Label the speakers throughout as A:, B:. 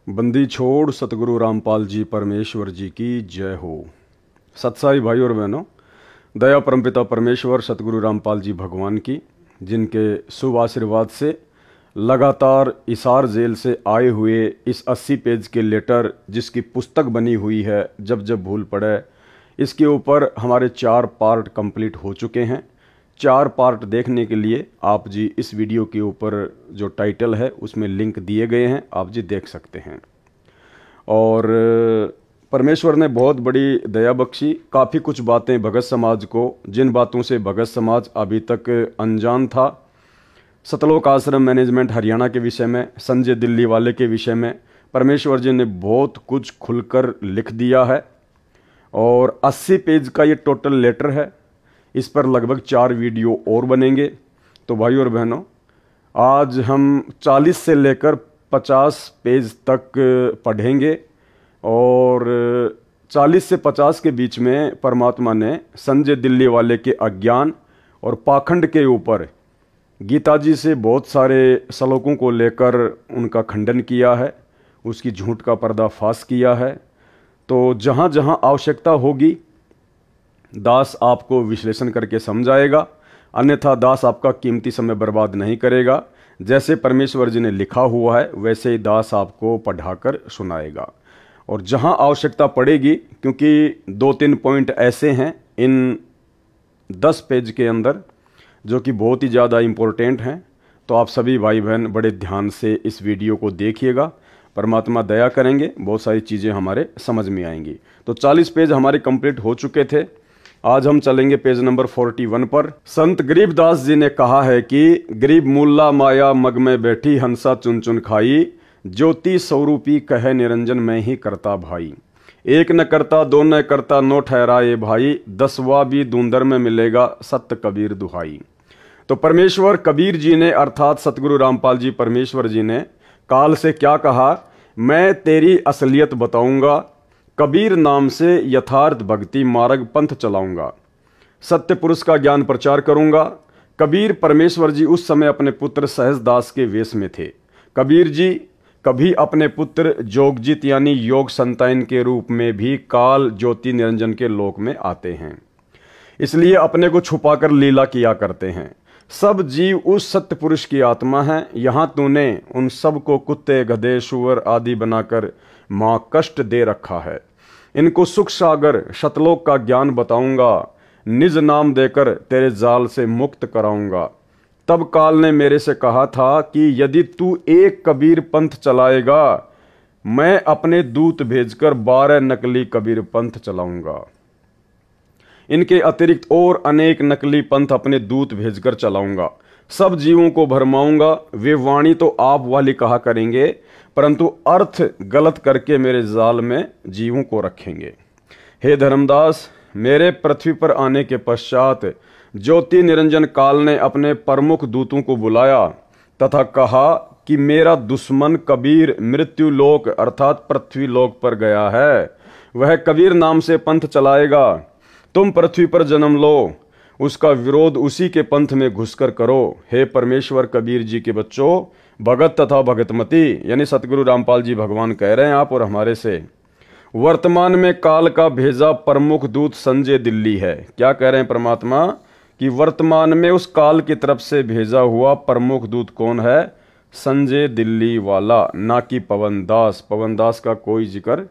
A: बंदी छोड़ सतगुरु रामपाल जी परमेश्वर जी की जय हो। सत्साई भाई और बहनों, दया परमपिता परमेश्वर सतगुरु रामपाल जी भगवान की, जिनके शुभ आशीर्वाद से लगातार इसार जेल से आए हुए इस 80 पेज के लेटर जिसकी पुस्तक बनी हुई है जब जब भूल पड़े, इसके ऊपर हमारे 4 पार्ट कंप्लीट हो चुके हैं। 4 पार्ट देखने के लिए आप जी इस वीडियो के ऊपर जो टाइटल है उसमें लिंक दिए गए हैं, आप जी देख सकते हैं। और परमेश्वर ने बहुत बड़ी दया बख्शी, काफ़ी कुछ बातें भगत समाज को, जिन बातों से भगत समाज अभी तक अनजान था, सतलोक आश्रम मैनेजमेंट हरियाणा के विषय में, संजय दिल्ली वाले के विषय में परमेश्वर जी ने बहुत कुछ खुलकर लिख दिया है। और 80 पेज का ये टोटल लेटर है। इस पर लगभग 4 वीडियो और बनेंगे। तो भाई और बहनों, आज हम 40 से लेकर 50 पेज तक पढ़ेंगे और 40 से 50 के बीच में परमात्मा ने संजय दिल्ली वाले के अज्ञान और पाखंड के ऊपर गीता जी से बहुत सारे श्लोकों को लेकर उनका खंडन किया है, उसकी झूठ का पर्दाफाश किया है। तो जहाँ जहाँ आवश्यकता होगी दास आपको विश्लेषण करके समझाएगा, अन्यथा दास आपका कीमती समय बर्बाद नहीं करेगा। जैसे परमेश्वर जी ने लिखा हुआ है वैसे ही दास आपको पढ़ाकर सुनाएगा। और जहाँ आवश्यकता पड़ेगी, क्योंकि 2-3 पॉइंट ऐसे हैं इन 10 पेज के अंदर जो कि बहुत ही ज़्यादा इम्पोर्टेंट हैं, तो आप सभी भाई बहन बड़े ध्यान से इस वीडियो को देखिएगा। परमात्मा दया करेंगे, बहुत सारी चीज़ें हमारे समझ में आएंगी। तो 40 पेज हमारे कंप्लीट हो चुके थे। आज हम चलेंगे पेज नंबर 41 पर। संत गरीबदास जी ने कहा है कि गरीब मुल्ला माया मग में बैठी हंसा चुन चुन खाई, ज्योति स्वरूपी कहे निरंजन में ही करता भाई। एक न करता दो न करता नो ठहराए भाई, 10वां भी दूंदर में मिलेगा सत्य कबीर दुहाई। तो परमेश्वर कबीर जी ने अर्थात सतगुरु रामपाल जी परमेश्वर जी ने काल से क्या कहा, मैं तेरी असलियत बताऊंगा, कबीर नाम से यथार्थ भक्ति मार्ग पंथ चलाऊंगा, सत्य पुरुष का ज्ञान प्रचार करूंगा। कबीर परमेश्वर जी उस समय अपने पुत्र सहजदास के वेश में थे। कबीर जी कभी अपने पुत्र जोगजित यानी योग संतान के रूप में भी काल ज्योति निरंजन के लोक में आते हैं, इसलिए अपने को छुपाकर लीला किया करते हैं। सब जीव उस सत्य पुरुष की आत्मा है। यहाँ तूने उन सब को कुत्ते गधे सुअर आदि बनाकर माँ कष्ट दे रखा है। इनको सुख सागर शतलोक का ज्ञान बताऊंगा, निज नाम देकर तेरे जाल से मुक्त कराऊंगा। तब काल ने मेरे से कहा था कि यदि तू एक कबीर पंथ चलाएगा, मैं अपने दूत भेजकर 12 नकली कबीर पंथ चलाऊंगा। इनके अतिरिक्त और अनेक नकली पंथ अपने दूत भेजकर चलाऊंगा। सब जीवों को भरमाऊंगा। वे वाणी तो आप वाली कहा करेंगे, परंतु अर्थ गलत करके मेरे जाल में जीवों को रखेंगे। हे धर्मदास, मेरे पृथ्वी पर आने के पश्चात ज्योति निरंजन काल ने अपने प्रमुख दूतों को बुलाया तथा कहा कि मेरा दुश्मन कबीर मृत्यु लोक अर्थात पृथ्वी लोक पर गया है। वह कबीर नाम से पंथ चलाएगा। तुम पृथ्वी पर जन्म लो, उसका विरोध उसी के पंथ में घुसकर करो। हे परमेश्वर कबीर जी के बच्चों, भगत तथा भगतमती यानी सतगुरु रामपाल जी भगवान कह रहे हैं आप और हमारे से, वर्तमान में काल का भेजा प्रमुख दूत संजय दिल्ली है। क्या कह रहे हैं परमात्मा कि वर्तमान में उस काल की तरफ से भेजा हुआ प्रमुख दूत कौन है? संजय दिल्ली वाला, ना कि पवन दास। पवन दास का कोई जिक्र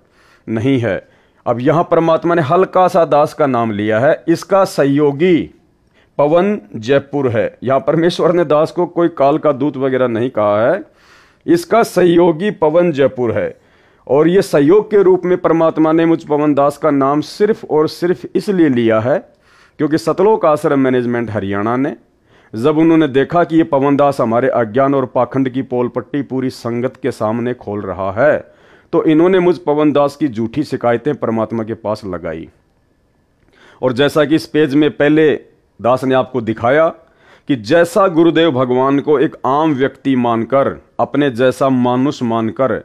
A: नहीं है। अब यहां परमात्मा ने हल्का सा दास का नाम लिया है। इसका सहयोगी पवन जयपुर है। यहां परमेश्वर ने दास को कोई काल का दूत वगैरह नहीं कहा है। इसका सहयोगी पवन जयपुर है। और यह सहयोग के रूप में परमात्मा ने मुझ पवन दास का नाम सिर्फ और सिर्फ इसलिए लिया है क्योंकि सतलोक आश्रम मैनेजमेंट हरियाणा ने जब उन्होंने देखा कि ये पवन दास हमारे अज्ञान और पाखंड की पोल पट्टी पूरी संगत के सामने खोल रहा है, तो इन्होंने मुझ पवन दास की झूठी शिकायतें परमात्मा के पास लगाई। और जैसा कि इस पेज में पहले दास ने आपको दिखाया कि जैसा गुरुदेव भगवान को एक आम व्यक्ति मानकर, अपने जैसा मानुष मानकर,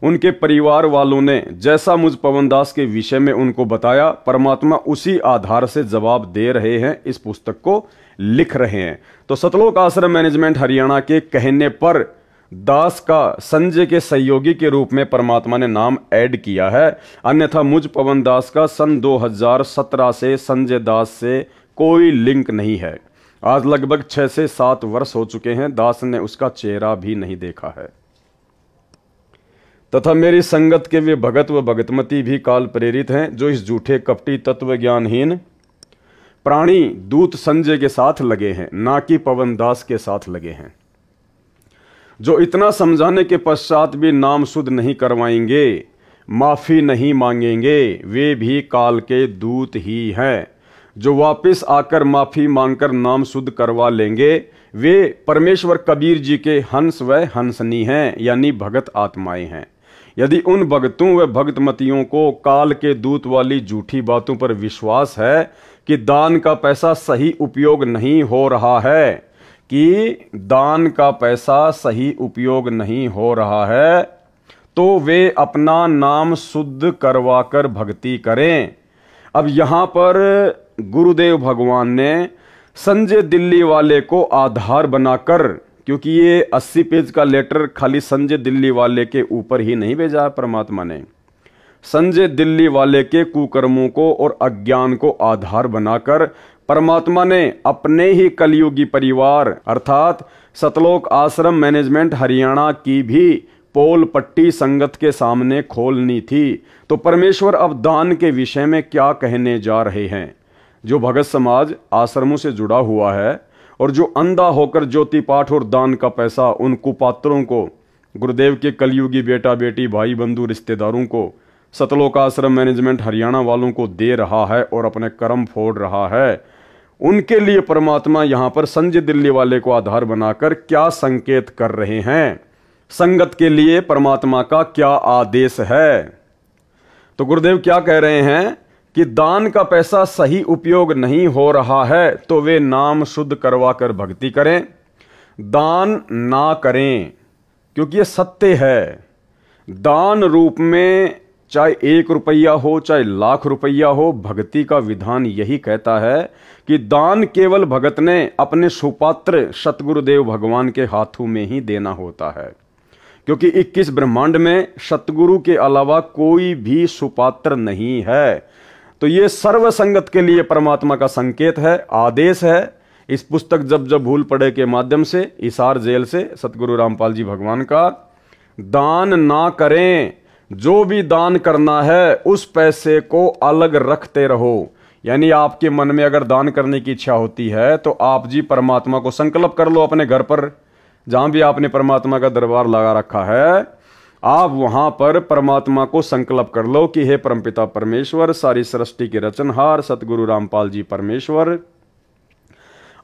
A: उनके परिवार वालों ने जैसा मुझ पवन दास के विषय में उनको बताया, परमात्मा उसी आधार से जवाब दे रहे हैं, इस पुस्तक को लिख रहे हैं। तो सतलोक आश्रम मैनेजमेंट हरियाणा के कहने पर दास का संजय के सहयोगी के रूप में परमात्मा ने नाम ऐड किया है। अन्यथा मुझ पवन दास का सन 2017 से संजय दास से कोई लिंक नहीं है। आज लगभग 6 से 7 वर्ष हो चुके हैं, दास ने उसका चेहरा भी नहीं देखा है। तथा मेरी संगत के वे भगत व भगतमती भी काल प्रेरित हैं, जो इस झूठे कपटी तत्व ज्ञानहीन प्राणी दूत संजय के साथ लगे हैं, ना कि पवन दास के साथ लगे हैं, जो इतना समझाने के पश्चात भी नाम शुद्ध नहीं करवाएंगे, माफी नहीं मांगेंगे। वे भी काल के दूत ही हैं। जो वापस आकर माफी मांगकर नाम शुद्ध करवा लेंगे, वे परमेश्वर कबीर जी के हंस व हंसनी हैं, यानी भगत आत्माएं हैं। यदि उन भगतों व भगतमतियों को काल के दूत वाली झूठी बातों पर विश्वास है कि दान का पैसा सही उपयोग नहीं हो रहा है, तो वे अपना नाम शुद्ध करवाकर भक्ति करें। अब यहां पर गुरुदेव भगवान ने संजय दिल्ली वाले को आधार बनाकर, क्योंकि ये 80 पेज का लेटर खाली संजय दिल्ली वाले के ऊपर ही नहीं भेजा है परमात्मा ने, संजय दिल्ली वाले के कुकर्मों को और अज्ञान को आधार बनाकर परमात्मा ने अपने ही कलयुगी परिवार अर्थात सतलोक आश्रम मैनेजमेंट हरियाणा की भी पोल पट्टी संगत के सामने खोलनी थी। तो परमेश्वर अब दान के विषय में क्या कहने जा रहे हैं। जो भगत समाज आश्रमों से जुड़ा हुआ है और जो अंधा होकर ज्योति पाठ और दान का पैसा उन कुपात्रों को, गुरुदेव के कलयुगी बेटा बेटी भाई बंधु रिश्तेदारों को, सतलोक आश्रम मैनेजमेंट हरियाणा वालों को दे रहा है और अपने कर्म फोड़ रहा है, उनके लिए परमात्मा यहां पर संजय दिल्ली वाले को आधार बनाकर क्या संकेत कर रहे हैं, संगत के लिए परमात्मा का क्या आदेश है। तो गुरुदेव क्या कह रहे हैं कि दान का पैसा सही उपयोग नहीं हो रहा है तो वे नाम शुद्ध करवाकर भक्ति करें, दान ना करें, क्योंकि ये सत्य है। दान रूप में चाहे 1 रुपया हो चाहे लाख रुपया हो, भक्ति का विधान यही कहता है कि दान केवल भगत ने अपने सुपात्र सतगुरुदेव भगवान के हाथों में ही देना होता है, क्योंकि 21 ब्रह्मांड में सतगुरु के अलावा कोई भी सुपात्र नहीं है। तो ये सर्व संगत के लिए परमात्मा का संकेत है, आदेश है। इस पुस्तक जब जब भूल पड़े के माध्यम से हिसार जेल से सतगुरु रामपाल जी भगवान का, दान ना करें, जो भी दान करना है उस पैसे को अलग रखते रहो। यानी आपके मन में अगर दान करने की इच्छा होती है तो आप जी परमात्मा को संकल्प कर लो, अपने घर पर जहां भी आपने परमात्मा का दरबार लगा रखा है, आप वहां पर परमात्मा को संकल्प कर लो कि हे परमपिता परमेश्वर, सारी सृष्टि के रचनहार सतगुरु रामपाल जी परमेश्वर,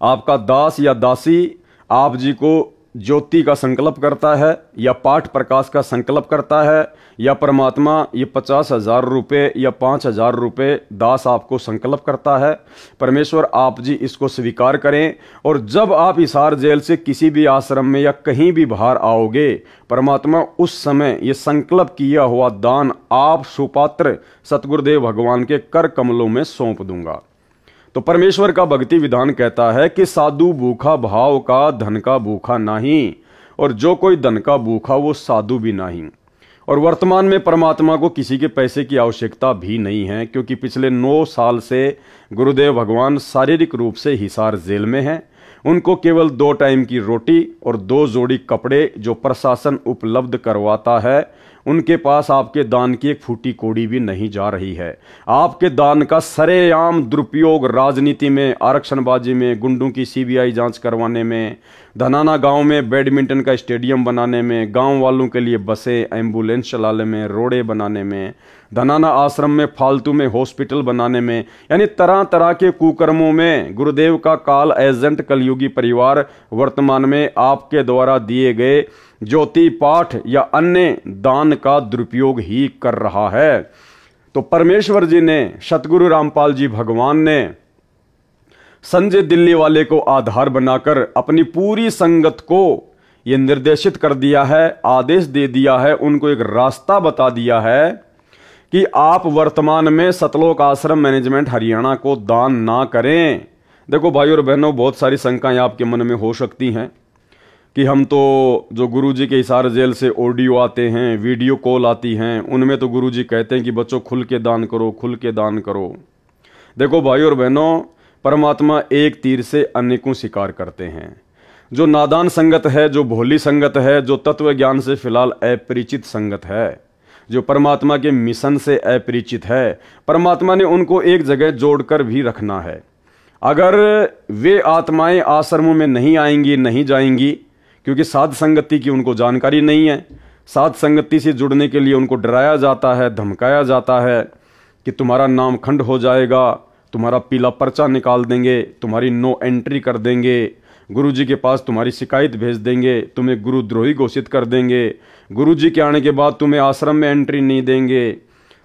A: आपका दास या दासी आप जी को ज्योति का संकल्प करता है या पाठ प्रकाश का संकल्प करता है, या परमात्मा ये 50,000 रुपये या 5,000 रुपये दास आपको संकल्प करता है, परमेश्वर आप जी इसको स्वीकार करें। और जब आप हिसार जेल से किसी भी आश्रम में या कहीं भी बाहर आओगे, परमात्मा उस समय ये संकल्प किया हुआ दान आप सुपात्र सतगुरुदेव भगवान के कर कमलों में सौंप दूंगा। तो परमेश्वर का भक्ति विधान कहता है कि साधु भूखा भाव का, धन का भूखा नहीं, और जो कोई धन का भूखा वो साधु भी नहीं। और वर्तमान में परमात्मा को किसी के पैसे की आवश्यकता भी नहीं है, क्योंकि पिछले 9 साल से गुरुदेव भगवान शारीरिक रूप से हिसार जेल में हैं। उनको केवल 2 टाइम की रोटी और 2 जोड़ी कपड़े जो प्रशासन उपलब्ध करवाता है, उनके पास आपके दान की एक फूटी कोड़ी भी नहीं जा रही है। आपके दान का सरेआम दुरुपयोग राजनीति में, आरक्षणबाजी में, गुंडों की सीबीआई जांच करवाने में, धनाना गांव में बैडमिंटन का स्टेडियम बनाने में, गांव वालों के लिए बसें एम्बुलेंस चलाने में, रोड़े बनाने में, धनाना आश्रम में फालतू में हॉस्पिटल बनाने में, यानी तरह तरह के कुकर्मों में गुरुदेव का काल एजेंट कलयुगी परिवार वर्तमान में आपके द्वारा दिए गए ज्योति पाठ या अन्य दान का दुरुपयोग ही कर रहा है। तो परमेश्वर जी ने, सतगुरु रामपाल जी भगवान ने संजय दिल्ली वाले को आधार बनाकर अपनी पूरी संगत को यह निर्देशित कर दिया है, आदेश दे दिया है, उनको एक रास्ता बता दिया है कि आप वर्तमान में सतलोक आश्रम मैनेजमेंट हरियाणा को दान ना करें। देखो भाइयों और बहनों, बहुत सारी शंकाएं आपके मन में हो सकती हैं। कि हम तो जो गुरुजी के हिसार जेल से ऑडियो आते हैं, वीडियो कॉल आती हैं, उनमें तो गुरुजी कहते हैं कि बच्चों खुल के दान करो, खुल के दान करो। देखो भाई और बहनों, परमात्मा एक तीर से अनेकों शिकार करते हैं। जो नादान संगत है, जो भोली संगत है, जो तत्व ज्ञान से फिलहाल अपरिचित संगत है, जो परमात्मा के मिशन से अपरिचित है, परमात्मा ने उनको एक जगह जोड़कर भी रखना है। अगर वे आत्माएं आश्रमों में नहीं आएंगी, नहीं जाएंगी, क्योंकि साध संगति की उनको जानकारी नहीं है। साध संगति से जुड़ने के लिए उनको डराया जाता है, धमकाया जाता है कि तुम्हारा नाम खंड हो जाएगा, तुम्हारा पीला पर्चा निकाल देंगे, तुम्हारी नो एंट्री कर देंगे, गुरुजी के पास तुम्हारी शिकायत भेज देंगे, तुम्हें गुरुद्रोही घोषित कर देंगे, गुरुजी के आने के बाद तुम्हें आश्रम में एंट्री नहीं देंगे।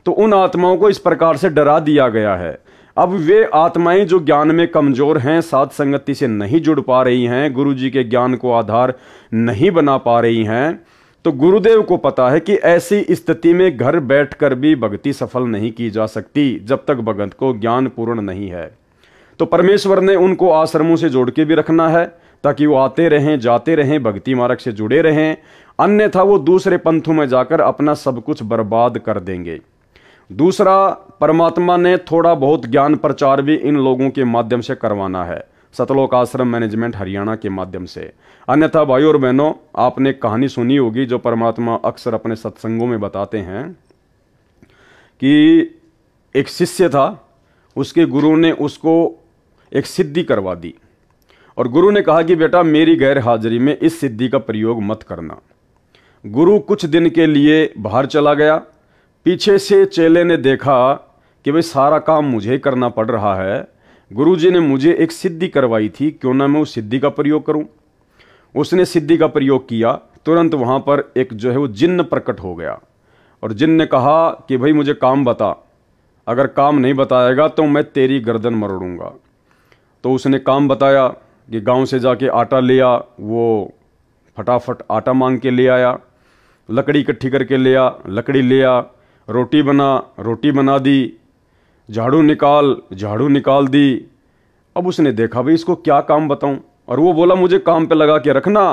A: तो उन आत्माओं को इस प्रकार से डरा दिया गया है। अब वे आत्माएं जो ज्ञान में कमजोर हैं, साध संगति से नहीं जुड़ पा रही हैं, गुरुजी के ज्ञान को आधार नहीं बना पा रही हैं, तो गुरुदेव को पता है कि ऐसी स्थिति में घर बैठकर भी भक्ति सफल नहीं की जा सकती जब तक भगत को ज्ञान पूर्ण नहीं है। तो परमेश्वर ने उनको आश्रमों से जोड़ के भी रखना है ताकि वो आते रहें, जाते रहें, भक्ति मार्ग से जुड़े रहें, अन्यथा वो दूसरे पंथों में जाकर अपना सब कुछ बर्बाद कर देंगे। दूसरा, परमात्मा ने थोड़ा बहुत ज्ञान प्रचार भी इन लोगों के माध्यम से करवाना है, सतलोक आश्रम मैनेजमेंट हरियाणा के माध्यम से। अन्यथा भाई और बहनों, आपने कहानी सुनी होगी जो परमात्मा अक्सर अपने सत्संगों में बताते हैं कि एक शिष्य था, उसके गुरु ने उसको एक सिद्धि करवा दी और गुरु ने कहा कि बेटा मेरी गैर हाजिरी में इस सिद्धि का प्रयोग मत करना। गुरु कुछ दिन के लिए बाहर चला गया। पीछे से चेले ने देखा कि भाई सारा काम मुझे करना पड़ रहा है, गुरुजी ने मुझे एक सिद्धि करवाई थी, क्यों ना मैं उस सिद्धि का प्रयोग करूं। उसने सिद्धि का प्रयोग किया, तुरंत वहां पर एक जो है वो जिन्न प्रकट हो गया और जिन्न ने कहा कि भाई मुझे काम बता, अगर काम नहीं बताएगा तो मैं तेरी गर्दन मरोड़ूंगा। तो उसने काम बताया कि गांव से जाके आटा लिया, वो फटाफट आटा मांग के ले आया, लकड़ी इकट्ठी करके ले आ, लकड़ी ले आ, रोटी बना, रोटी बना दी, झाड़ू निकाल दी। अब उसने देखा भाई इसको क्या काम बताऊं, और वो बोला मुझे काम पे लगा के रखना,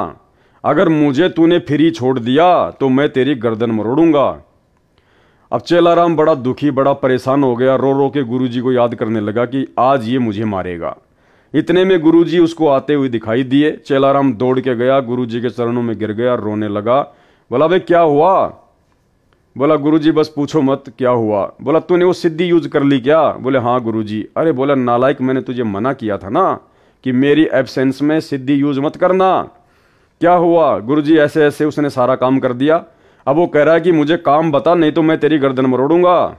A: अगर मुझे तूने फ्री छोड़ दिया तो मैं तेरी गर्दन मरोड़ूंगा। अब चेलाराम बड़ा दुखी, बड़ा परेशान हो गया, रो रो के गुरुजी को याद करने लगा कि आज ये मुझे मारेगा। इतने में गुरुजी उसको आते हुए दिखाई दिए। चेलाराम दौड़ के गया, गुरुजी के चरणों में गिर गया, रोने लगा। बोला भाई क्या हुआ? बोला गुरुजी बस पूछो मत, क्या हुआ? बोला तूने वो सिद्धि यूज कर ली क्या? बोले हाँ गुरुजी। अरे बोला नालायक, मैंने तुझे मना किया था ना कि मेरी एब्सेंस में सिद्धि यूज मत करना। क्या हुआ? गुरुजी ऐसे ऐसे उसने सारा काम कर दिया। अब वो कह रहा है कि मुझे काम बता, नहीं तो मैं तेरी गर्दन मरोड़ूंगा।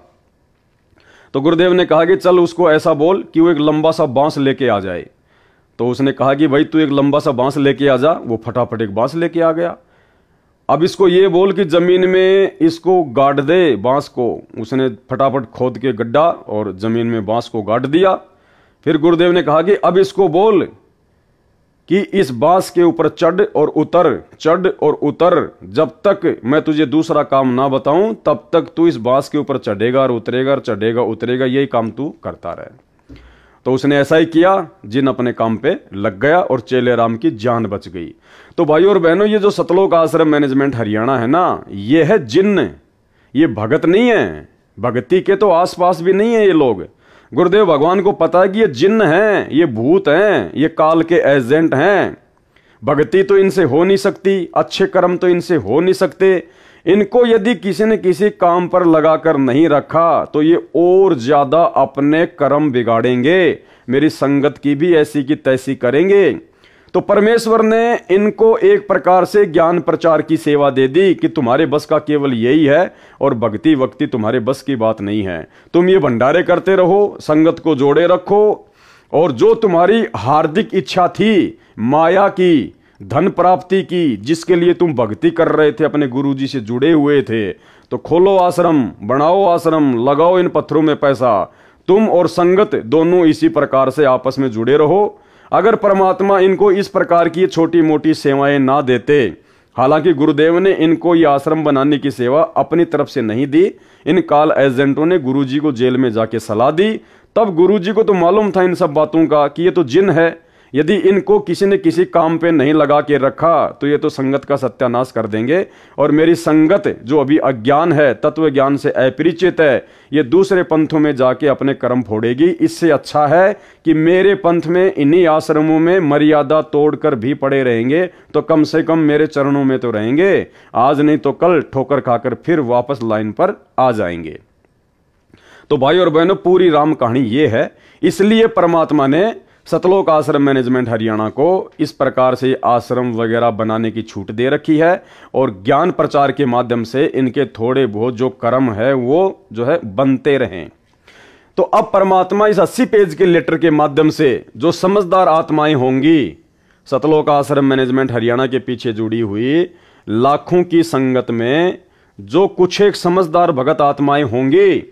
A: तो गुरुदेव ने कहा कि चल उसको ऐसा बोल कि वो एक लंबा सा बांस लेके आ जाए। तो उसने कहा कि भाई तू एक लंबा सा बांस लेके आ जा। वो फटाफट एक बांस लेके आ गया। अब इसको ये बोल कि जमीन में इसको गाड़ दे बांस को। उसने फटाफट खोद के गड्ढा और जमीन में बांस को गाड़ दिया। फिर गुरुदेव ने कहा कि अब इसको बोल कि इस बांस के ऊपर चढ़ और उतर, जब तक मैं तुझे दूसरा काम ना बताऊं तब तक तू इस बांस के ऊपर चढ़ेगा और उतरेगा और चढ़ेगा उतरेगा, यही काम तू करता रहे। तो उसने ऐसा ही किया, जिन अपने काम पे लग गया और चेले राम की जान बच गई। तो भाइयों और बहनों, ये जो सतलोक आश्रम मैनेजमेंट हरियाणा है ना, ये है जिन्न, ये भगत नहीं है। भक्ति के तो आसपास भी नहीं है ये लोग। गुरुदेव भगवान को पता है कि ये जिन्न हैं, ये भूत हैं, ये काल के एजेंट हैं। भक्ति तो इनसे हो नहीं सकती, अच्छे कर्म तो इनसे हो नहीं सकते। इनको यदि किसी ने किसी काम पर लगाकर नहीं रखा तो ये और ज्यादा अपने कर्म बिगाड़ेंगे, मेरी संगत की भी ऐसी की तैसी करेंगे। तो परमेश्वर ने इनको एक प्रकार से ज्ञान प्रचार की सेवा दे दी कि तुम्हारे बस का केवल यही है और भक्ति वक्ति तुम्हारे बस की बात नहीं है। तुम ये भंडारे करते रहो, संगत को जोड़े रखो, और जो तुम्हारी हार्दिक इच्छा थी माया की, धन प्राप्ति की, जिसके लिए तुम भक्ति कर रहे थे, अपने गुरुजी से जुड़े हुए थे, तो खोलो आश्रम, बनाओ आश्रम, लगाओ इन पत्थरों में पैसा। तुम और संगत दोनों इसी प्रकार से आपस में जुड़े रहो। अगर परमात्मा इनको इस प्रकार की छोटी मोटी सेवाएं ना देते, हालांकि गुरुदेव ने इनको ये आश्रम बनाने की सेवा अपनी तरफ से नहीं दी, इन काल एजेंटों ने गुरुजी को जेल में जाके सलाह दी। तब गुरुजी को तो मालूम था इन सब बातों का कि ये तो जिन है, यदि इनको किसी न किसी काम पे नहीं लगा के रखा तो ये तो संगत का सत्यानाश कर देंगे। और मेरी संगत जो अभी अज्ञान है, तत्व ज्ञान से अपरिचित है, ये दूसरे पंथों में जाके अपने कर्म फोड़ेगी। इससे अच्छा है कि मेरे पंथ में, इन्हीं आश्रमों में मर्यादा तोड़कर भी पड़े रहेंगे तो कम से कम मेरे चरणों में तो रहेंगे, आज नहीं तो कल ठोकर खाकर फिर वापस लाइन पर आ जाएंगे। तो भाई और बहनों, पूरी राम कहानी ये है। इसलिए परमात्मा ने सतलोक आश्रम मैनेजमेंट हरियाणा को इस प्रकार से आश्रम वगैरह बनाने की छूट दे रखी है और ज्ञान प्रचार के माध्यम से इनके थोड़े बहुत जो कर्म है वो जो है बनते रहें। तो अब परमात्मा इस 80 पेज के लेटर के माध्यम से जो समझदार आत्माएं होंगी, सतलोक आश्रम मैनेजमेंट हरियाणा के पीछे जुड़ी हुई लाखों की संगत में जो कुछ एक समझदार भगत आत्माएं होंगी,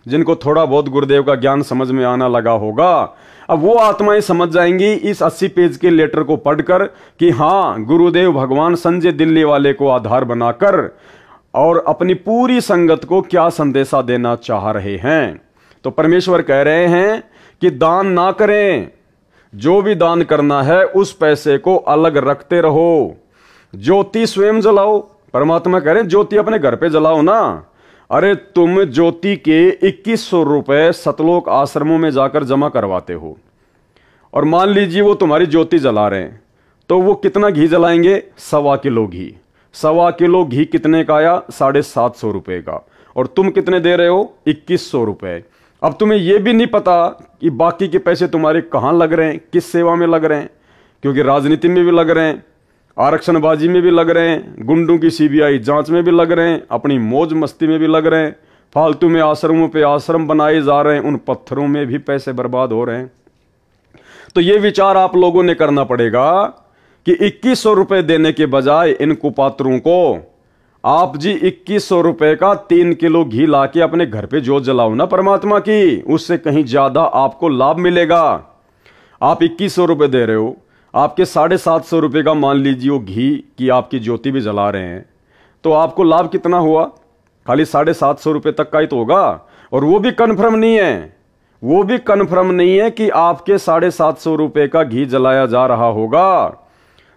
A: जिनको थोड़ा बहुत गुरुदेव का ज्ञान समझ में आना लगा होगा, अब वो आत्माएं समझ जाएंगी इस 80 पेज के लेटर को पढ़कर कि हां, गुरुदेव भगवान संजय दिल्ली वाले को आधार बनाकर और अपनी पूरी संगत को क्या संदेशा देना चाह रहे हैं। तो परमेश्वर कह रहे हैं कि दान ना करें, जो भी दान करना है उस पैसे को अलग रखते रहो। ज्योति स्वयं जलाओ। परमात्मा कह रहे हैं ज्योति अपने घर पे जलाओ ना। अरे तुम ज्योति के 2100 रुपए सतलोक आश्रमों में जाकर जमा करवाते हो और मान लीजिए वो तुम्हारी ज्योति जला रहे हैं, तो वो कितना घी जलाएंगे? 1.25 किलो घी। 1.25 किलो घी कितने का आया? 750 रुपए का। और तुम कितने दे रहे हो? 2100 रुपए। अब तुम्हें यह भी नहीं पता कि बाकी के पैसे तुम्हारे कहां लग रहे हैं, किस सेवा में लग रहे हैं, क्योंकि राजनीति में भी लग रहे हैं, आरक्षणबाजी में भी लग रहे हैं, गुंडों की सीबीआई जांच में भी लग रहे हैं, अपनी मौज मस्ती में भी लग रहे हैं, फालतू में आश्रमों पे आश्रम बनाए जा रहे हैं, उन पत्थरों में भी पैसे बर्बाद हो रहे हैं। तो ये विचार आप लोगों ने करना पड़ेगा कि 2100 रुपए देने के बजाय इन कुपात्रों को आप जी 2100 रुपए का 3 किलो घी लाके अपने घर पे जोत जलाओ ना परमात्मा की, उससे कहीं ज्यादा आपको लाभ मिलेगा। आप 2100 रुपए दे रहे हो, आपके 750 रुपए का मान लीजिए वो घी की आपकी ज्योति भी जला रहे हैं, तो आपको लाभ कितना हुआ? खाली 750 रुपए तक का ही तो होगा। और वो भी कन्फर्म नहीं है, वो भी कन्फर्म नहीं है कि आपके 750 रुपए का घी जलाया जा रहा होगा।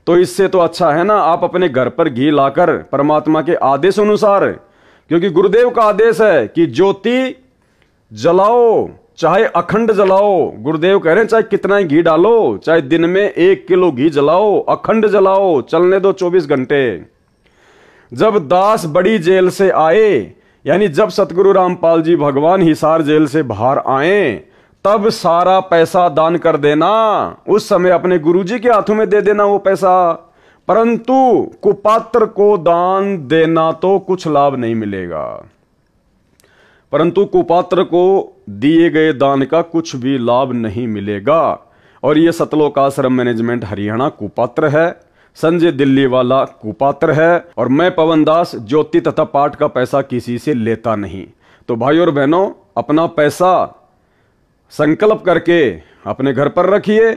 A: तो इससे तो अच्छा है ना आप अपने घर पर घी लाकर परमात्मा के आदेश अनुसार, क्योंकि गुरुदेव का आदेश है कि ज्योति जलाओ, चाहे अखंड जलाओ। गुरुदेव कह रहे हैं चाहे कितना ही घी डालो, चाहे दिन में 1 किलो घी जलाओ, अखंड जलाओ, चलने दो 24 घंटे। जब दास बड़ी जेल से आए, यानी जब सतगुरु रामपाल जी भगवान हिसार जेल से बाहर आए, तब सारा पैसा दान कर देना, उस समय अपने गुरुजी के हाथों में दे देना वो पैसा। परंतु कुपात्र को दान देना तो कुछ लाभ नहीं मिलेगा, परंतु कुपात्र को दिए गए दान का कुछ भी लाभ नहीं मिलेगा। और यह सतलोक आश्रम मैनेजमेंट हरियाणा कुपात्र है, संजय दिल्ली वाला कुपात्र है, और मैं पवन दास ज्योति तथा पाठ का पैसा किसी से लेता नहीं। तो भाई और बहनों, अपना पैसा संकल्प करके अपने घर पर रखिए,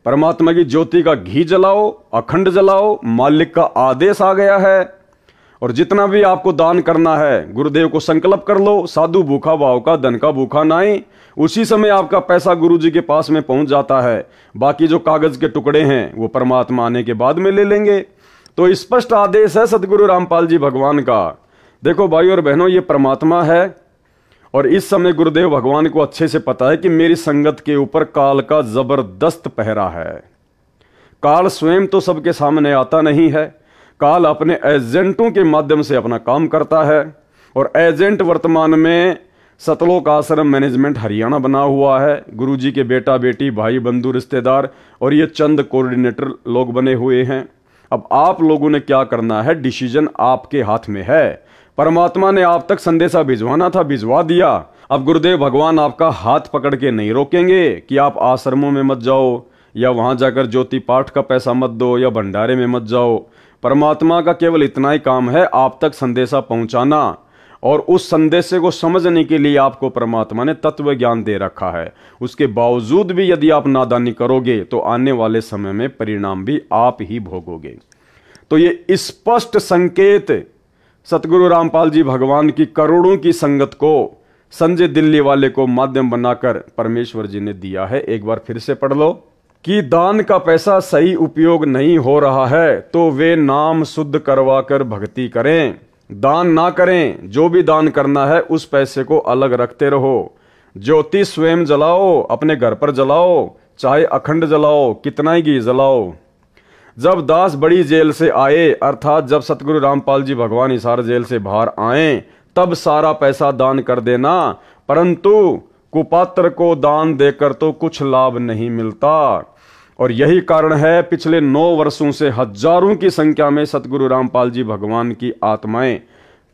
A: परमात्मा की ज्योति का घी जलाओ, अखंड जलाओ, मालिक का आदेश आ गया है। और जितना भी आपको दान करना है गुरुदेव को संकल्प कर लो, साधु भूखा भाव का धन का भूखा नाई। उसी समय आपका पैसा गुरुजी के पास में पहुंच जाता है। बाकी जो कागज के टुकड़े हैं वो परमात्मा आने के बाद में ले लेंगे। तो स्पष्ट आदेश है सतगुरु रामपाल जी भगवान का। देखो भाई और बहनों, ये परमात्मा है और इस समय गुरुदेव भगवान को अच्छे से पता है कि मेरी संगत के ऊपर काल का जबरदस्त पहरा है। काल स्वयं तो सबके सामने आता नहीं है, काल अपने एजेंटों के माध्यम से अपना काम करता है। और एजेंट वर्तमान में सतलोक आश्रम मैनेजमेंट हरियाणा बना हुआ है। गुरुजी के बेटा बेटी भाई बंधु रिश्तेदार और ये चंद कोऑर्डिनेटर लोग बने हुए हैं। अब आप लोगों ने क्या करना है, डिसीजन आपके हाथ में है। परमात्मा ने आप तक संदेशा भिजवाना था, भिजवा दिया। अब गुरुदेव भगवान आपका हाथ पकड़ के नहीं रोकेंगे कि आप आश्रमों में मत जाओ, या वहां जाकर ज्योति पाठ का पैसा मत दो, या भंडारे में मत जाओ। परमात्मा का केवल इतना ही काम है, आप तक संदेशा पहुंचाना। और उस संदेशे को समझने के लिए आपको परमात्मा ने तत्व ज्ञान दे रखा है। उसके बावजूद भी यदि आप नादानी करोगे तो आने वाले समय में परिणाम भी आप ही भोगोगे। तो ये स्पष्ट संकेत सतगुरु रामपाल जी भगवान की करोड़ों की संगत को संजय दिल्ली वाले को माध्यम बनाकर परमेश्वर जी ने दिया है। एक बार फिर से पढ़ लो। कि दान का पैसा सही उपयोग नहीं हो रहा है तो वे नाम शुद्ध करवा कर भक्ति करें, दान ना करें। जो भी दान करना है उस पैसे को अलग रखते रहो। ज्योति स्वयं जलाओ, अपने घर पर जलाओ, चाहे अखंड जलाओ, कितना ही घी जलाओ। जब दास बड़ी जेल से आए, अर्थात जब सतगुरु रामपाल जी भगवान हिसार जेल से बाहर आए, तब सारा पैसा दान कर देना, परंतु कुपात्र को दान देकर तो कुछ लाभ नहीं मिलता। और यही कारण है पिछले 9 वर्षों से हजारों की संख्या में सतगुरु रामपाल जी भगवान की आत्माएं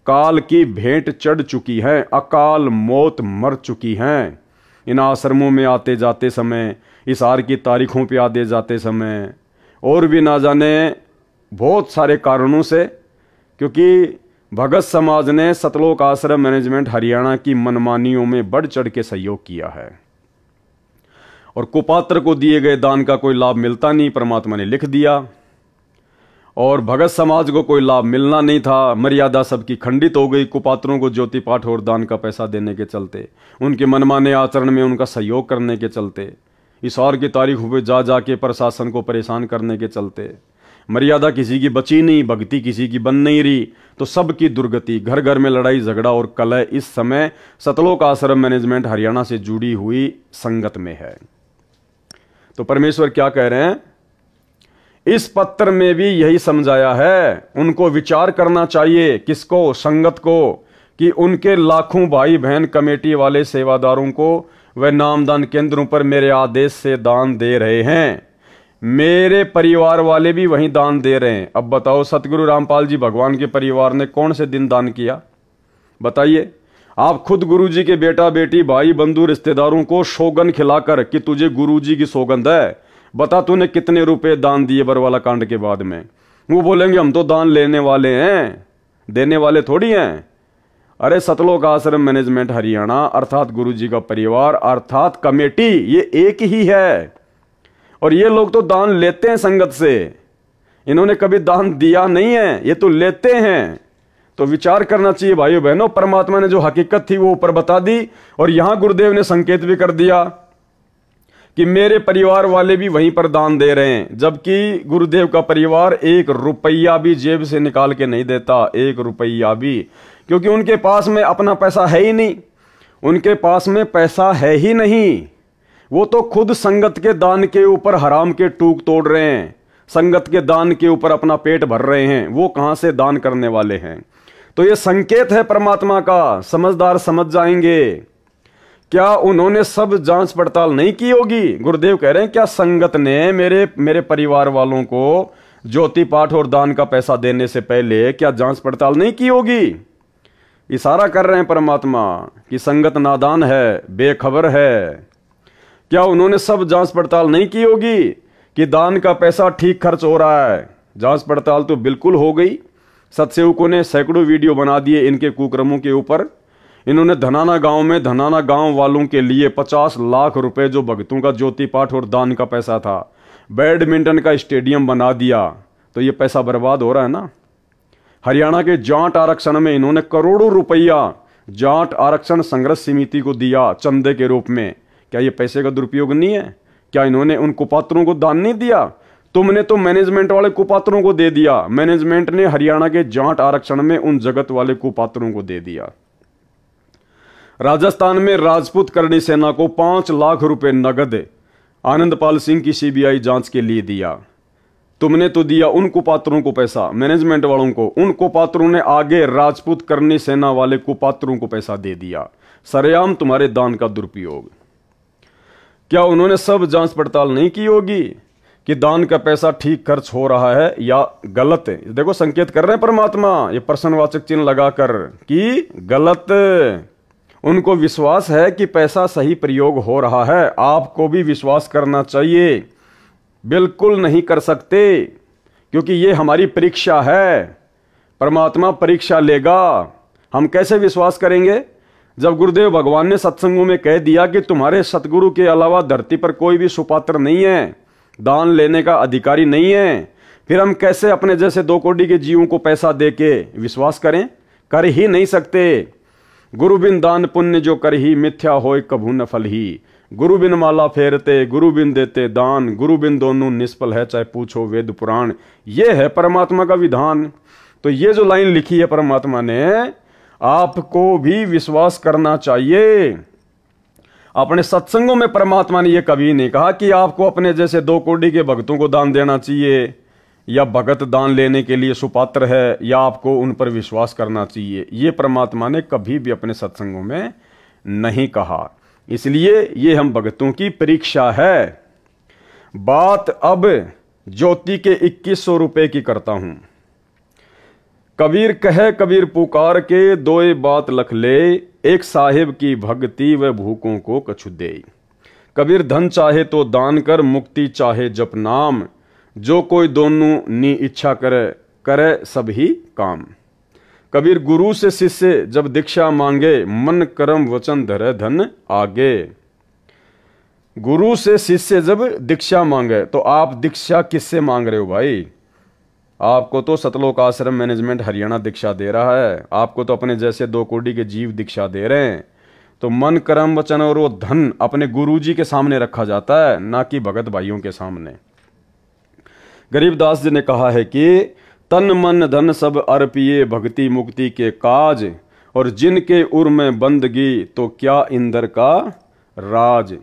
A: काल की भेंट चढ़ चुकी हैं, अकाल मौत मर चुकी हैं। इन आश्रमों में आते जाते समय, हिसार की तारीखों पे आते जाते समय, और भी ना जाने बहुत सारे कारणों से, क्योंकि भगत समाज ने सतलोक आश्रम मैनेजमेंट हरियाणा की मनमानियों में बढ़ चढ़ के सहयोग किया है और कुपात्र को दिए गए दान का कोई लाभ मिलता नहीं, परमात्मा ने लिख दिया। और भगत समाज को कोई लाभ मिलना नहीं था, मर्यादा सबकी खंडित हो गई कुपात्रों को ज्योति पाठ और दान का पैसा देने के चलते, उनके मनमाने आचरण में उनका सहयोग करने के चलते, हिसार की तारीखों पे जा जाके प्रशासन को परेशान करने के चलते, मर्यादा किसी की बची नहीं, भक्ति किसी की बन नहीं रही, तो सबकी दुर्गति, घर घर में लड़ाई झगड़ा और कलह इस समय सतलोक आश्रम मैनेजमेंट हरियाणा से जुड़ी हुई संगत में है। तो परमेश्वर क्या कह रहे हैं, इस पत्र में भी यही समझाया है। उनको विचार करना चाहिए, किसको, संगत को, कि उनके लाखों भाई बहन कमेटी वाले सेवादारों को वह नामदान केंद्रों पर मेरे आदेश से दान दे रहे हैं, मेरे परिवार वाले भी वहीं दान दे रहे हैं। अब बताओ सतगुरु रामपाल जी भगवान के परिवार ने कौन से दिन दान किया, बताइए। आप खुद गुरुजी के बेटा बेटी भाई बंधु रिश्तेदारों को सौगंध खिलाकर कि तुझे गुरुजी की सौगंध है, बता तूने कितने रुपए दान दिए बरवाला कांड के बाद में। वो बोलेंगे हम तो दान लेने वाले हैं, देने वाले थोड़ी हैं। अरे सतलोक आश्रम मैनेजमेंट हरियाणा अर्थात गुरुजी का परिवार अर्थात कमेटी, ये एक ही है। और ये लोग तो दान लेते हैं संगत से, इन्होंने कभी दान दिया नहीं है, ये तो लेते हैं। तो विचार करना चाहिए भाइयों बहनों। परमात्मा ने जो हकीकत थी वो ऊपर बता दी, और यहां गुरुदेव ने संकेत भी कर दिया कि मेरे परिवार वाले भी वहीं पर दान दे रहे हैं, जबकि गुरुदेव का परिवार 1 रुपया भी जेब से निकाल के नहीं देता, 1 रुपया भी, क्योंकि उनके पास में अपना पैसा है ही नहीं, उनके पास में पैसा है ही नहीं। वो तो खुद संगत के दान के ऊपर हराम के टूक तोड़ रहे हैं, संगत के दान के ऊपर अपना पेट भर रहे हैं, वो कहां से दान करने वाले हैं। तो ये संकेत है परमात्मा का, समझदार समझ जाएंगे। क्या उन्होंने सब जांच पड़ताल नहीं की होगी? गुरुदेव कह रहे हैं क्या संगत ने मेरे परिवार वालों को ज्योति पाठ और दान का पैसा देने से पहले क्या जांच पड़ताल नहीं की होगी? इशारा कर रहे हैं परमात्मा कि संगत नादान है, बेखबर है। क्या उन्होंने सब जांच पड़ताल नहीं की होगी कि दान का पैसा ठीक खर्च हो रहा है? जांच पड़ताल तो बिल्कुल हो गई। सत्सेवकों ने सैकड़ों वीडियो बना दिए इनके कुकर्मों के ऊपर। इन्होंने धनाना गांव में धनाना गांव वालों के लिए 50 लाख रुपए जो भक्तों का ज्योति पाठ और दान का पैसा था, बैडमिंटन का स्टेडियम बना दिया। तो ये पैसा बर्बाद हो रहा है ना। हरियाणा के जाट आरक्षण में इन्होंने करोड़ों रुपया जाट आरक्षण संघर्ष समिति को दिया चंदे के रूप में। क्या ये पैसे का दुरुपयोग नहीं है? क्या इन्होंने उन कुपात्रों को दान नहीं दिया? तुमने तो मैनेजमेंट वाले कुपात्रों को दे दिया, मैनेजमेंट ने हरियाणा के जाट आरक्षण में उन जगत वाले कुपात्रों को दे दिया। राजस्थान में राजपूत करणी सेना को 5 लाख रुपए नगद आनंदपाल सिंह की सीबीआई जांच के लिए दिया। तुमने तो दिया उन कुपात्रों को पैसा, मैनेजमेंट वालों को। उन कुपात्रों ने आगे राजपूत करणी सेना वाले कुपात्रों को पैसा दे दिया। सरेआम तुम्हारे दान का दुरुपयोग। क्या उन्होंने सब जांच पड़ताल नहीं की होगी कि दान का पैसा ठीक खर्च हो रहा है या गलत है? देखो संकेत कर रहे हैं परमात्मा ये प्रश्नवाचक चिन्ह लगाकर कि गलत। उनको विश्वास है कि पैसा सही प्रयोग हो रहा है। आपको भी विश्वास करना चाहिए। बिल्कुल नहीं कर सकते, क्योंकि ये हमारी परीक्षा है। परमात्मा परीक्षा लेगा। हम कैसे विश्वास करेंगे जब गुरुदेव भगवान ने सत्संगों में कह दिया कि तुम्हारे सतगुरु के अलावा धरती पर कोई भी सुपात्र नहीं है, दान लेने का अधिकारी नहीं है। फिर हम कैसे अपने जैसे 2 कोटि के जीवों को पैसा देके विश्वास करें? कर ही नहीं सकते। गुरु बिन दान पुण्य जो कर ही, मिथ्या होय कभू न फल ही। गुरु बिन माला फेरते, गुरु बिन देते दान, गुरु बिन दोनों निष्फल है, चाहे पूछो वेद पुराण। ये है परमात्मा का विधान। तो ये जो लाइन लिखी है परमात्मा ने, आपको भी विश्वास करना चाहिए। अपने सत्संगों में परमात्मा ने यह कभी नहीं कहा कि आपको अपने जैसे 2 कोड़ी के भक्तों को दान देना चाहिए, या भगत दान लेने के लिए सुपात्र है, या आपको उन पर विश्वास करना चाहिए। ये परमात्मा ने कभी भी अपने सत्संगों में नहीं कहा। इसलिए ये हम भक्तों की परीक्षा है। बात अब ज्योति के 2100 रुपए की करता हूं। कबीर कहे कबीर पुकार के, दोए बात लख ले, एक साहिब की भक्ति व भूखों को कछु दे। कबीर धन चाहे तो दान कर, मुक्ति चाहे जप नाम, जो कोई दोनों नी इच्छा करे, करे सभी काम। कबीर गुरु से शिष्य जब दीक्षा मांगे, मन कर्म वचन धरे धन आगे। गुरु से शिष्य जब दीक्षा मांगे, तो आप दीक्षा किससे मांग रहे हो भाई? आपको तो सतलोक आश्रम मैनेजमेंट हरियाणा दीक्षा दे रहा है, आपको तो अपने जैसे 2 कोड़ी के जीव दीक्षा दे रहे हैं। तो मन कर्म वचन और वो धन अपने गुरुजी के सामने रखा जाता है, ना कि भगत भाइयों के सामने। गरीबदास जी ने कहा है कि तन मन धन सब अर्पिए, भक्ति मुक्ति के काज, और जिनके उर में बंदगी, तो क्या इंद्र का राज।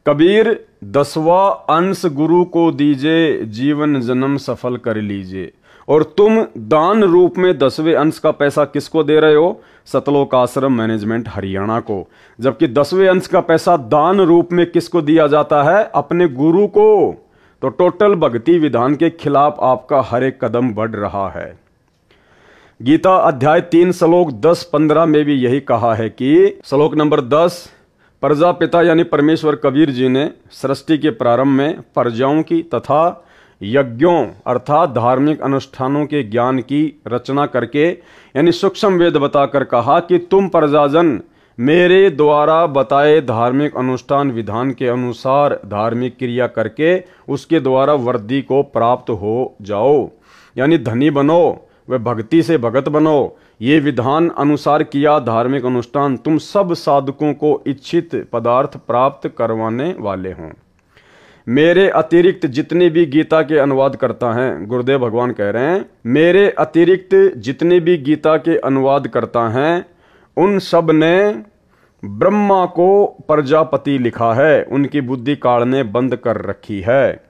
A: कबीर 10वां अंश गुरु को दीजिए, जीवन जन्म सफल कर लीजिए। और तुम दान रूप में 10वें अंश का पैसा किसको दे रहे हो? सतलोक आश्रम मैनेजमेंट हरियाणा को। जबकि 10वें अंश का पैसा दान रूप में किसको दिया जाता है? अपने गुरु को। तो टोटल भक्ति विधान के खिलाफ आपका हर एक कदम बढ़ रहा है। गीता अध्याय 3 श्लोक 10-15 में भी यही कहा है कि श्लोक नंबर 10, प्रजापिता यानी परमेश्वर कबीर जी ने सृष्टि के प्रारंभ में प्रजाओं की तथा यज्ञों अर्थात धार्मिक अनुष्ठानों के ज्ञान की रचना करके यानी सूक्ष्म वेद बताकर कहा कि तुम प्रजाजन मेरे द्वारा बताए धार्मिक अनुष्ठान विधान के अनुसार धार्मिक क्रिया करके उसके द्वारा वृद्धि को प्राप्त हो जाओ, यानी धनी बनो व भक्ति से भगत बनो। ये विधान अनुसार किया धार्मिक अनुष्ठान तुम सब साधकों को इच्छित पदार्थ प्राप्त करवाने वाले हों। मेरे अतिरिक्त जितने भी गीता के अनुवाद करता हैं, गुरुदेव भगवान कह रहे हैं, मेरे अतिरिक्त जितने भी गीता के अनुवाद करता हैं उन सब ने ब्रह्मा को प्रजापति लिखा है, उनकी बुद्धि काल ने बंद कर रखी है।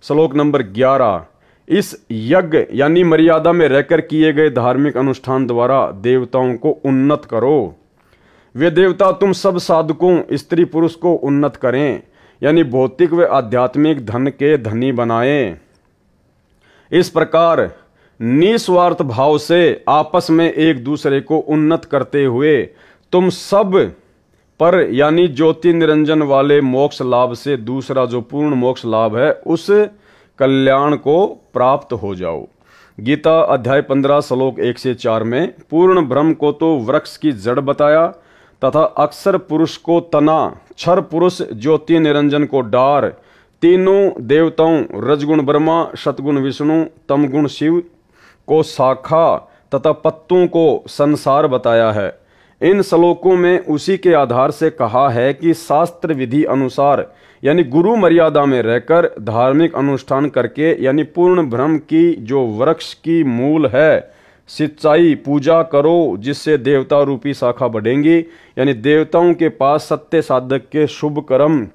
A: श्लोक नंबर 11, इस यज्ञ यानी मर्यादा में रहकर किए गए धार्मिक अनुष्ठान द्वारा देवताओं को उन्नत करो। वे देवता तुम सब साधकों स्त्री पुरुष को उन्नत करें, यानी भौतिक व आध्यात्मिक धन के धनी बनाएं। इस प्रकार निस्वार्थ भाव से आपस में एक दूसरे को उन्नत करते हुए तुम सब पर यानी ज्योति निरंजन वाले मोक्ष लाभ से दूसरा जो पूर्ण मोक्ष लाभ है उस कल्याण को प्राप्त हो जाओ। गीता अध्याय 15 श्लोक 1 से 4 में पूर्ण ब्रह्म को तो वृक्ष की जड़ बताया तथा अक्षर पुरुष को तना, क्षर पुरुष ज्योति निरंजन को डार, तीनों देवताओं रजगुण ब्रह्मा, सतगुण विष्णु, तमगुण शिव को शाखा तथा पत्तों को संसार बताया है। इन श्लोकों में उसी के आधार से कहा है कि शास्त्र विधि अनुसार यानी गुरु मर्यादा में रहकर धार्मिक अनुष्ठान करके यानी पूर्ण ब्रह्म की जो वृक्ष की मूल है सिंचाई पूजा करो, जिससे देवता रूपी शाखा बढ़ेंगी, यानी देवताओं के पास सत्य साधक के शुभ कर्म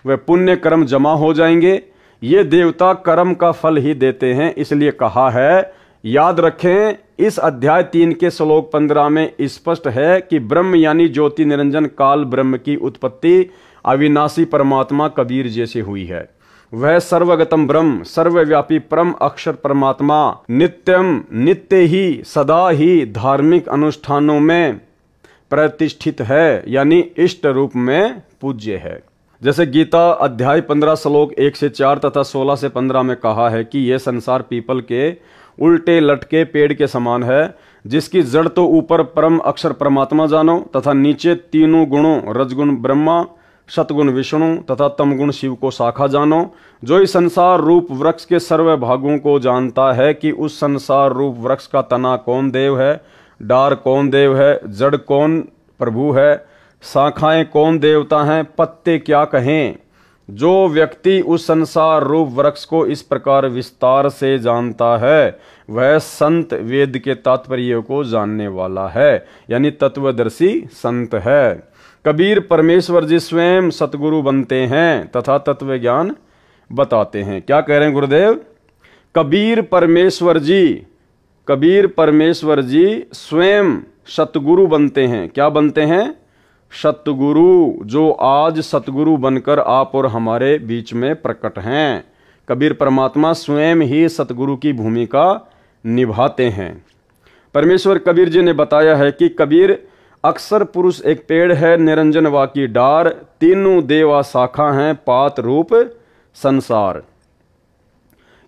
A: व पुण्य कर्म जमा हो जाएंगे। ये देवता कर्म का फल ही देते हैं, इसलिए कहा है। याद रखें, इस अध्याय 3 के श्लोक 15 में स्पष्ट है कि ब्रह्म यानी ज्योति निरंजन काल ब्रह्म की उत्पत्ति अविनाशी परमात्मा कबीर जैसे हुई है। वह सर्वगतम ब्रह्म सर्वव्यापी परम अक्षर परमात्मा नित्यम नित्य ही सदा ही धार्मिक अनुष्ठानों में प्रतिष्ठित है, यानी इष्ट रूप में पूज्य है। जैसे गीता अध्याय 15 श्लोक 1 से 4 तथा 16 से 15 में कहा है कि यह संसार पीपल के उल्टे लटके पेड़ के समान है, जिसकी जड़ तो ऊपर परम अक्षर परमात्मा जानो तथा नीचे तीनों गुणों रजगुण ब्रह्मा, सतगुण विष्णु तथा तमगुण शिव को शाखा जानो। जो इस संसार रूप वृक्ष के सर्व भागों को जानता है कि उस संसार रूप वृक्ष का तना कौन देव है, डार कौन देव है, जड़ कौन प्रभु है, शाखाएं कौन देवता हैं, पत्ते क्या कहें। जो व्यक्ति उस संसार रूप वृक्ष को इस प्रकार विस्तार से जानता है वह संत वेद के तात्पर्य को जानने वाला है, यानी तत्वदर्शी संत है। कबीर परमेश्वर जी स्वयं सतगुरु बनते हैं तथा तत्व ज्ञान बताते हैं। क्या कह रहे हैं गुरुदेव? कबीर परमेश्वर जी स्वयं सतगुरु बनते हैं। क्या बनते हैं? सतगुरु, जो आज सतगुरु बनकर आप और हमारे बीच में प्रकट हैं। कबीर परमात्मा स्वयं ही सतगुरु की भूमिका निभाते हैं। परमेश्वर कबीर जी ने बताया है कि कबीर अक्षर पुरुष एक पेड़ है, निरंजन वा की डार, तीनों देवा शाखा हैं, पात रूप संसार।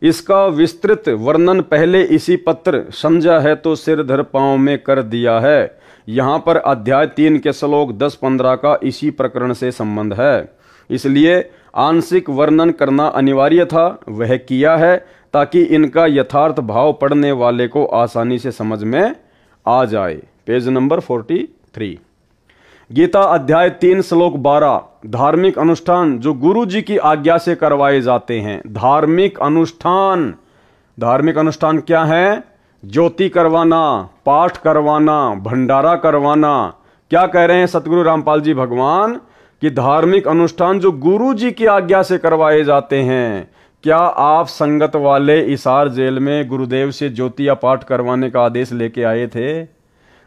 A: इसका विस्तृत वर्णन पहले इसी पत्र समझा है तो सिर धर पांव में कर दिया है। यहाँ पर अध्याय 3 के श्लोक 10-15 का इसी प्रकरण से संबंध है, इसलिए आंशिक वर्णन करना अनिवार्य था, वह किया है ताकि इनका यथार्थ भाव पढ़ने वाले को आसानी से समझ में आ जाए। Page number 43। गीता अध्याय 3 श्लोक 12। धार्मिक अनुष्ठान जो गुरु जी की आज्ञा से करवाए जाते हैं। धार्मिक अनुष्ठान क्या है? ज्योति करवाना, पाठ करवाना, भंडारा करवाना। क्या कह रहे हैं सतगुरु रामपाल जी भगवान कि धार्मिक अनुष्ठान जो गुरु जी की आज्ञा से करवाए जाते हैं। क्या आप संगत वाले इसार जेल में गुरुदेव से ज्योति या पाठ करवाने का आदेश लेके आए थे?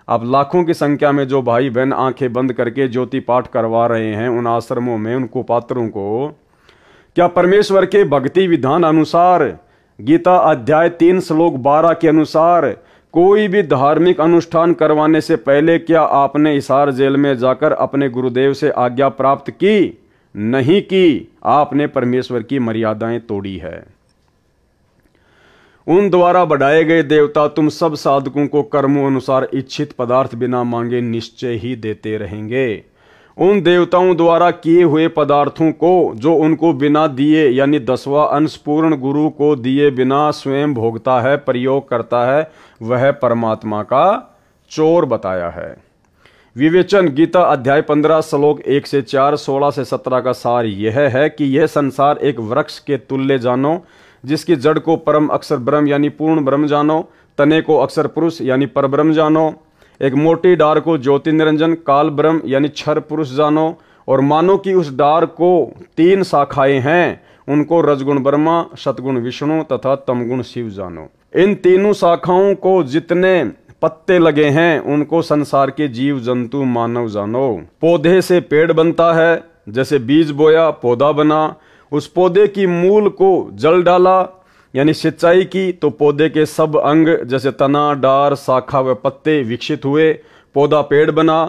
A: अब लाखों की संख्या में जो भाई बहन आंखें बंद करके ज्योति पाठ करवा रहे हैं उन आश्रमों में, उनको पात्रों को, क्या परमेश्वर के भक्ति विधान अनुसार गीता अध्याय 3 श्लोक 12 के अनुसार कोई भी धार्मिक अनुष्ठान करवाने से पहले क्या आपने इसार जेल में जाकर अपने गुरुदेव से आज्ञा प्राप्त की? नहीं की। आपने परमेश्वर की मर्यादाएं तोड़ी है। उन द्वारा बढ़ाए गए देवता तुम सब साधकों को कर्मों अनुसार इच्छित पदार्थ बिना मांगे निश्चय ही देते रहेंगे। उन देवताओं द्वारा किए हुए पदार्थों को जो उनको बिना दिए, यानी 10वां अंश पूर्ण गुरु को दिए बिना स्वयं भोगता है, प्रयोग करता है, वह परमात्मा का चोर बताया है। विवेचन गीता अध्याय 15 श्लोक 1 से 4, 16 से 17 का सार यह है कि यह संसार एक वृक्ष के तुल्य जानो, जिसकी जड़ को परम अक्षर ब्रह्म यानी पूर्ण ब्रह्म जानो, तने को अक्षर पुरुष यानी परब्रह्म जानो, एक मोटी डार को ज्योति निरंजन काल ब्रह्म यानी क्षर पुरुष जानो, और मानो कि उस डार को 3 शाखाएं हैं, उनको रजगुण ब्रह्मा, सतगुण विष्णु तथा तमगुण शिव जानो। इन तीनों शाखाओं को जितने पत्ते लगे हैं उनको संसार के जीव जंतु मानव जानो। पौधे से पेड़ बनता है, जैसे बीज बोया पौधा बना, उस पौधे की मूल को जल डाला यानी सिंचाई की तो पौधे के सब अंग जैसे तना, डार, शाखा व पत्ते विकसित हुए, पौधा पेड़ बना।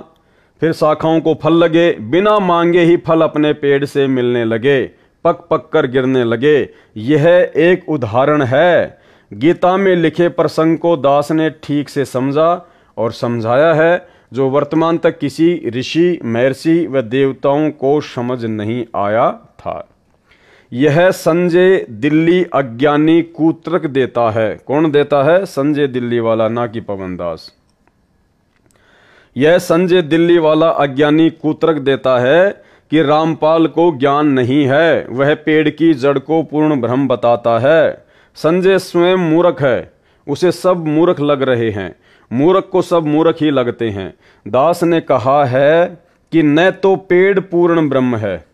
A: फिर शाखाओं को फल लगे, बिना मांगे ही फल अपने पेड़ से मिलने लगे, पक पक कर गिरने लगे। यह एक उदाहरण है। गीता में लिखे प्रसंग को दास ने ठीक से समझा और समझाया है, जो वर्तमान तक किसी ऋषि, महर्षि व देवताओं को समझ नहीं आया था। यह संजय दिल्ली अज्ञानी कूतर्क देता है। कौन देता है? संजय दिल्ली वाला, ना कि पवन दास। यह संजय दिल्ली वाला अज्ञानी कूतर्क देता है कि रामपाल को ज्ञान नहीं है, वह पेड़ की जड़ को पूर्ण ब्रह्म बताता है। संजय स्वयं मूर्ख है, उसे सब मूर्ख लग रहे हैं, मूर्ख को सब मूर्ख ही लगते हैं। दास ने कहा है कि न तो पेड़ पूर्ण ब्रह्म है,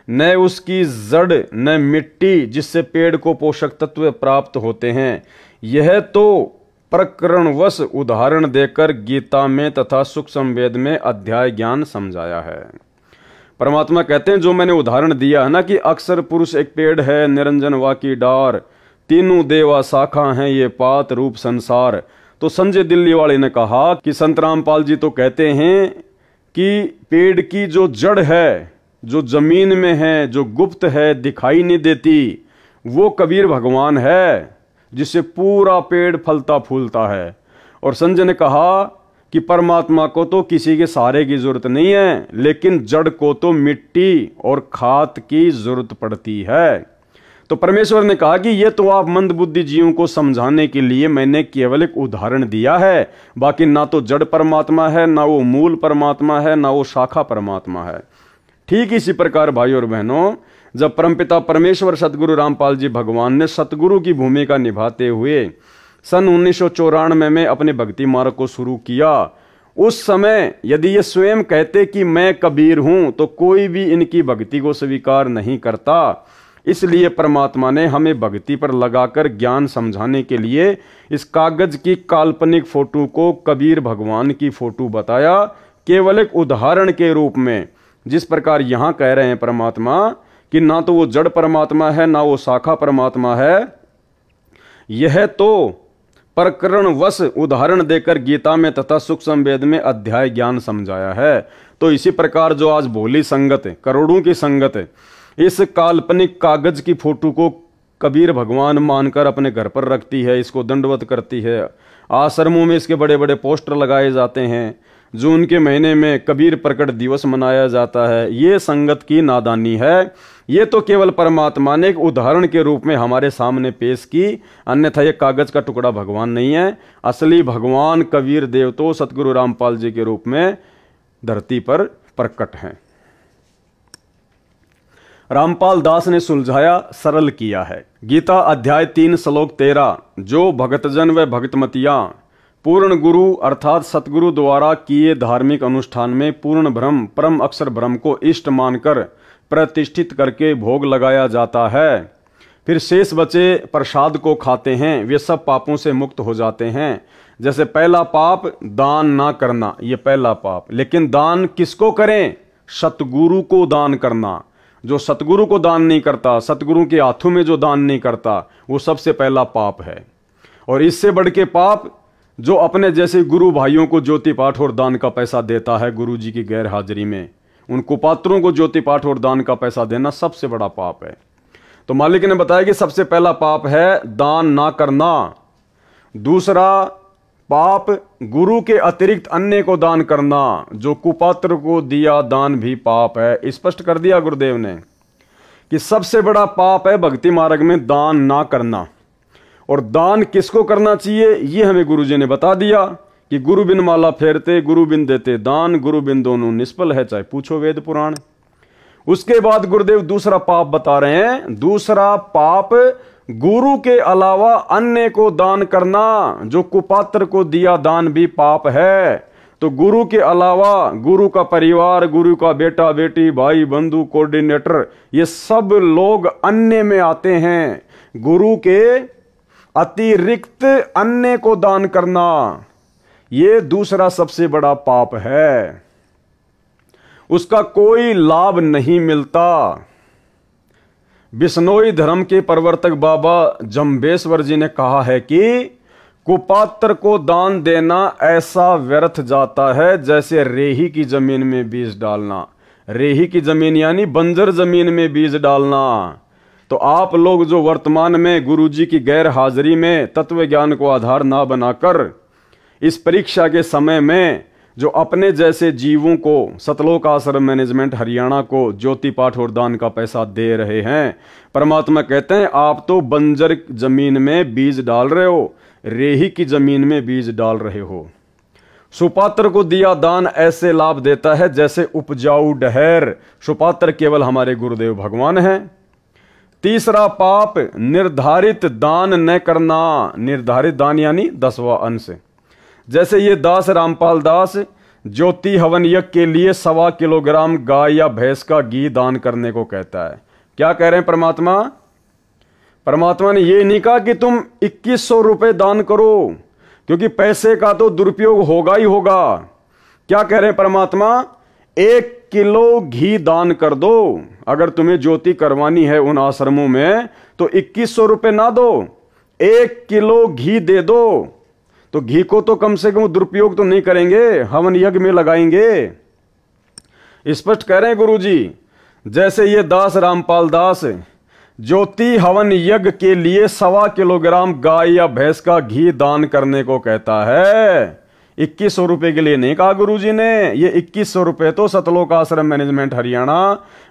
A: न उसकी जड़, न मिट्टी जिससे पेड़ को पोषक तत्व प्राप्त होते हैं। यह तो प्रकरणवश उदाहरण देकर गीता में तथा सूक्ष्म वेद में अध्याय ज्ञान समझाया है। परमात्मा कहते हैं जो मैंने उदाहरण दिया है ना कि अक्षर पुरुष एक पेड़ है, निरंजन वा की डार, तीनों देवा शाखा हैं, ये पात रूप संसार। तो संजय दिल्ली वाले ने कहा कि संत रामपाल जी तो कहते हैं कि पेड़ की जो जड़ है, जो जमीन में है, जो गुप्त है, दिखाई नहीं देती, वो कबीर भगवान है, जिससे पूरा पेड़ फलता फूलता है। और संजय ने कहा कि परमात्मा को तो किसी के सहारे की जरूरत नहीं है, लेकिन जड़ को तो मिट्टी और खाद की जरूरत पड़ती है। तो परमेश्वर ने कहा कि ये तो आप मंदबुद्धि जीवों को समझाने के लिए मैंने केवल एक उदाहरण दिया है, बाकी ना तो जड़ परमात्मा है, ना वो मूल परमात्मा है, ना वो शाखा परमात्मा है। ठीक इसी प्रकार भाई और बहनों, जब परमपिता परमेश्वर सतगुरु रामपाल जी भगवान ने सतगुरु की भूमिका निभाते हुए सन 1994 में अपने भक्ति मार्ग को शुरू किया, उस समय यदि ये स्वयं कहते कि मैं कबीर हूं तो कोई भी इनकी भक्ति को स्वीकार नहीं करता। इसलिए परमात्मा ने हमें भक्ति पर लगाकर ज्ञान समझाने के लिए इस कागज की काल्पनिक फोटो को कबीर भगवान की फोटो बताया, केवल एक उदाहरण के रूप में। जिस प्रकार यहां कह रहे हैं परमात्मा कि ना तो वो जड़ परमात्मा है, ना वो शाखा परमात्मा है, यह तो प्रकरणवश उदाहरण देकर गीता में तथा सूक्ष्म वेद में अध्याय ज्ञान समझाया है। तो इसी प्रकार जो आज भोली संगत, करोड़ों की संगत इस काल्पनिक कागज की फोटो को कबीर भगवान मानकर अपने घर पर रखती है, इसको दंडवत करती है, आश्रमों में इसके बड़े बड़े पोस्टर लगाए जाते हैं, जून के महीने में कबीर प्रकट दिवस मनाया जाता है, ये संगत की नादानी है। ये तो केवल परमात्मा ने एक उदाहरण के रूप में हमारे सामने पेश की, अन्यथा ये कागज का टुकड़ा भगवान नहीं है। असली भगवान कबीर देव तो सतगुरु रामपाल जी के रूप में धरती पर प्रकट हैं। रामपाल दास ने सुलझाया, सरल किया है। गीता अध्याय 3 श्लोक 13, जो भक्तजन व भक्तमतियां पूर्ण गुरु अर्थात सतगुरु द्वारा किए धार्मिक अनुष्ठान में पूर्ण ब्रह्म परम अक्षर ब्रह्म को इष्ट मानकर प्रतिष्ठित करके भोग लगाया जाता है, फिर शेष बचे प्रसाद को खाते हैं, वे सब पापों से मुक्त हो जाते हैं। जैसे पहला पाप दान ना करना, ये पहला पाप। लेकिन दान किसको करें? सतगुरु को दान करना। जो सतगुरु को दान नहीं करता, सतगुरु के हाथों में जो दान नहीं करता, वो सबसे पहला पाप है। और इससे बढ़ के पाप जो अपने जैसे गुरु भाइयों को ज्योति पाठ और दान का पैसा देता है गुरु जी की गैर हाजिरी में, उन कुपात्रों को ज्योति पाठ और दान का पैसा देना सबसे बड़ा पाप है। तो मालिक ने बताया कि सबसे पहला पाप है दान ना करना। दूसरा पाप गुरु के अतिरिक्त अन्य को दान करना, जो कुपात्र को दिया दान भी पाप है। स्पष्ट कर दिया गुरुदेव ने कि सबसे बड़ा पाप है भक्ति मार्ग में दान ना करना। और दान किसको करना चाहिए ये हमें गुरु जी ने बता दिया कि गुरु बिन माला फेरते, गुरु बिन देते दान, गुरु बिन दोनों निष्फल है, चाहे पूछो वेद पुराण। उसके बाद गुरुदेव दूसरा पाप बता रहे हैं। दूसरा पाप गुरु के अलावा अन्य को दान करना, जो कुपात्र को दिया दान भी पाप है। तो गुरु के अलावा गुरु का परिवार, गुरु का बेटा बेटी, भाई बंधु, कोऑर्डिनेटर, ये सब लोग अन्य में आते हैं। गुरु के अतिरिक्त अन्य को दान करना, ये दूसरा सबसे बड़ा पाप है। उसका कोई लाभ नहीं मिलता। बिश्नोई धर्म के प्रवर्तक बाबा जम्बेश्वर जी ने कहा है कि कुपात्र को दान देना ऐसा व्यर्थ जाता है जैसे रेही की जमीन में बीज डालना। रेही की जमीन यानी बंजर जमीन में बीज डालना। तो आप लोग जो वर्तमान में गुरुजी की गैर हाजिरी में तत्व ज्ञान को आधार ना बनाकर इस परीक्षा के समय में जो अपने जैसे जीवों को सतलोक आश्रम मैनेजमेंट हरियाणा को ज्योति पाठ और दान का पैसा दे रहे हैं, परमात्मा कहते हैं आप तो बंजर जमीन में बीज डाल रहे हो, रेही की जमीन में बीज डाल रहे हो। सुपात्र को दिया दान ऐसे लाभ देता है जैसे उपजाऊ डहर। सुपात्र केवल हमारे गुरुदेव भगवान हैं। तीसरा पाप निर्धारित दान न करना। निर्धारित दान यानी 10वां अंश। जैसे ये दास रामपाल दास ज्योति हवन यज्ञ के लिए 1.25 किलोग्राम गाय या भैंस का घी दान करने को कहता है। क्या कह रहे हैं परमात्मा? परमात्मा ने ये नहीं कहा कि तुम 2100 रुपए दान करो, क्योंकि पैसे का तो दुरुपयोग होगा ही होगा। क्या कह रहे हैं परमात्मा? 1 किलो घी दान कर दो। अगर तुम्हें ज्योति करवानी है उन आश्रमों में तो 2100 रुपए ना दो, 1 किलो घी दे दो। तो घी को तो कम से कम दुरुपयोग तो नहीं करेंगे, हवन यज्ञ में लगाएंगे। स्पष्ट कह रहे हैं गुरुजी। जैसे ये दास रामपाल दास ज्योति हवन यज्ञ के लिए 1.25 किलोग्राम गाय या भैंस का घी दान करने को कहता है, 2100 रुपए के लिए नहीं कहा गुरुजी ने। ये 2100 रुपए तो सतलोक आश्रम मैनेजमेंट हरियाणा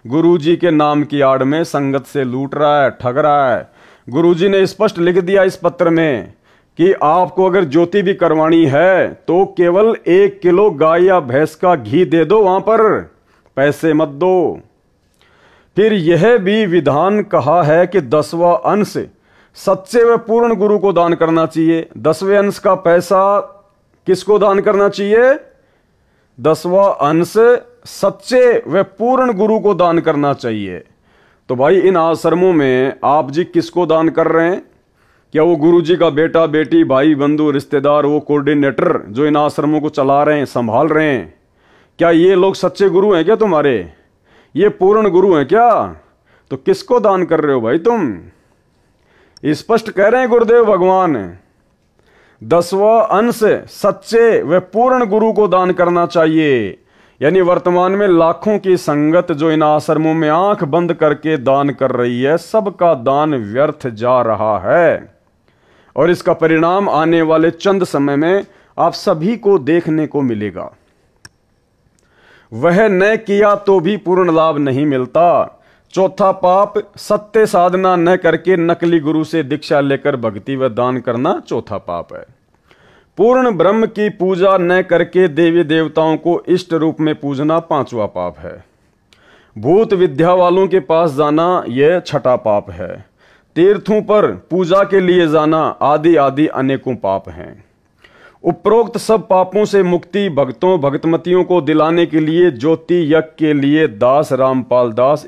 A: गुरुजी के नाम की आड़ में संगत से लूट रहा है, ठग रहा है। गुरुजी ने स्पष्ट लिख दिया इस पत्र में कि आपको अगर ज्योति भी करवानी है तो केवल 1 किलो गाय या भैंस का घी दे दो, वहां पर पैसे मत दो। फिर यह भी विधान कहा है कि 10वां अंश सच्चे व पूर्ण गुरु को दान करना चाहिए। 10वें अंश का पैसा किसको दान करना चाहिए? 10वां अंश सच्चे व पूर्ण गुरु को दान करना चाहिए। तो भाई इन आश्रमों में आप जी किसको दान कर रहे हैं? क्या वो गुरु जी का बेटा बेटी भाई बंधु रिश्तेदार, वो कोऑर्डिनेटर जो इन आश्रमों को चला रहे हैं, संभाल रहे हैं, क्या ये लोग सच्चे गुरु हैं क्या तुम्हारे? ये पूर्ण गुरु हैं क्या? तो किसको दान कर रहे हो भाई तुम? स्पष्ट कह रहे हैं गुरुदेव भगवान, 10वां अंश सच्चे व पूर्ण गुरु को दान करना चाहिए। यानी वर्तमान में लाखों की संगत जो इन आश्रमों में आंख बंद करके दान कर रही है, सबका दान व्यर्थ जा रहा है और इसका परिणाम आने वाले चंद समय में आप सभी को देखने को मिलेगा। वह न किया तो भी पूर्ण लाभ नहीं मिलता। चौथा पाप, सत्य साधना न करके नकली गुरु से दीक्षा लेकर भक्ति व दान करना चौथा पाप है। पूर्ण ब्रह्म की पूजा न करके देवी देवताओं को इष्ट रूप में पूजना 5वां पाप है। भूत विद्या वालों के पास जाना यह छठा पाप है। तीर्थों पर पूजा के लिए जाना आदि आदि अनेकों पाप हैं। उपरोक्त सब पापों से मुक्ति भक्तों भक्तमतियों को दिलाने के लिए ज्योति यज्ञ के लिए दास रामपाल दास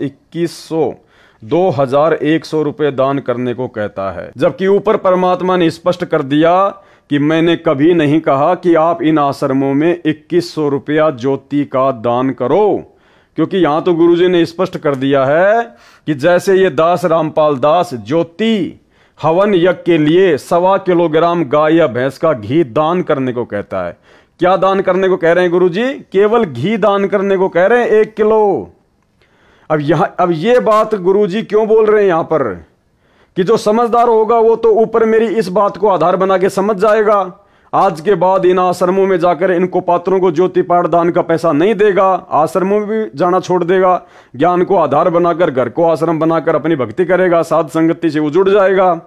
A: 2100 रुपए दान करने को कहता है। जबकि ऊपर परमात्मा ने स्पष्ट कर दिया कि मैंने कभी नहीं कहा कि आप इन आश्रमों में 2100 रुपया ज्योति का दान करो, क्योंकि यहां तो गुरुजी ने स्पष्ट कर दिया है कि जैसे ये दास रामपाल दास ज्योति हवन यज्ञ के लिए 1.25 किलोग्राम गाय या भैंस का घी दान करने को कहता है। क्या दान करने को कह रहे हैं गुरुजी? केवल घी दान करने को कह रहे हैं 1 किलो। अब ये बात गुरुजी क्यों बोल रहे हैं यहां पर कि जो समझदार होगा वो तो ऊपर मेरी इस बात को आधार बना के समझ जाएगा। आज के बाद इन आश्रमों में जाकर इनको पात्रों को ज्योति पाठ दान का पैसा नहीं देगा, आश्रमों में भी जाना छोड़ देगा, ज्ञान को आधार बनाकर घर को आश्रम बनाकर अपनी भक्ति करेगा, साध संगति से वो जुड़ जाएगा।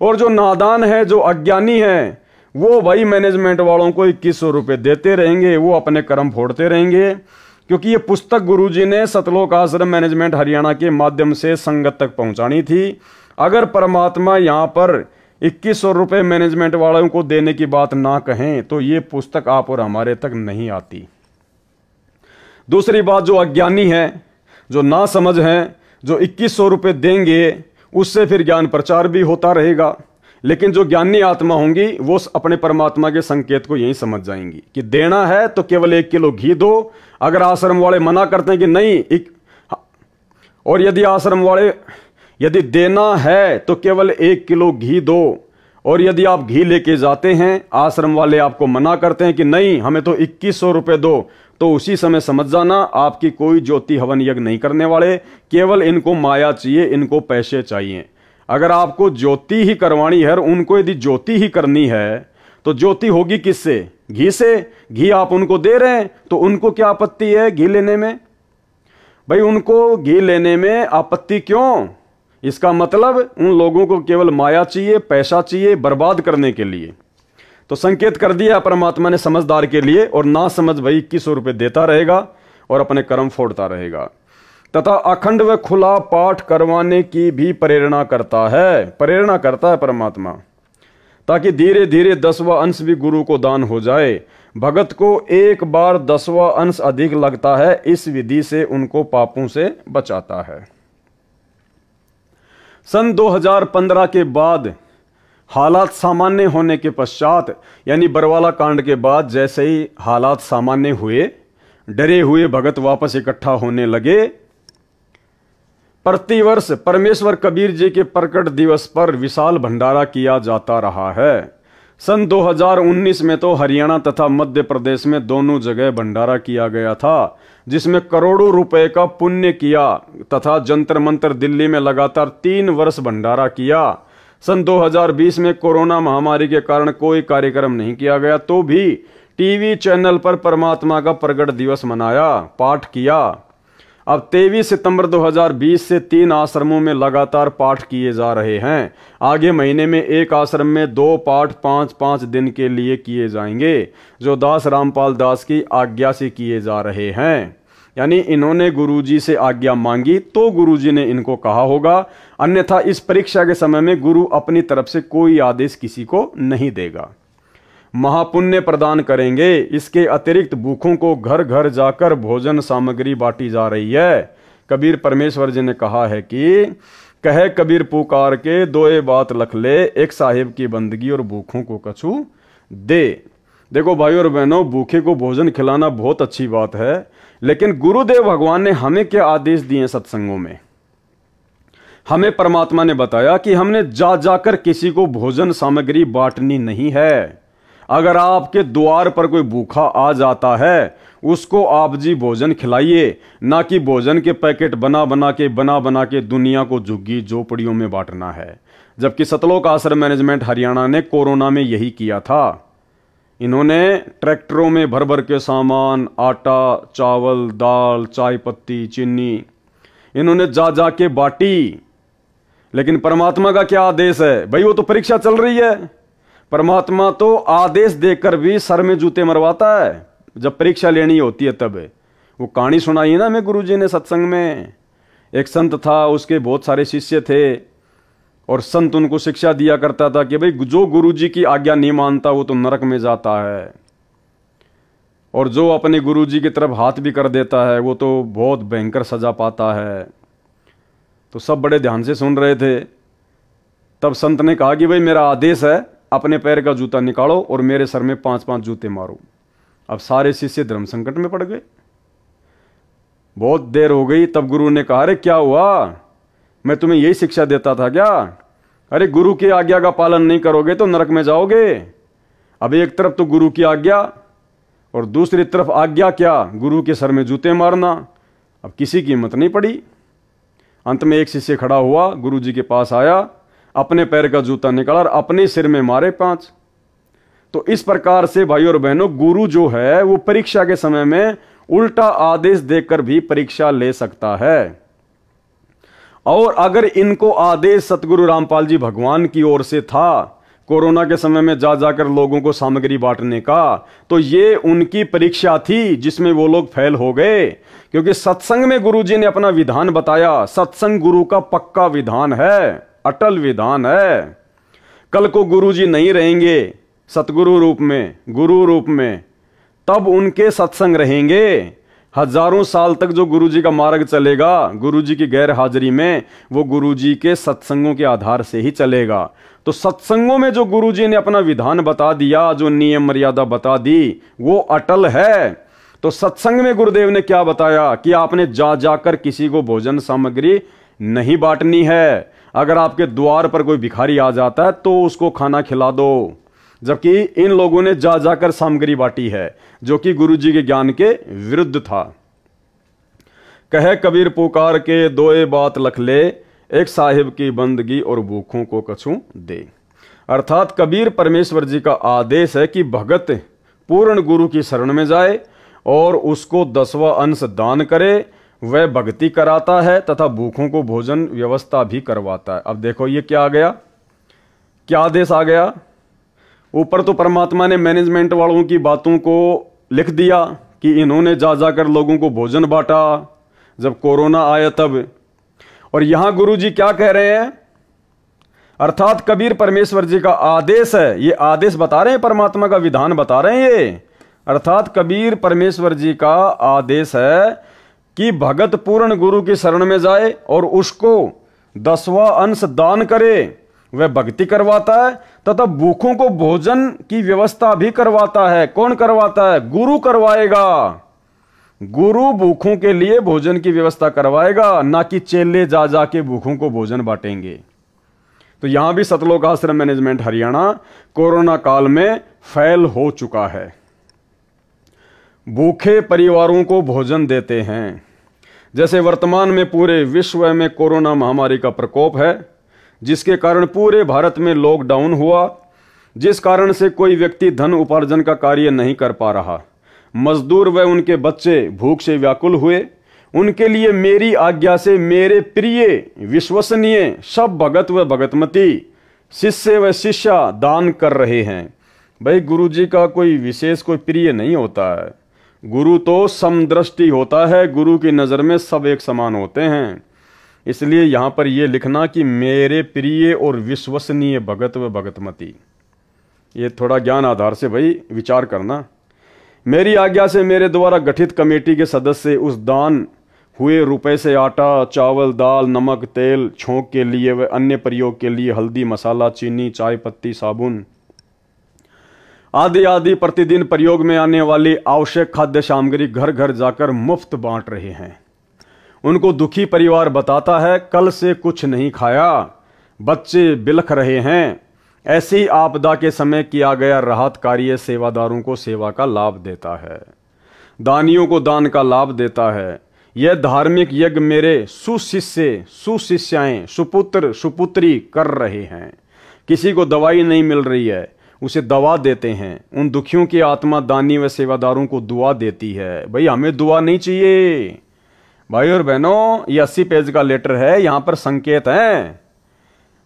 A: और जो नादान है, जो अज्ञानी है, वो भाई मैनेजमेंट वालों को 2100 रुपए देते रहेंगे, वो अपने कर्म फोड़ते रहेंगे। क्योंकि ये पुस्तक गुरुजी ने सतलोक आश्रम मैनेजमेंट हरियाणा के माध्यम से संगत तक पहुंचानी थी। अगर परमात्मा यहां पर 2100 रुपए मैनेजमेंट वालों को देने की बात ना कहें तो ये पुस्तक आप और हमारे तक नहीं आती। दूसरी बात, जो अज्ञानी है, जो ना समझ है, जो 2100 रुपए देंगे उससे फिर ज्ञान प्रचार भी होता रहेगा। लेकिन जो ज्ञानी आत्मा होंगी वो अपने परमात्मा के संकेत को यही समझ जाएंगी कि देना है तो केवल 1 किलो घी दो। अगर आश्रम वाले मना करते हैं कि नहीं, और यदि आश्रम वाले यदि देना है तो केवल 1 किलो घी दो, और यदि आप घी लेके जाते हैं, आश्रम वाले आपको मना करते हैं कि नहीं हमें तो 2100 रुपए दो, तो उसी समय समझ जाना आपकी कोई ज्योति हवन यज्ञ नहीं करने वाले, केवल इनको माया चाहिए, इनको पैसे चाहिए। अगर आपको ज्योति ही करवानी है और उनको यदि ज्योति ही करनी है तो ज्योति होगी किससे? घी से। घी आप उनको दे रहे हैं तो उनको क्या आपत्ति है घी लेने में? भाई उनको घी लेने में आपत्ति क्यों? इसका मतलब उन लोगों को केवल माया चाहिए, पैसा चाहिए बर्बाद करने के लिए। तो संकेत कर दिया परमात्मा ने समझदार के लिए, और ना समझ भाई 2100 रुपए देता रहेगा और अपने कर्म फोड़ता रहेगा। तथा अखंड व खुला पाठ करवाने की भी प्रेरणा करता है परमात्मा, ताकि धीरे धीरे 10वां अंश भी गुरु को दान हो जाए। भगत को एक बार 10वां अंश अधिक लगता है, इस विधि से उनको पापों से बचाता है। सन 2015 के बाद हालात सामान्य होने के पश्चात, यानी बरवाला कांड के बाद जैसे ही हालात सामान्य हुए, डरे हुए भगत वापस इकट्ठा होने लगे। प्रतिवर्ष परमेश्वर कबीर जी के प्रकट दिवस पर विशाल भंडारा किया जाता रहा है। सन 2019 में तो हरियाणा तथा मध्य प्रदेश में दोनों जगह भंडारा किया गया था, जिसमें करोड़ों रुपए का पुण्य किया, तथा जंतर मंतर दिल्ली में लगातार 3 वर्ष भंडारा किया। सन 2020 में कोरोना महामारी के कारण कोई कार्यक्रम नहीं किया गया, तो भी टीवी चैनल पर परमात्मा का प्रगट दिवस मनाया, पाठ किया। अब 23 सितंबर 2020 से 3 आश्रमों में लगातार पाठ किए जा रहे हैं। आगे महीने में एक आश्रम में 2 पाठ 5-5 दिन के लिए किए जाएंगे, जो दास रामपाल दास की आज्ञा से किए जा रहे हैं। यानी इन्होंने गुरुजी से आज्ञा मांगी तो गुरुजी ने इनको कहा होगा, अन्यथा इस परीक्षा के समय में गुरु अपनी तरफ से कोई आदेश किसी को नहीं देगा। महापुण्य प्रदान करेंगे। इसके अतिरिक्त भूखों को घर घर जाकर भोजन सामग्री बांटी जा रही है। कबीर परमेश्वर जी ने कहा है कि कहे कबीर पुकार के दोए बात लख ले, एक साहिब की बंदगी और भूखों को कछु दे। देखो भाइयों और बहनों, भूखे को भोजन खिलाना बहुत अच्छी बात है, लेकिन गुरुदेव भगवान ने हमें क्या आदेश दिए सत्संगों में? हमें परमात्मा ने बताया कि हमने जा जाकर किसी को भोजन सामग्री बांटनी नहीं है। अगर आपके द्वार पर कोई भूखा आ जाता है, उसको आप जी भोजन खिलाइए, ना कि भोजन के पैकेट बना बना के दुनिया को झुग्गी झोपड़ियों में बांटना है। जबकि सतलोक आश्रम मैनेजमेंट हरियाणा ने कोरोना में यही किया था। इन्होंने ट्रैक्टरों में भर भर के सामान, आटा, चावल, दाल, चाय पत्ती, चीनी, इन्होंने जा जा के बांटी। लेकिन परमात्मा का क्या आदेश है भाई? वो तो परीक्षा चल रही है। परमात्मा तो आदेश देकर भी सर में जूते मरवाता है। जब परीक्षा लेनी होती है तब। वो कहानी सुनाई ना मैं गुरुजी ने सत्संग में। एक संत था, उसके बहुत सारे शिष्य थे, और संत उनको शिक्षा दिया करता था कि भाई जो गुरुजी की आज्ञा नहीं मानता वो तो नरक में जाता है, और जो अपने गुरुजी की तरफ हाथ भी कर देता है वो तो बहुत भयंकर सजा पाता है। तो सब बड़े ध्यान से सुन रहे थे। तब संत ने कहा कि भाई मेरा आदेश है, अपने पैर का जूता निकालो और मेरे सर में 5-5 जूते मारो। अब सारे शिष्य धर्म संकट में पड़ गए। बहुत देर हो गई, तब गुरु ने कहा, अरे क्या हुआ? मैं तुम्हें यही शिक्षा देता था क्या? अरे गुरु की आज्ञा का पालन नहीं करोगे तो नरक में जाओगे। अब एक तरफ तो गुरु की आज्ञा और दूसरी तरफ आज्ञा क्या? गुरु के सर में जूते मारना। अब किसी की हिम्मत नहीं पड़ी। अंत में एक शिष्य खड़ा हुआ, गुरु जी के पास आया, अपने पैर का जूता निकाला और अपने सिर में मारे 5। तो इस प्रकार से भाइयों और बहनों, गुरु जो है वो परीक्षा के समय में उल्टा आदेश देकर भी परीक्षा ले सकता है। और अगर इनको आदेश सतगुरु रामपाल जी भगवान की ओर से था कोरोना के समय में जा जाकर लोगों को सामग्री बांटने का, तो ये उनकी परीक्षा थी जिसमें वो लोग फेल हो गए। क्योंकि सत्संग में गुरु जी ने अपना विधान बताया। सत्संग गुरु का पक्का विधान है, अटल विधान है। कल को गुरु जी नहीं रहेंगे सतगुरु रूप में, गुरु रूप में, तब उनके सत्संग रहेंगे। हजारों साल तक जो गुरुजी का मार्ग चलेगा गुरुजी की गैर हाजिरी में, वो गुरुजी के सत्संगों के आधार से ही चलेगा। तो सत्संगों में जो गुरुजी ने अपना विधान बता दिया, जो नियम मर्यादा बता दी, वो अटल है। तो सत्संग में गुरुदेव ने क्या बताया कि आपने जा जाकर किसी को भोजन सामग्री नहीं बांटनी है। अगर आपके द्वार पर कोई भिखारी आ जाता है तो उसको खाना खिला दो। जबकि इन लोगों ने जा जाकर सामग्री बांटी है, जो कि गुरुजी के ज्ञान के विरुद्ध था। कहे कबीर पुकार के दोए बात लख ले, एक साहिब की बंदगी और भूखों को कछु दे। अर्थात कबीर परमेश्वर जी का आदेश है कि भगत पूर्ण गुरु की शरण में जाए और उसको 10वां अंश दान करे। वह भक्ति कराता है तथा भूखों को भोजन व्यवस्था भी करवाता है। अब देखो ये क्या आ गया, क्या आदेश आ गया। ऊपर तो परमात्मा ने मैनेजमेंट वालों की बातों को लिख दिया कि इन्होंने जा जाकर लोगों को भोजन बांटा जब कोरोना आया तब, और यहां गुरुजी क्या कह रहे हैं? अर्थात कबीर परमेश्वर जी का आदेश है। ये आदेश बता रहे हैं, परमात्मा का विधान बता रहे हैं ये। अर्थात कबीर परमेश्वर जी का आदेश है कि भगत पूर्ण गुरु की शरण में जाए और उसको 10वां अंश दान करे। वह भक्ति करवाता है तथा भूखों को भोजन की व्यवस्था भी करवाता है। कौन करवाता है? गुरु करवाएगा। गुरु भूखों के लिए भोजन की व्यवस्था करवाएगा, ना कि चेले जा जाके भूखों को भोजन बांटेंगे। तो यहां भी सतलोक आश्रम मैनेजमेंट हरियाणा कोरोना काल में फेल हो चुका है। भूखे परिवारों को भोजन देते हैं। जैसे वर्तमान में पूरे विश्व में कोरोना महामारी का प्रकोप है, जिसके कारण पूरे भारत में लॉकडाउन हुआ। जिस कारण से कोई व्यक्ति धन उपार्जन का कार्य नहीं कर पा रहा। मजदूर व उनके बच्चे भूख से व्याकुल हुए। उनके लिए मेरी आज्ञा से मेरे प्रिय विश्वसनीय सब भगत व भगतमती शिष्य व शिष्या दान कर रहे हैं। भाई गुरु जी का कोई विशेष कोई प्रिय नहीं होता है, गुरु तो समदृष्टि होता है, गुरु की नज़र में सब एक समान होते हैं। इसलिए यहाँ पर यह लिखना कि मेरे प्रिय और विश्वसनीय भगत व भगतमती, ये थोड़ा ज्ञान आधार से भाई विचार करना। मेरी आज्ञा से मेरे द्वारा गठित कमेटी के सदस्य उस दान हुए रुपए से आटा, चावल, दाल, नमक, तेल, छोंक के लिए व अन्य प्रयोग के लिए हल्दी, मसाला, चीनी, चाय पत्ती, साबुन आदि आदि प्रतिदिन प्रयोग में आने वाली आवश्यक खाद्य सामग्री घर घर जाकर मुफ्त बांट रहे हैं। उनको दुखी परिवार बताता है, कल से कुछ नहीं खाया, बच्चे बिलख रहे हैं। ऐसी आपदा के समय किया गया राहत कार्य सेवादारों को सेवा का लाभ देता है, दानियों को दान का लाभ देता है। यह धार्मिक यज्ञ मेरे सुशिष्य, सुशिष्याएं, सुपुत्र, सुपुत्री कर रहे हैं। किसी को दवाई नहीं मिल रही है, उसे दवा देते हैं। उन दुखियों की आत्मा दानी व सेवादारों को दुआ देती है। भाई हमें दुआ नहीं चाहिए भाई और बहनों, ये 80 पेज का लेटर है, यहां पर संकेत है।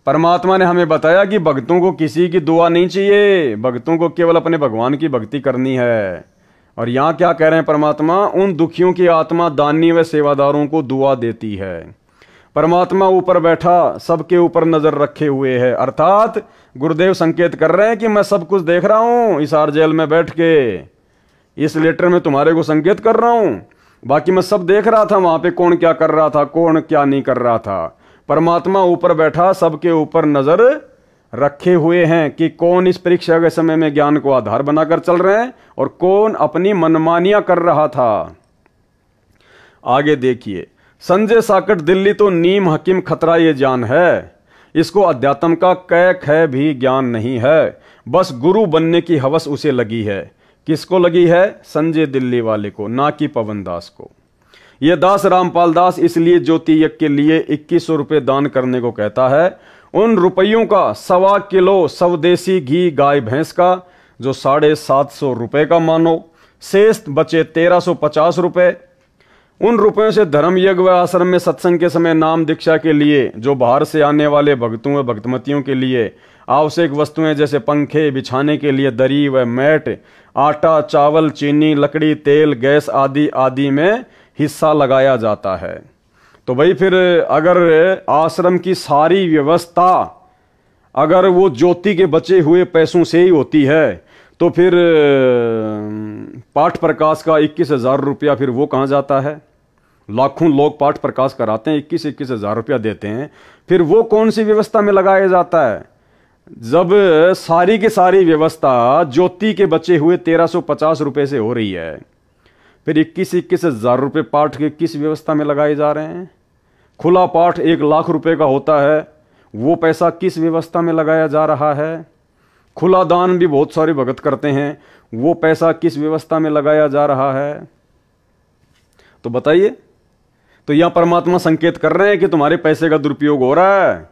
A: परमात्मा ने हमें बताया कि भक्तों को किसी की दुआ नहीं चाहिए, भक्तों को केवल अपने भगवान की भक्ति करनी है। और यहां क्या कह रहे हैं परमात्मा, उन दुखियों की आत्मा दानी व सेवादारों को दुआ देती है। परमात्मा ऊपर बैठा सबके ऊपर नजर रखे हुए है, अर्थात गुरुदेव संकेत कर रहे हैं कि मैं सब कुछ देख रहा हूं इस आर जेल में बैठ के, इस लेटर में तुम्हारे को संकेत कर रहा हूं। बाकी मैं सब देख रहा था, वहां पे कौन क्या कर रहा था, कौन क्या नहीं कर रहा था। परमात्मा ऊपर बैठा सबके ऊपर नजर रखे हुए हैं कि कौन इस परीक्षा के समय में ज्ञान को आधार बनाकर चल रहे हैं और कौन अपनी मनमानियां कर रहा था। आगे देखिए, संजय साकट दिल्ली तो नीम हकीम खतरा ये जान है, इसको अध्यात्म का कै ख भी ज्ञान नहीं है, बस गुरु बनने की हवस उसे लगी है। किसको लगी है? संजय दिल्ली वाले को, ना कि पवन दास को। यह दास रामपाल दास इसलिए ज्योति यज्ञ के लिए 2100 रुपये दान करने को कहता है। उन रुपयों का 1.25 किलो स्वदेशी घी गाय भैंस का, जो 750 रुपये का मानो, शेष बचे 1350 रुपये। उन रुपयों से धर्म यज्ञ व आश्रम में सत्संग के समय नाम दीक्षा के लिए, जो बाहर से आने वाले भक्तों व भक्तमतियों के लिए आवश्यक वस्तुएं जैसे पंखे, बिछाने के लिए दरी व मैट, आटा, चावल, चीनी, लकड़ी, तेल, गैस आदि आदि में हिस्सा लगाया जाता है। तो भाई फिर अगर आश्रम की सारी व्यवस्था अगर वो ज्योति के बचे हुए पैसों से ही होती है, तो फिर पाठ प्रकाश का 21,000 रुपया फिर वो कहाँ जाता है? लाखों लोग पाठ प्रकाश कराते हैं, 21,000 रुपया देते हैं, फिर वो कौन सी व्यवस्था में लगाया जाता है? जब सारी की सारी व्यवस्था ज्योति के बचे हुए 1350 रुपये से हो रही है, फिर 21,000 रुपये पाठ के किस व्यवस्था में लगाए जा रहे हैं? खुला पाठ 1 लाख रुपए का होता है, वो पैसा किस व्यवस्था में लगाया जा रहा है? खुला दान भी बहुत सारे भगत करते हैं, वो पैसा किस व्यवस्था में लगाया जा रहा है? तो बताइए। तो यहां परमात्मा संकेत कर रहे हैं कि तुम्हारे पैसे का दुरुपयोग हो रहा है।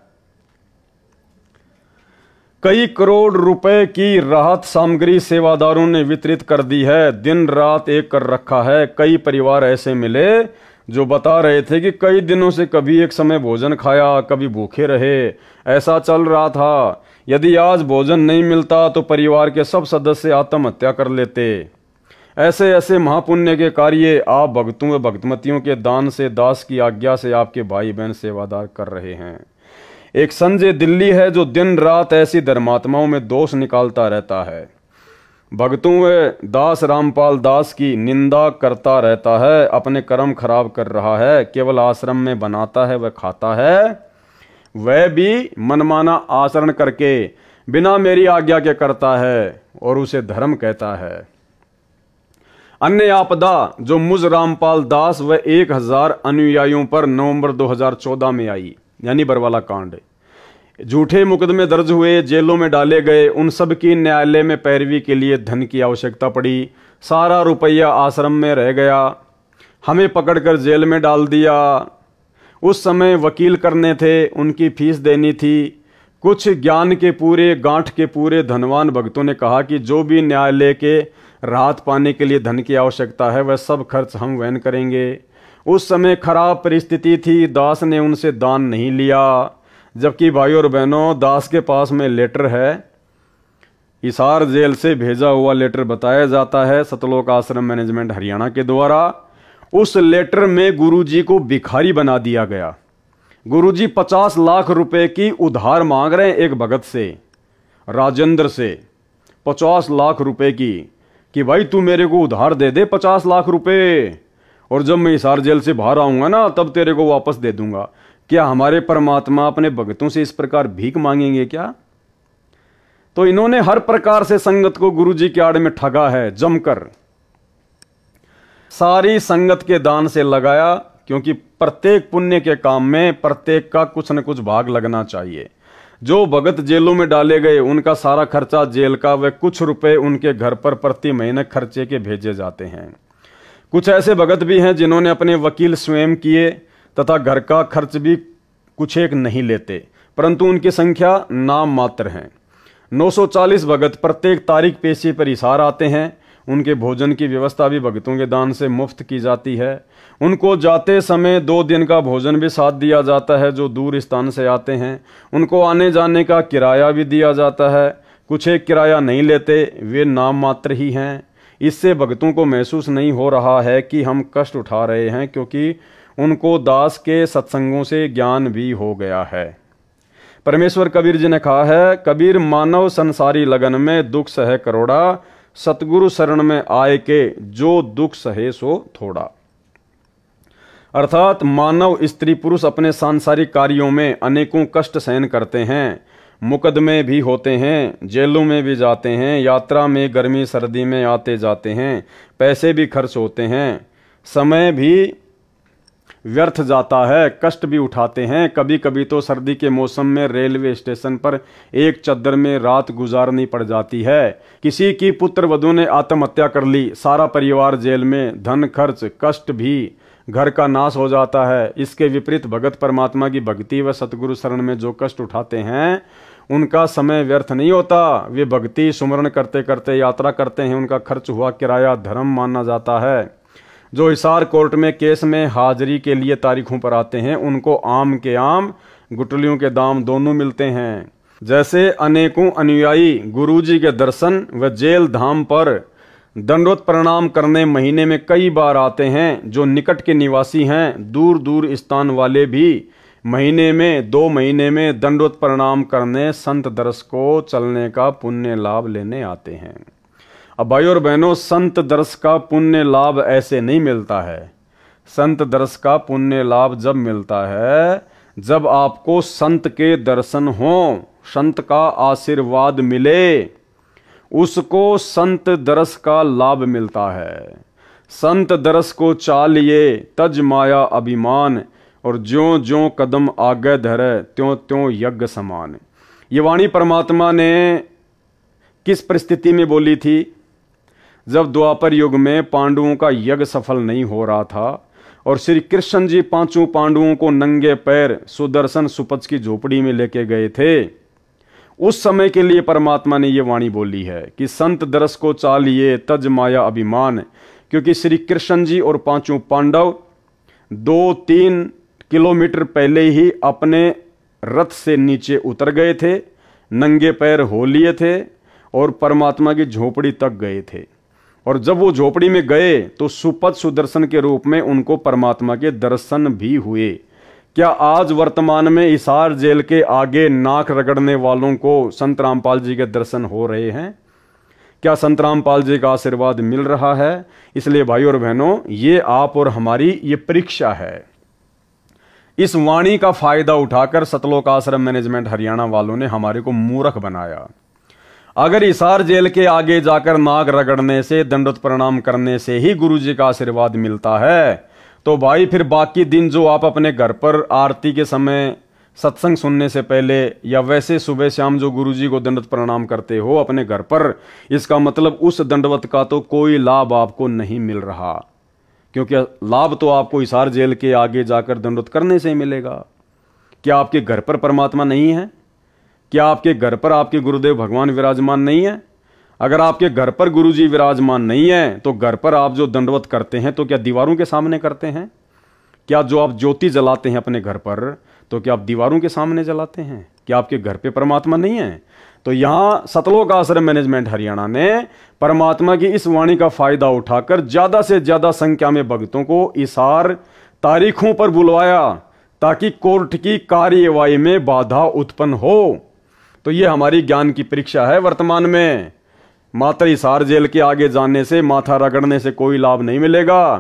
A: कई करोड़ रुपए की राहत सामग्री सेवादारों ने वितरित कर दी है, दिन रात एक कर रखा है। कई परिवार ऐसे मिले जो बता रहे थे कि कई दिनों से कभी एक समय भोजन खाया, कभी भूखे रहे, ऐसा चल रहा था। यदि आज भोजन नहीं मिलता तो परिवार के सब सदस्य आत्महत्या कर लेते। ऐसे ऐसे महापुण्य के कार्य आप भक्तों व भक्तमतियों के दान से, दास की आज्ञा से आपके भाई बहन सेवादार कर रहे हैं। एक संजय दिल्ली है जो दिन रात ऐसी धर्मात्माओं में दोष निकालता रहता है, भक्तों व दास रामपाल दास की निंदा करता रहता है, अपने कर्म खराब कर रहा है, केवल आश्रम में बनाता है व खाता है, वह भी मनमाना आचरण करके बिना मेरी आज्ञा के करता है और उसे धर्म कहता है। अन्य आपदा जो मुझ रामपाल दास व 1000 अनुयायियों पर नवंबर 2014 में आई, यानी बरवाला कांड, झूठे मुकदमे दर्ज हुए, जेलों में डाले गए, उन सब की न्यायालय में पैरवी के लिए धन की आवश्यकता पड़ी। सारा रुपया आश्रम में रह गया, हमें पकड़कर जेल में डाल दिया। उस समय वकील करने थे, उनकी फीस देनी थी, कुछ ज्ञान के पूरे, गांठ के पूरे धनवान भक्तों ने कहा कि जो भी न्यायालय के राहत पाने के लिए धन की आवश्यकता है वह सब खर्च हम वहन करेंगे। उस समय खराब परिस्थिति थी, दास ने उनसे दान नहीं लिया। जबकि भाई और बहनों, दास के पास में लेटर है, हिसार जेल से भेजा हुआ लेटर बताया जाता है सतलोक आश्रम मैनेजमेंट हरियाणा के द्वारा। उस लेटर में गुरुजी को भिखारी बना दिया गया। गुरुजी 50 लाख रुपए की उधार मांग रहे हैं एक भगत से, राजेंद्र से, 50 लाख रुपए की, कि भाई तू मेरे को उधार दे दे 50 लाख रुपए, और जब मैं हिसार जेल से बाहर आऊंगा ना तब तेरे को वापस दे दूंगा। क्या हमारे परमात्मा अपने भक्तों से इस प्रकार भीख मांगेंगे क्या? तो इन्होंने हर प्रकार से संगत को गुरुजी के आड़ में ठगा है जमकर। सारी संगत के दान से लगाया, क्योंकि प्रत्येक पुण्य के काम में प्रत्येक का कुछ न कुछ भाग लगना चाहिए। जो भगत जेलों में डाले गए उनका सारा खर्चा जेल का व कुछ रुपए उनके घर पर प्रति महीने खर्चे के भेजे जाते हैं। कुछ ऐसे भगत भी हैं जिन्होंने अपने वकील स्वयं किए तथा घर का खर्च भी कुछ एक नहीं लेते, परंतु उनकी संख्या नाम मात्र है। 940 भगत प्रत्येक तारीख पेशी पर हिसार आते हैं। उनके भोजन की व्यवस्था भी भगतों के दान से मुफ्त की जाती है। उनको जाते समय 2 दिन का भोजन भी साथ दिया जाता है जो दूर स्थान से आते हैं। उनको आने जाने का किराया भी दिया जाता है। कुछ एक किराया नहीं लेते, वे नाम मात्र ही हैं। इससे भगतों को महसूस नहीं हो रहा है कि हम कष्ट उठा रहे हैं, क्योंकि उनको दास के सत्संगों से ज्ञान भी हो गया है। परमेश्वर कबीर जी ने कहा है, कबीर मानव संसारी लगन में दुख सहे करोड़ा, सतगुरु शरण में आए के जो दुख सहे सो थोड़ा। अर्थात मानव स्त्री पुरुष अपने सांसारिक कार्यों में अनेकों कष्ट सहन करते हैं, मुकदमे भी होते हैं, जेलों में भी जाते हैं, यात्रा में गर्मी सर्दी में आते जाते हैं, पैसे भी खर्च होते हैं, समय भी व्यर्थ जाता है, कष्ट भी उठाते हैं। कभी कभी तो सर्दी के मौसम में रेलवे स्टेशन पर एक चद्दर में रात गुजारनी पड़ जाती है। किसी की पुत्र वधू ने आत्महत्या कर ली, सारा परिवार जेल में, धन खर्च, कष्ट भी, घर का नाश हो जाता है। इसके विपरीत भगत परमात्मा की भक्ति व सतगुरु शरण में जो कष्ट उठाते हैं उनका समय व्यर्थ नहीं होता। वे भक्ति सुमरण करते करते यात्रा करते हैं, उनका खर्च हुआ किराया धर्म माना जाता है। जो हिसार कोर्ट में केस में हाजिरी के लिए तारीखों पर आते हैं उनको आम के आम, गुटलियों के दाम दोनों मिलते हैं। जैसे अनेकों अनुयायी गुरुजी के दर्शन व जेल धाम पर दंडवत प्रणाम करने महीने में कई बार आते हैं, जो निकट के निवासी हैं, दूर दूर स्थान वाले भी महीने में 2 महीने में दंडवत प्रणाम करने संत दर्श को चलने का पुण्य लाभ लेने आते हैं। अब भाई और बहनों, संत दर्श का पुण्य लाभ ऐसे नहीं मिलता है। संत दर्श का पुण्य लाभ जब मिलता है जब आपको संत के दर्शन हो, संत का आशीर्वाद मिले, उसको संत दर्श का लाभ मिलता है। संत दर्श को चालिए तज माया अभिमान, और ज्यों ज्यों कदम आगे धरे त्यों त्यों यज्ञ समान। ये वाणी परमात्मा ने किस परिस्थिति में बोली थी? जब द्वापर युग में पांडवों का यज्ञ सफल नहीं हो रहा था और श्री कृष्ण जी 5 पांडवों को नंगे पैर सुदर्शन सुपच की झोपड़ी में लेके गए थे। उस समय के लिए परमात्मा ने ये वाणी बोली है कि संत दरस को चालिए तज माया अभिमान, क्योंकि श्री कृष्ण जी और 5 पांडव 2-3 किलोमीटर पहले ही अपने रथ से नीचे उतर गए थे, नंगे पैर हो लिए थे और परमात्मा की झोपड़ी तक गए थे। और जब वो झोपड़ी में गए तो सुपथ सुदर्शन के रूप में उनको परमात्मा के दर्शन भी हुए। क्या आज वर्तमान में हिसार जेल के आगे नाक रगड़ने वालों को संत रामपाल जी के दर्शन हो रहे हैं? क्या संत रामपाल जी का आशीर्वाद मिल रहा है? इसलिए भाई और बहनों, ये आप और हमारी ये परीक्षा है। इस वाणी का फायदा उठाकर सतलोक आश्रम मैनेजमेंट हरियाणा वालों ने हमारे को मूर्ख बनाया। अगर हिसार जेल के आगे जाकर नाक रगड़ने से, दंडवत प्रणाम करने से ही गुरुजी का आशीर्वाद मिलता है, तो भाई फिर बाकी दिन जो आप अपने घर पर आरती के समय, सत्संग सुनने से पहले या वैसे सुबह शाम जो गुरुजी को दंडवत प्रणाम करते हो अपने घर पर, इसका मतलब उस दंडवत का तो कोई लाभ आपको नहीं मिल रहा, क्योंकि लाभ तो आपको हिसार जेल के आगे जाकर दंडवत करने से ही मिलेगा। क्या आपके घर पर परमात्मा नहीं है? क्या आपके घर पर आपके गुरुदेव भगवान विराजमान नहीं है? अगर आपके घर पर गुरुजी विराजमान नहीं है तो घर पर आप जो दंडवत करते हैं तो क्या दीवारों के सामने करते हैं? क्या जो आप ज्योति जलाते हैं अपने घर पर तो क्या आप दीवारों के सामने जलाते हैं? क्या आपके घर पे परमात्मा नहीं है? तो यहाँ सतलोक आश्रम मैनेजमेंट हरियाणा ने परमात्मा की इस वाणी का फायदा उठाकर ज्यादा से ज्यादा संख्या में भक्तों को इशार तारीखों पर बुलवाया ताकि कोर्ट की कार्यवाही में बाधा उत्पन्न हो। तो ये हमारी ज्ञान की परीक्षा है वर्तमान में। मात्र हिसार जेल के आगे जाने से, माथा रगड़ने से कोई लाभ नहीं मिलेगा।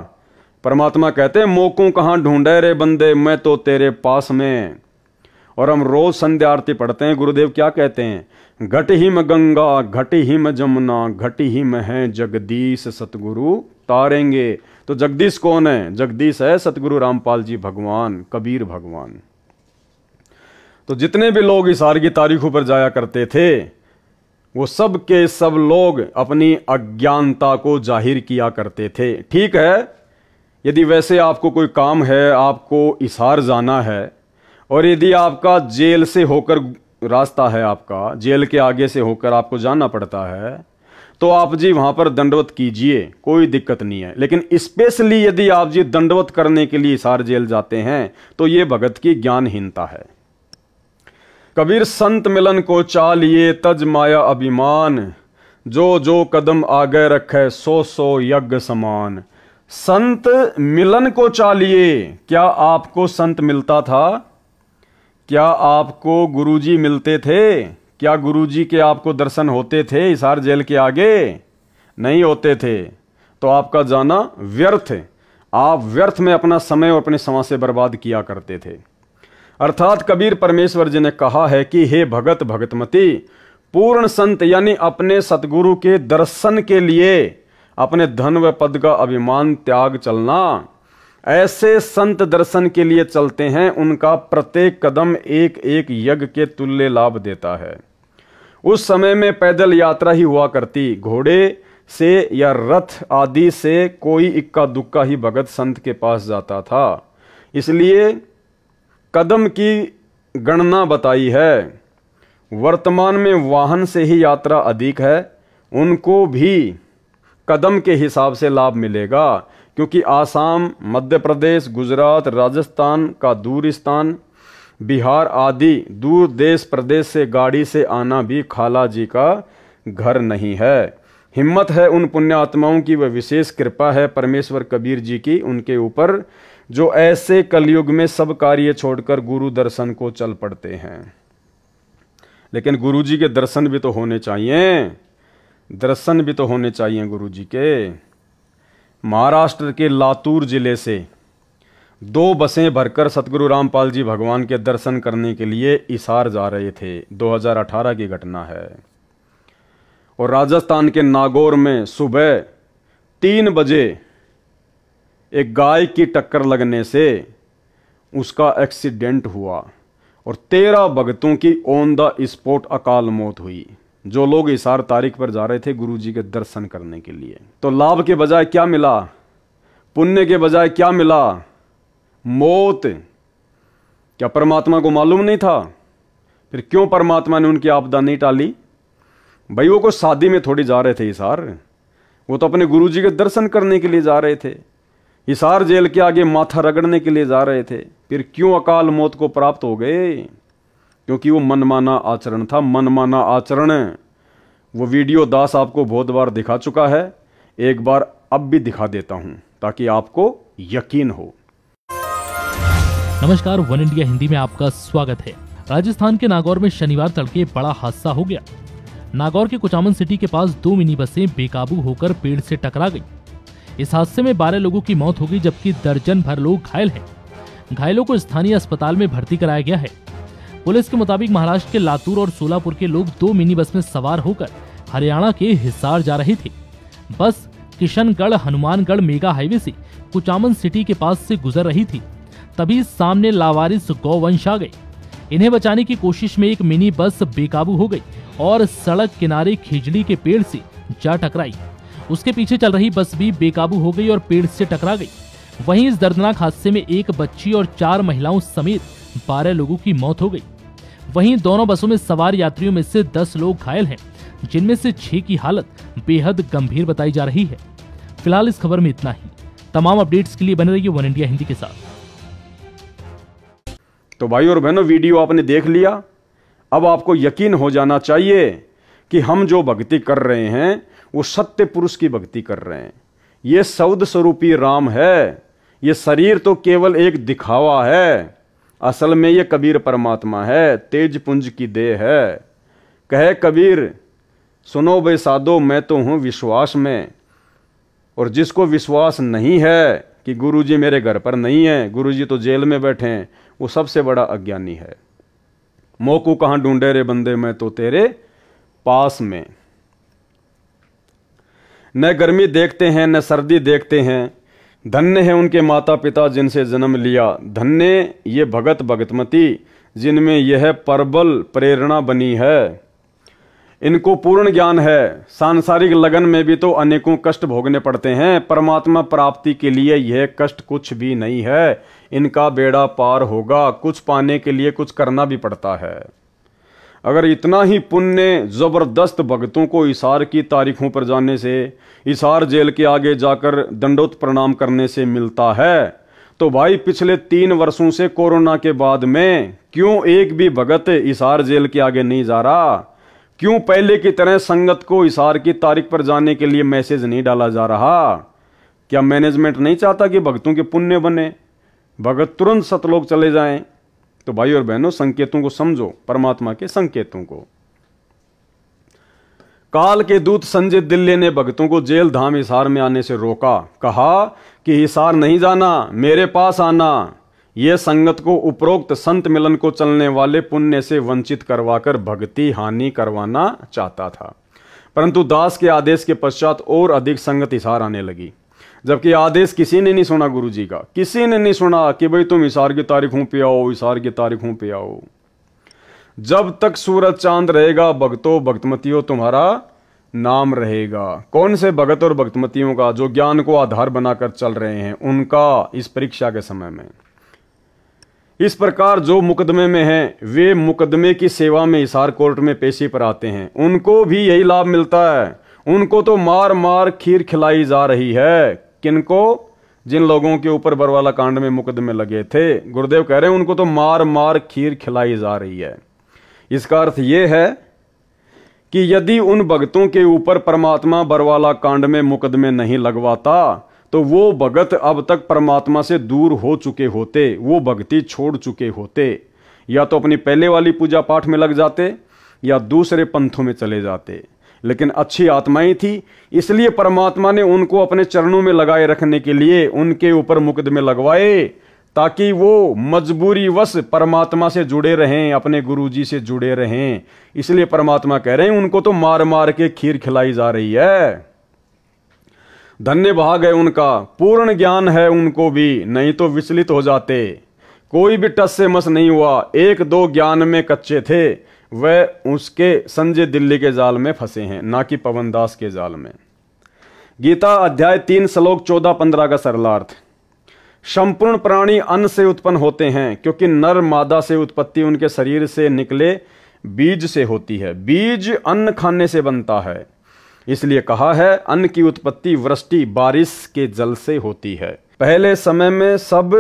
A: परमात्मा कहते हैं मौकों कहां ढूंढे रे बंदे, मैं तो तेरे पास में। और हम रोज संध्या आरती पढ़ते हैं, गुरुदेव क्या कहते हैं? घट हिम गंगा घट हिम जमुना घट हिम है जगदीश सतगुरु तारेंगे। तो जगदीश कौन है? जगदीश है सतगुरु रामपाल जी भगवान, कबीर भगवान। तो जितने भी लोग हिसार की तारीखों पर जाया करते थे वो सब के सब लोग अपनी अज्ञानता को जाहिर किया करते थे। ठीक है, यदि वैसे आपको कोई काम है, आपको हिसार जाना है और यदि आपका जेल से होकर रास्ता है, आपका जेल के आगे से होकर आपको जाना पड़ता है, तो आप जी वहां पर दंडवत कीजिए, कोई दिक्कत नहीं है। लेकिन स्पेशली यदि आप जी दंडवत करने के लिए हिसार जेल जाते हैं तो ये भगत की ज्ञानहीनता है। कबीर संत मिलन को चालिए तज माया अभिमान, जो जो कदम आगे रखे सो सो यज्ञ समान। संत मिलन को चालिए। क्या आपको संत मिलता था? क्या आपको गुरुजी मिलते थे? क्या गुरुजी के आपको दर्शन होते थे हिसार जेल के आगे? नहीं होते थे। तो आपका जाना व्यर्थ, आप व्यर्थ में अपना समय और अपने समाज से बर्बाद किया करते थे। अर्थात कबीर परमेश्वर जी ने कहा है कि हे भगत भगतमती, पूर्ण संत यानी अपने सतगुरु के दर्शन के लिए अपने धन व पद का अभिमान त्याग चलना। ऐसे संत दर्शन के लिए चलते हैं, उनका प्रत्येक कदम एक एक यज्ञ के तुल्य लाभ देता है। उस समय में पैदल यात्रा ही हुआ करती, घोड़े से या रथ आदि से कोई इक्का दुक्का ही भगत संत के पास जाता था। इसलिए कदम की गणना बताई है। वर्तमान में वाहन से ही यात्रा अधिक है, उनको भी कदम के हिसाब से लाभ मिलेगा, क्योंकि आसाम, मध्य प्रदेश, गुजरात, राजस्थान का दूर स्थान, बिहार आदि दूर देश प्रदेश से गाड़ी से आना भी खाला जी का घर नहीं है। हिम्मत है उन पुण्यात्माओं की, वह विशेष कृपा है परमेश्वर कबीर जी की उनके ऊपर, जो ऐसे कलयुग में सब कार्य छोड़कर गुरु दर्शन को चल पड़ते हैं। लेकिन गुरु जी के दर्शन भी तो होने चाहिए, दर्शन भी तो होने चाहिए गुरु जी के। महाराष्ट्र के लातूर जिले से 2 बसें भरकर सतगुरु रामपाल जी भगवान के दर्शन करने के लिए हिसार जा रहे थे। 2018 की घटना है। और राजस्थान के नागौर में सुबह 3 बजे एक गाय की टक्कर लगने से उसका एक्सीडेंट हुआ और 13 भक्तों की ऑन द स्पॉट अकाल मौत हुई, जो लोग हिसार तारीख पर जा रहे थे गुरु जी के दर्शन करने के लिए। तो लाभ के बजाय क्या मिला? पुण्य के बजाय क्या मिला? मौत। क्या परमात्मा को मालूम नहीं था? फिर क्यों परमात्मा ने उनकी आपदा नहीं टाली? भाई वो को शादी में थोड़ी जा रहे थे हिसार, वो तो अपने गुरु जी के दर्शन करने के लिए जा रहे थे। हिसार जेल के आगे माथा रगड़ने के लिए जा रहे थे। फिर क्यों अकाल मौत को प्राप्त हो गए? क्योंकि वो मनमाना आचरण था, मनमाना आचरण। वो वीडियो दास आपको बहुत बार दिखा चुका है, एक बार अब भी दिखा देता हूं ताकि आपको यकीन हो।
B: नमस्कार, वन इंडिया हिंदी में आपका स्वागत है। राजस्थान के नागौर में शनिवार तड़के बड़ा हादसा हो गया। नागौर के कुचामन सिटी के पास 2 मिनी बसें बेकाबू होकर पेड़ से टकरा गई। इस हादसे में 12 लोगों की मौत हो गई, जबकि दर्जन भर लोग घायल हैं। घायलों को स्थानीय अस्पताल में भर्ती कराया गया है। पुलिस के मुताबिक महाराष्ट्र के लातूर और सोलापुर के लोग 2 मिनी बस में सवार होकर हरियाणा के हिसार जा रहे थे। बस किशनगढ़ हनुमानगढ़ मेगा हाईवे से कुचामन सिटी के पास से गुजर रही थी, तभी सामने लावारिस गौवंश आ गए। इन्हें बचाने की कोशिश में एक मिनी बस बेकाबू हो गई और सड़क किनारे खिजड़ी के पेड़ से जा टकराई। उसके पीछे चल रही बस भी बेकाबू हो गई और पेड़ से टकरा गई। वहीं इस दर्दनाक हादसे में एक बच्ची और 4 महिलाओं समेत 12 लोगों की मौत हो गई। वहीं दोनों बसों में सवार यात्रियों में से 10 लोग घायल हैं, जिनमें से 6 की हालत बेहद गंभीर बताई जा रही है। फिलहाल इस खबर में इतना ही। तमाम अपडेट्स के लिए बने रहिए वन इंडिया हिंदी के साथ।
A: तो भाई और बहनों, वीडियो आपने देख लिया। अब आपको यकीन हो जाना चाहिए कि हम जो भक्ति कर रहे हैं वो सत्य पुरुष की भक्ति कर रहे हैं। ये सौद स्वरूपी राम है। ये शरीर तो केवल एक दिखावा है, असल में ये कबीर परमात्मा है, तेज पुंज की देह है। कहे कबीर, सुनो बे साधो, मैं तो हूं विश्वास में। और जिसको विश्वास नहीं है कि गुरुजी मेरे घर पर नहीं है, गुरुजी तो जेल में बैठे हैं, वो सबसे बड़ा अज्ञानी है। मोकू कहां ढूंढे रे बंदे, मैं तो तेरे पास में। न गर्मी देखते हैं न सर्दी देखते हैं, धन्य है उनके माता पिता जिनसे जन्म लिया। धन्य ये भगत भगतमती जिनमें यह प्रबल प्रेरणा बनी है। इनको पूर्ण ज्ञान है। सांसारिक लगन में भी तो अनेकों कष्ट भोगने पड़ते हैं, परमात्मा प्राप्ति के लिए यह कष्ट कुछ भी नहीं है। इनका बेड़ा पार होगा। कुछ पाने के लिए कुछ करना भी पड़ता है। अगर इतना ही पुण्य जबरदस्त भक्तों को हिसार की तारीखों पर जाने से, हिसार जेल के आगे जाकर दंडोत प्रणाम करने से मिलता है, तो भाई पिछले 3 वर्षों से कोरोना के बाद में क्यों एक भी भगत हिसार जेल के आगे नहीं जा रहा? क्यों पहले की तरह संगत को हिसार की तारीख पर जाने के लिए मैसेज नहीं डाला जा रहा? क्या मैनेजमेंट नहीं चाहता कि भक्तों के पुण्य बने, भगत तुरंत सतलोक चले जाएं? तो भाई और बहनों, संकेतों को समझो, परमात्मा के संकेतों को। काल के दूत संजय दिल्ली ने भक्तों को जेल धाम हिसार में आने से रोका। कहा कि हिसार नहीं जाना, मेरे पास आना। यह संगत को उपरोक्त संत मिलन को चलने वाले पुण्य से वंचित करवाकर भक्ति हानि करवाना चाहता था। परंतु दास के आदेश के पश्चात और अधिक संगत हिसार आने लगी, जबकि आदेश किसी ने नहीं सुना गुरु जी का। किसी ने नहीं सुना कि भाई तुम हिसार की तारीखों पे आओ, हिसार की तारीखों पे आओ। जब तक सूरज चांद रहेगा, भक्तों भक्तमतियों तुम्हारा नाम रहेगा। कौन से भगत और भक्तमतियों का? जो ज्ञान को आधार बनाकर चल रहे हैं, उनका इस परीक्षा के समय में। इस प्रकार जो मुकदमे में हैं, वे मुकदमे की सेवा में हिसार कोर्ट में पेशी पर आते हैं, उनको भी यही लाभ मिलता है। उनको तो मार मार खीर खिलाई जा रही है। किनको? जिन लोगों के ऊपर बरवाला कांड में मुकदमे लगे थे। गुरुदेव कह रहे हैं उनको तो मार मार खीर खिलाई जा रही है। इसका अर्थ यह है कि यदि उन भक्तों के ऊपर परमात्मा बरवाला कांड में मुकदमे नहीं लगवाता, तो वो भगत अब तक परमात्मा से दूर हो चुके होते, वो भक्ति छोड़ चुके होते। या तो अपनी पहले वाली पूजा पाठ में लग जाते या दूसरे पंथों में चले जाते। लेकिन अच्छी आत्माएं थी, इसलिए परमात्मा ने उनको अपने चरणों में लगाए रखने के लिए उनके ऊपर मुकदमे लगवाए, ताकि वो मजबूरी वश परमात्मा से जुड़े रहें, अपने गुरुजी से जुड़े रहें। इसलिए परमात्मा कह रहे हैं उनको तो मार मार के खीर खिलाई जा रही है। धन्य भाग है उनका, पूर्ण ज्ञान है उनको भी, नहीं तो विचलित हो जाते। कोई भी टस से मस नहीं हुआ। 1-2 ज्ञान में कच्चे थे, वह उसके संजय दिल्ली के जाल में फंसे हैं, ना कि पवन दास के जाल में। गीता अध्याय 3 श्लोक 14-15 का सरलार्थ। संपूर्ण प्राणी अन्न से उत्पन्न होते हैं, क्योंकि नर मादा से उत्पत्ति उनके शरीर से निकले बीज से होती है। बीज अन्न खाने से बनता है। इसलिए कहा है अन्न की उत्पत्ति वृष्टि बारिश के जल से होती है। पहले समय में सब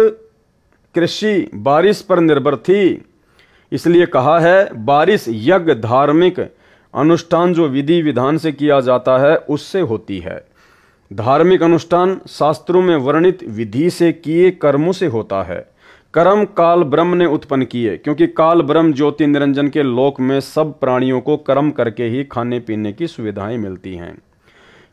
A: कृषि बारिश पर निर्भर थी। इसलिए कहा है बारिश यज्ञ धार्मिक अनुष्ठान जो विधि विधान से किया जाता है उससे होती है। धार्मिक अनुष्ठान शास्त्रों में वर्णित विधि से किए कर्मों से होता है। कर्म काल ब्रह्म ने उत्पन्न किए, क्योंकि काल ब्रह्म ज्योति निरंजन के लोक में सब प्राणियों को कर्म करके ही खाने पीने की सुविधाएं मिलती हैं।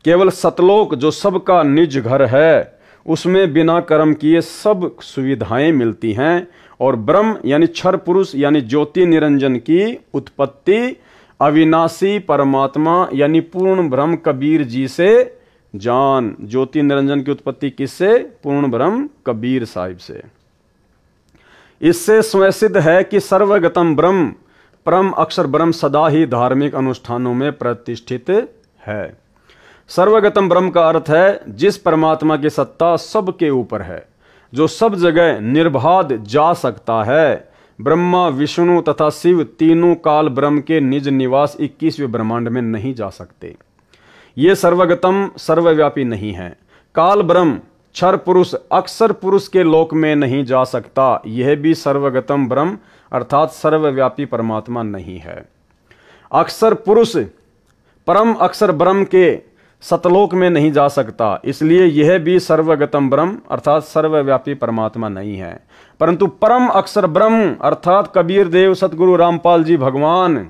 A: केवल सतलोक जो सबका निज घर है, उसमें बिना कर्म किए सब सुविधाएं मिलती हैं। और ब्रह्म यानी क्षर पुरुष यानी ज्योति निरंजन की उत्पत्ति अविनाशी परमात्मा यानी पूर्ण ब्रह्म कबीर जी से जान। ज्योति निरंजन की उत्पत्ति किससे? पूर्ण ब्रह्म कबीर साहिब से। इससे स्वसिद्ध है कि सर्वगतम ब्रह्म परम अक्षर ब्रह्म सदा ही धार्मिक अनुष्ठानों में प्रतिष्ठित है। सर्वगतम ब्रह्म का अर्थ है जिस परमात्मा की सत्ता सबके ऊपर है, जो सब जगह निर्बाध जा सकता है, ब्रह्मा, विष्णु तथा शिव तीनों काल ब्रह्म के निज निवास 21वें ब्रह्मांड में नहीं जा सकते। ये सर्वगतम सर्वव्यापी नहीं है। काल ब्रह्म क्षर पुरुष अक्षर पुरुष के लोक में नहीं जा सकता। यह भी सर्वगतम ब्रह्म अर्थात सर्वव्यापी परमात्मा नहीं है। अक्षर पुरुष परम अक्षर ब्रह्म के सतलोक में नहीं जा सकता, इसलिए यह भी सर्वगतम ब्रह्म अर्थात सर्वव्यापी परमात्मा नहीं है। परंतु परम अक्षर ब्रह्म अर्थात कबीर देव सतगुरु रामपाल जी भगवान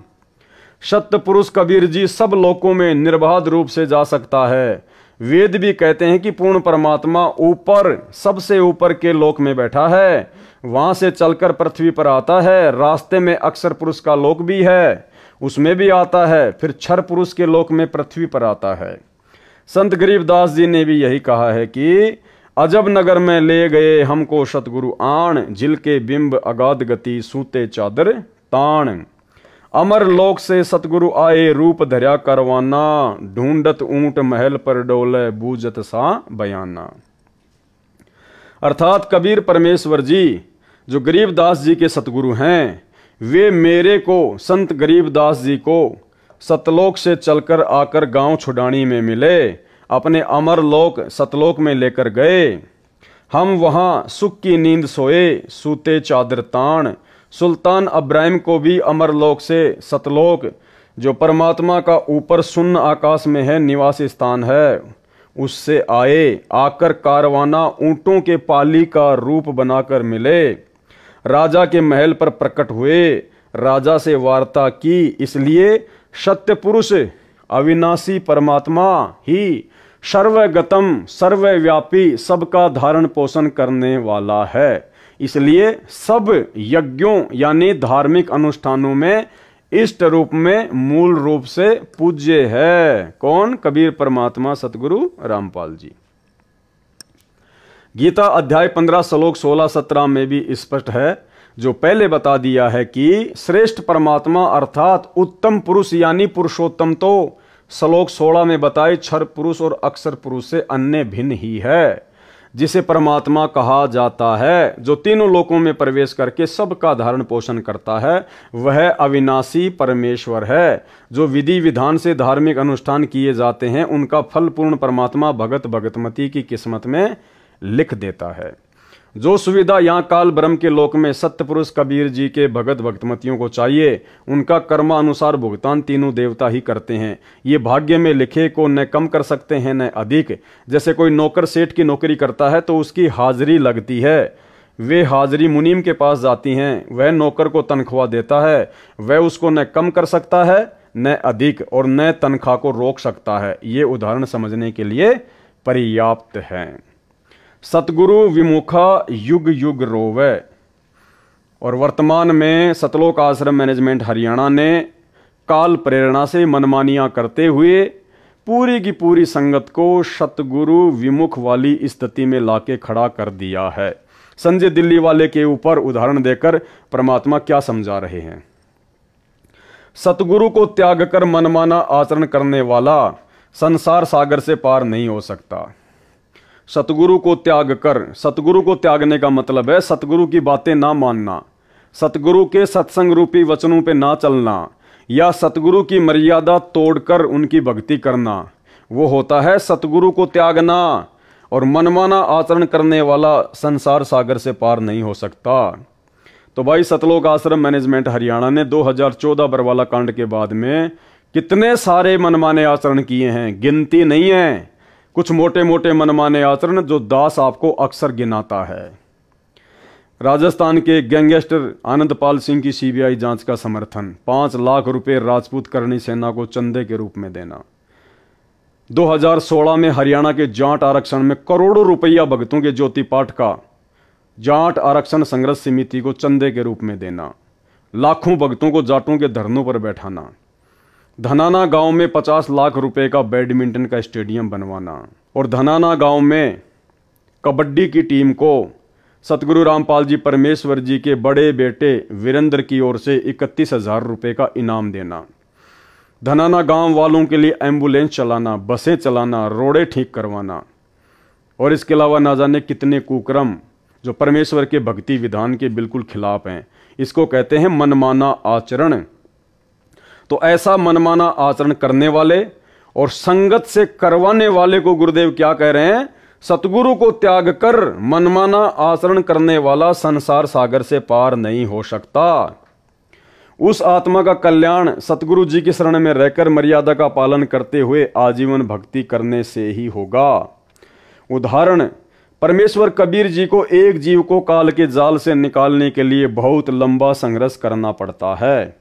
A: सत्य पुरुष कबीर जी सब लोकों में निर्बाध रूप से जा सकता है। वेद भी कहते हैं कि पूर्ण परमात्मा ऊपर सबसे ऊपर के लोक में बैठा है, वहां से चलकर पृथ्वी पर आता है। रास्ते में अक्षर पुरुष का लोक भी है, उसमें भी आता है, फिर क्षर पुरुष के लोक में पृथ्वी पर आता है। संत गरीबदास जी ने भी यही कहा है कि अजब नगर में ले गए हमको सतगुरु आण, झिल के बिंब अगाध गति सूते चादर ताण। अमर लोक से सतगुरु आए रूप धर्या करवाना, ढूंढत ऊंट महल पर डोले बूझत सा बयाना। अर्थात कबीर परमेश्वर जी जो गरीबदास जी के सतगुरु हैं, वे मेरे को संत गरीबदास जी को सतलोक से चलकर आकर गांव छुडानी में मिले, अपने अमर लोक सतलोक में लेकर गए। हम वहां सुख की नींद सोए, सूते चादर ताण। सुल्तान अब्राहिम को भी अमर लोक से सतलोक जो परमात्मा का ऊपर शून्य आकाश में है निवास स्थान है, उससे आए। आकर कारवाना ऊंटों के पाली का रूप बनाकर मिले, राजा के महल पर प्रकट हुए, राजा से वार्ता की। इसलिए सत्य पुरुष अविनाशी परमात्मा ही सर्वगतम सर्वव्यापी सबका धारण पोषण करने वाला है। इसलिए सब यज्ञों यानी धार्मिक अनुष्ठानों में इष्ट रूप में मूल रूप से पूज्य है। कौन? कबीर परमात्मा सतगुरु रामपाल जी। गीता अध्याय 15 श्लोक 16-17 में भी स्पष्ट है, जो पहले बता दिया है कि श्रेष्ठ परमात्मा अर्थात उत्तम पुरुष यानी पुरुषोत्तम तो श्लोक 16 में बताए क्षर पुरुष और अक्षर पुरुष से अन्य भिन्न ही है, जिसे परमात्मा कहा जाता है। जो तीनों लोकों में प्रवेश करके सबका धारण पोषण करता है, वह अविनाशी परमेश्वर है। जो विधि विधान से धार्मिक अनुष्ठान किए जाते हैं, उनका फल पूर्ण परमात्मा भगत भगतमती की किस्मत में लिख देता है। जो सुविधा यहाँ काल ब्रह्म के लोक में सत्य पुरुष कबीर जी के भगत भक्तमतियों को चाहिए, उनका कर्मानुसार भुगतान तीनों देवता ही करते हैं। ये भाग्य में लिखे को न कम कर सकते हैं न अधिक। जैसे कोई नौकर सेठ की नौकरी करता है तो उसकी हाजिरी लगती है, वे हाजिरी मुनीम के पास जाती हैं, वह नौकर को तनख्वाह देता है, वह उसको न कम कर सकता है न अधिक और न तनख्वाह को रोक सकता है। ये उदाहरण समझने के लिए पर्याप्त है। सतगुरु विमुखा युग युग रोवे। और वर्तमान में सतलोक आश्रम मैनेजमेंट हरियाणा ने काल प्रेरणा से मनमानियां करते हुए पूरी की पूरी संगत को सतगुरु विमुख वाली स्थिति में लाके खड़ा कर दिया है। संजय दिल्ली वाले के ऊपर उदाहरण देकर परमात्मा क्या समझा रहे हैं। सतगुरु को त्याग कर मनमाना आचरण करने वाला संसार सागर से पार नहीं हो सकता। सतगुरु को त्याग कर, सतगुरु को त्यागने का मतलब है सतगुरु की बातें ना मानना, सतगुरु के सत्संग रूपी वचनों पे ना चलना, या सतगुरु की मर्यादा तोड़कर उनकी भक्ति करना, वो होता है सतगुरु को त्यागना। और मनमाना आचरण करने वाला संसार सागर से पार नहीं हो सकता। तो भाई सतलोक आश्रम मैनेजमेंट हरियाणा ने 2014 बरवाला कांड के बाद में कितने सारे मनमाने आचरण किए हैं, गिनती नहीं है। कुछ मोटे मोटे मनमाने आचरण जो दास आपको अक्सर गिनाता है। राजस्थान के गैंगस्टर आनंदपाल सिंह की सीबीआई जांच का समर्थन, 5 लाख रुपए राजपूत करणी सेना को चंदे के रूप में देना। 2016 में हरियाणा के जाट आरक्षण में करोड़ों रुपया भक्तों के ज्योति पाठ का जाट आरक्षण संघर्ष समिति को चंदे के रूप में देना। लाखों भक्तों को जाटों के धरनों पर बैठाना। धनाना गांव में 50 लाख रुपए का बैडमिंटन का स्टेडियम बनवाना। और धनाना गांव में कबड्डी की टीम को सतगुरु रामपाल जी परमेश्वर जी के बड़े बेटे वीरेंद्र की ओर से 31,000 रुपए का इनाम देना। धनाना गांव वालों के लिए एम्बुलेंस चलाना, बसें चलाना, रोडें ठीक करवाना। और इसके अलावा ना जाने कितने कुकर्म जो परमेश्वर के भक्ति विधान के बिल्कुल खिलाफ हैं। इसको कहते हैं मनमाना आचरण। तो ऐसा मनमाना आचरण करने वाले और संगत से करवाने वाले को गुरुदेव क्या कह रहे हैं? सतगुरु को त्याग कर मनमाना आचरण करने वाला संसार सागर से पार नहीं हो सकता। उस आत्मा का कल्याण सतगुरु जी की शरण में रहकर मर्यादा का पालन करते हुए आजीवन भक्ति करने से ही होगा। उदाहरण, परमेश्वर कबीर जी को एक जीव को काल के जाल से निकालने के लिए बहुत लंबा संघर्ष करना पड़ता है।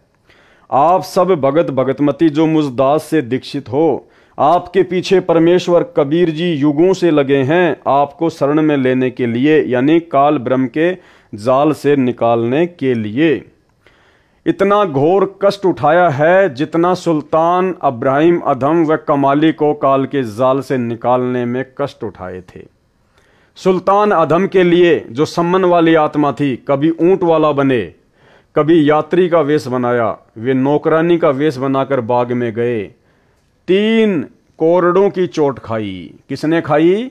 A: आप सब भगत भगतमती जो मुझ दास से दीक्षित हो, आपके पीछे परमेश्वर कबीर जी युगों से लगे हैं आपको शरण में लेने के लिए, यानी काल ब्रह्म के जाल से निकालने के लिए। इतना घोर कष्ट उठाया है जितना सुल्तान अब्राहिम अधम व कमाली को काल के जाल से निकालने में कष्ट उठाए थे। सुल्तान अधम के लिए जो सम्मन वाली आत्मा थी, कभी ऊंट वाला बने, कभी यात्री का वेश बनाया, वे नौकरानी का वेश बनाकर बाग में गए। 3 कोरड़ों की चोट खाई। किसने खाई?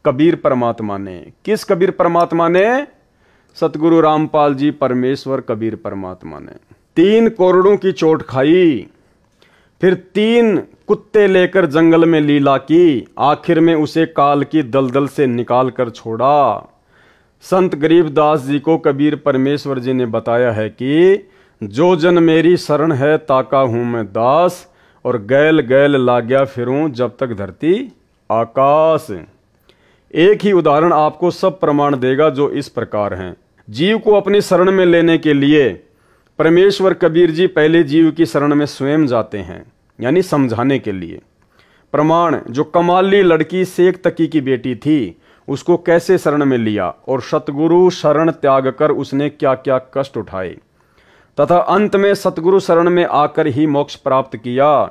A: कबीर परमात्मा ने। किस कबीर परमात्मा ने? सतगुरु रामपाल जी परमेश्वर कबीर परमात्मा ने 3 कोरड़ों की चोट खाई। फिर 3 कुत्ते लेकर जंगल में लीला की, आखिर में उसे काल की दलदल से निकाल कर छोड़ा। संत गरीबदास जी को कबीर परमेश्वर जी ने बताया है कि जो जन मेरी शरण है ताका हूं मैं दास, और गैल गैल लाग्या फिरूं जब तक धरती आकाश। एक ही उदाहरण आपको सब प्रमाण देगा जो इस प्रकार हैं। जीव को अपनी शरण में लेने के लिए परमेश्वर कबीर जी पहले जीव की शरण में स्वयं जाते हैं, यानी समझाने के लिए। प्रमाण, जो कमाली लड़की शेख तकी की बेटी थी, उसको कैसे शरण में लिया और सतगुरु शरण त्याग कर उसने क्या क्या कष्ट उठाए, तथा अंत में सतगुरु शरण में आकर ही मोक्ष प्राप्त किया।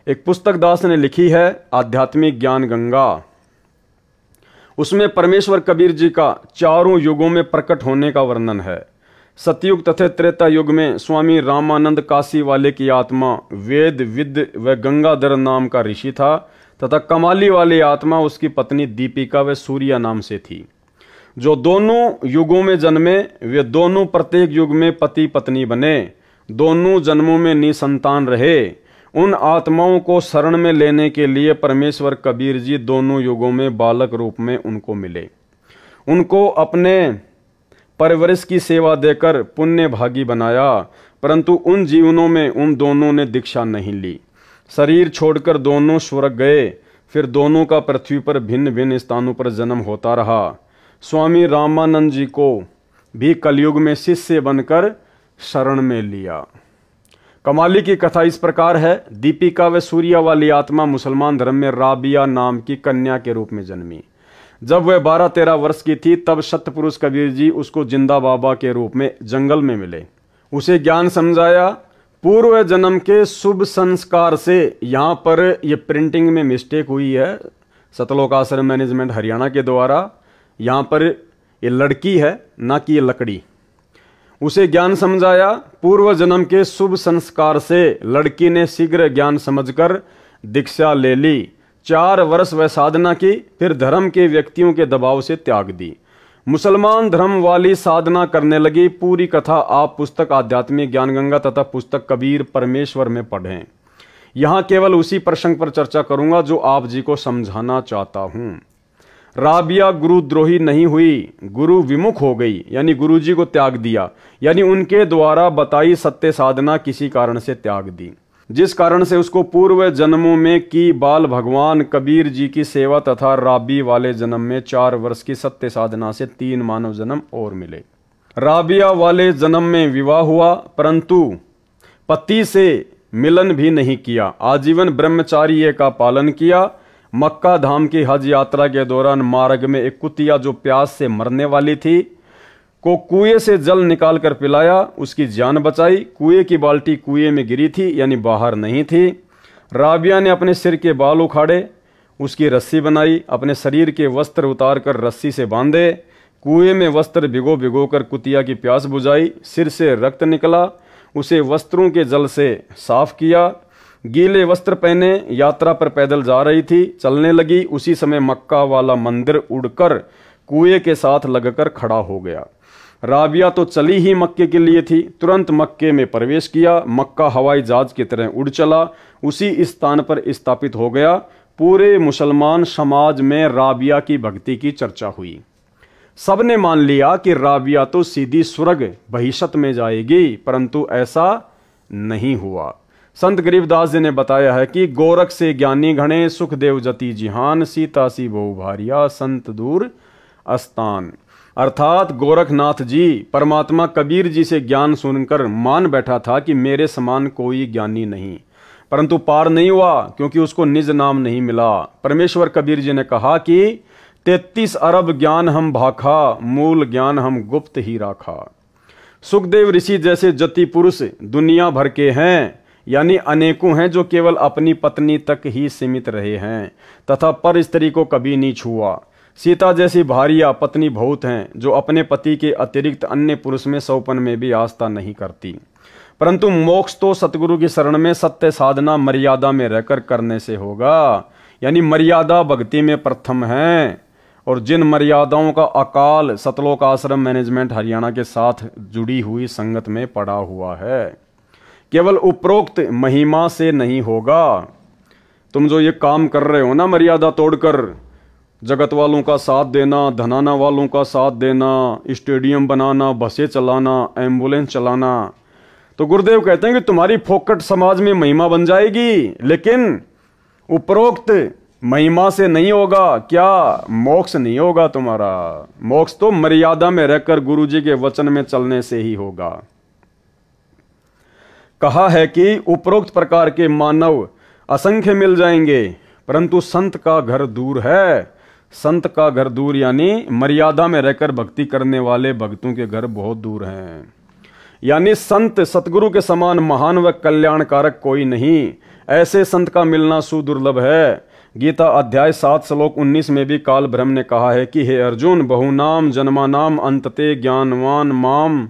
A: एक पुस्तक दास ने लिखी है, आध्यात्मिक ज्ञान गंगा। उसमें परमेश्वर कबीर जी का चारों युगों में प्रकट होने का वर्णन है। सतयुग तथा त्रेता युग में स्वामी रामानंद काशी वाले की आत्मा वेद विद व गंगाधर नाम का ऋषि था, तथा कमाली वाली आत्मा उसकी पत्नी दीपिका व सूर्या नाम से थी। जो दोनों युगों में जन्मे, वे दोनों प्रत्येक युग में पति पत्नी बने, दोनों जन्मों में निसंतान रहे। उन आत्माओं को शरण में लेने के लिए परमेश्वर कबीर जी दोनों युगों में बालक रूप में उनको मिले। उनको अपने परवरिश की सेवा देकर पुण्य भागी बनाया, परंतु उन जीवनों में उन दोनों ने दीक्षा नहीं ली। शरीर छोड़कर दोनों स्वर्ग गए, फिर दोनों का पृथ्वी पर भिन्न भिन्न स्थानों पर जन्म होता रहा। स्वामी रामानंद जी को भी कलयुग में शिष्य बनकर शरण में लिया। कमाली की कथा इस प्रकार है। दीपिका व सूर्या वाली आत्मा मुसलमान धर्म में राबिया नाम की कन्या के रूप में जन्मी। जब वह 12-13 वर्ष की थी तब सतपुरुष कबीर जी उसको जिंदा बाबा के रूप में जंगल में मिले। उसे ज्ञान समझाया। पूर्व जन्म के शुभ संस्कार से, यहाँ पर यह प्रिंटिंग में मिस्टेक हुई है, सतलोक आश्रम मैनेजमेंट हरियाणा के द्वारा। यहाँ पर ये लड़की है, ना कि ये लकड़ी। उसे ज्ञान समझाया। पूर्व जन्म के शुभ संस्कार से लड़की ने शीघ्र ज्ञान समझकर दीक्षा ले ली। 4 वर्ष वह साधना की, फिर धर्म के व्यक्तियों के दबाव से त्याग दी। मुसलमान धर्म वाली साधना करने लगी। पूरी कथा आप पुस्तक आध्यात्मिक ज्ञान गंगा तथा पुस्तक कबीर परमेश्वर में पढ़ें। यहाँ केवल उसी प्रसंग पर चर्चा करूंगा जो आप जी को समझाना चाहता हूं। राबिया गुरुद्रोही नहीं हुई, गुरु विमुख हो गई, यानी गुरु जी को त्याग दिया, यानी उनके द्वारा बताई सत्य साधना किसी कारण से त्याग दी, जिस कारण से उसको पूर्व जन्मों में की बाल भगवान कबीर जी की सेवा तथा राबी वाले जन्म में 4 वर्ष की सत्य साधना से 3 मानव जन्म और मिले। राबिया वाले जन्म में विवाह हुआ, परंतु पति से मिलन भी नहीं किया। आजीवन ब्रह्मचार्य का पालन किया। मक्का धाम की हज यात्रा के दौरान मार्ग में एक कुतिया जो प्यास से मरने वाली थी को कुएं से जल निकाल कर पिलाया, उसकी जान बचाई। कुएं की बाल्टी कुएं में गिरी थी, यानी बाहर नहीं थी। राबिया ने अपने सिर के बाल उखाड़े, उसकी रस्सी बनाई, अपने शरीर के वस्त्र उतार कर रस्सी से बांधे, कुएं में वस्त्र भिगो भिगो कर कुतिया की प्यास बुझाई। सिर से रक्त निकला, उसे वस्त्रों के जल से साफ किया। गीले वस्त्र पहने यात्रा पर पैदल जा रही थी, चलने लगी। उसी समय मक्का वाला मंदिर उड़कर कुएं के साथ लगकर खड़ा हो गया। राबिया तो चली ही मक्के के लिए थी। तुरंत मक्के में प्रवेश किया। मक्का हवाई जहाज की तरह उड़ चला, उसी स्थान पर स्थापित हो गया। पूरे मुसलमान समाज में राबिया की भक्ति की चर्चा हुई। सबने मान लिया कि राबिया तो सीधी स्वर्ग बहिशत में जाएगी, परंतु ऐसा नहीं हुआ। संत गरीबदास जी ने बताया है कि गोरख से ज्ञानी घणे, सुखदेव जति जिहान, सीता सी बहु भारिया, संत दूर अस्तान। अर्थात गोरखनाथ जी परमात्मा कबीर जी से ज्ञान सुनकर मान बैठा था कि मेरे समान कोई ज्ञानी नहीं, परंतु पार नहीं हुआ क्योंकि उसको निज नाम नहीं मिला। परमेश्वर कबीर जी ने कहा कि 33 अरब ज्ञान हम भाखा, मूल ज्ञान हम गुप्त ही राखा। सुखदेव ऋषि जैसे जति पुरुष दुनिया भर के हैं, यानी अनेकों हैं जो केवल अपनी पत्नी तक ही सीमित रहे हैं तथा पर स्त्री को कभी नहीं छुआ। सीता जैसी भारिया पत्नी बहुत हैं जो अपने पति के अतिरिक्त अन्य पुरुष में सौपन में भी आस्था नहीं करती। परंतु मोक्ष तो सतगुरु की शरण में सत्य साधना मर्यादा में रहकर करने से होगा, यानी मर्यादा भक्ति में प्रथम है। और जिन मर्यादाओं का अकाल सतलोक आश्रम मैनेजमेंट हरियाणा के साथ जुड़ी हुई संगत में पड़ा हुआ है, केवल उपरोक्त महिमा से नहीं होगा। तुम जो ये काम कर रहे हो ना, मर्यादा तोड़कर जगत वालों का साथ देना, धनाना वालों का साथ देना, स्टेडियम बनाना, बसें चलाना, एम्बुलेंस चलाना, तो गुरुदेव कहते हैं कि तुम्हारी फोकट समाज में महिमा बन जाएगी, लेकिन उपरोक्त महिमा से नहीं होगा। क्या मोक्ष नहीं होगा तुम्हारा? मोक्ष तो मर्यादा में रहकर गुरु जी के वचन में चलने से ही होगा। कहा है कि उपरोक्त प्रकार के मानव असंख्य मिल जाएंगे, परंतु संत का घर दूर है। संत का घर दूर यानी मर्यादा में रहकर भक्ति करने वाले भक्तों के घर बहुत दूर हैं। यानी संत सतगुरु के समान महान व कल्याणकारक कोई नहीं। ऐसे संत का मिलना सुदुर्लभ है। गीता अध्याय 7 श्लोक 19 में भी काल ब्रह्म ने कहा है कि हे अर्जुन, बहुनाम जन्मानाम अंतते ज्ञानवान माम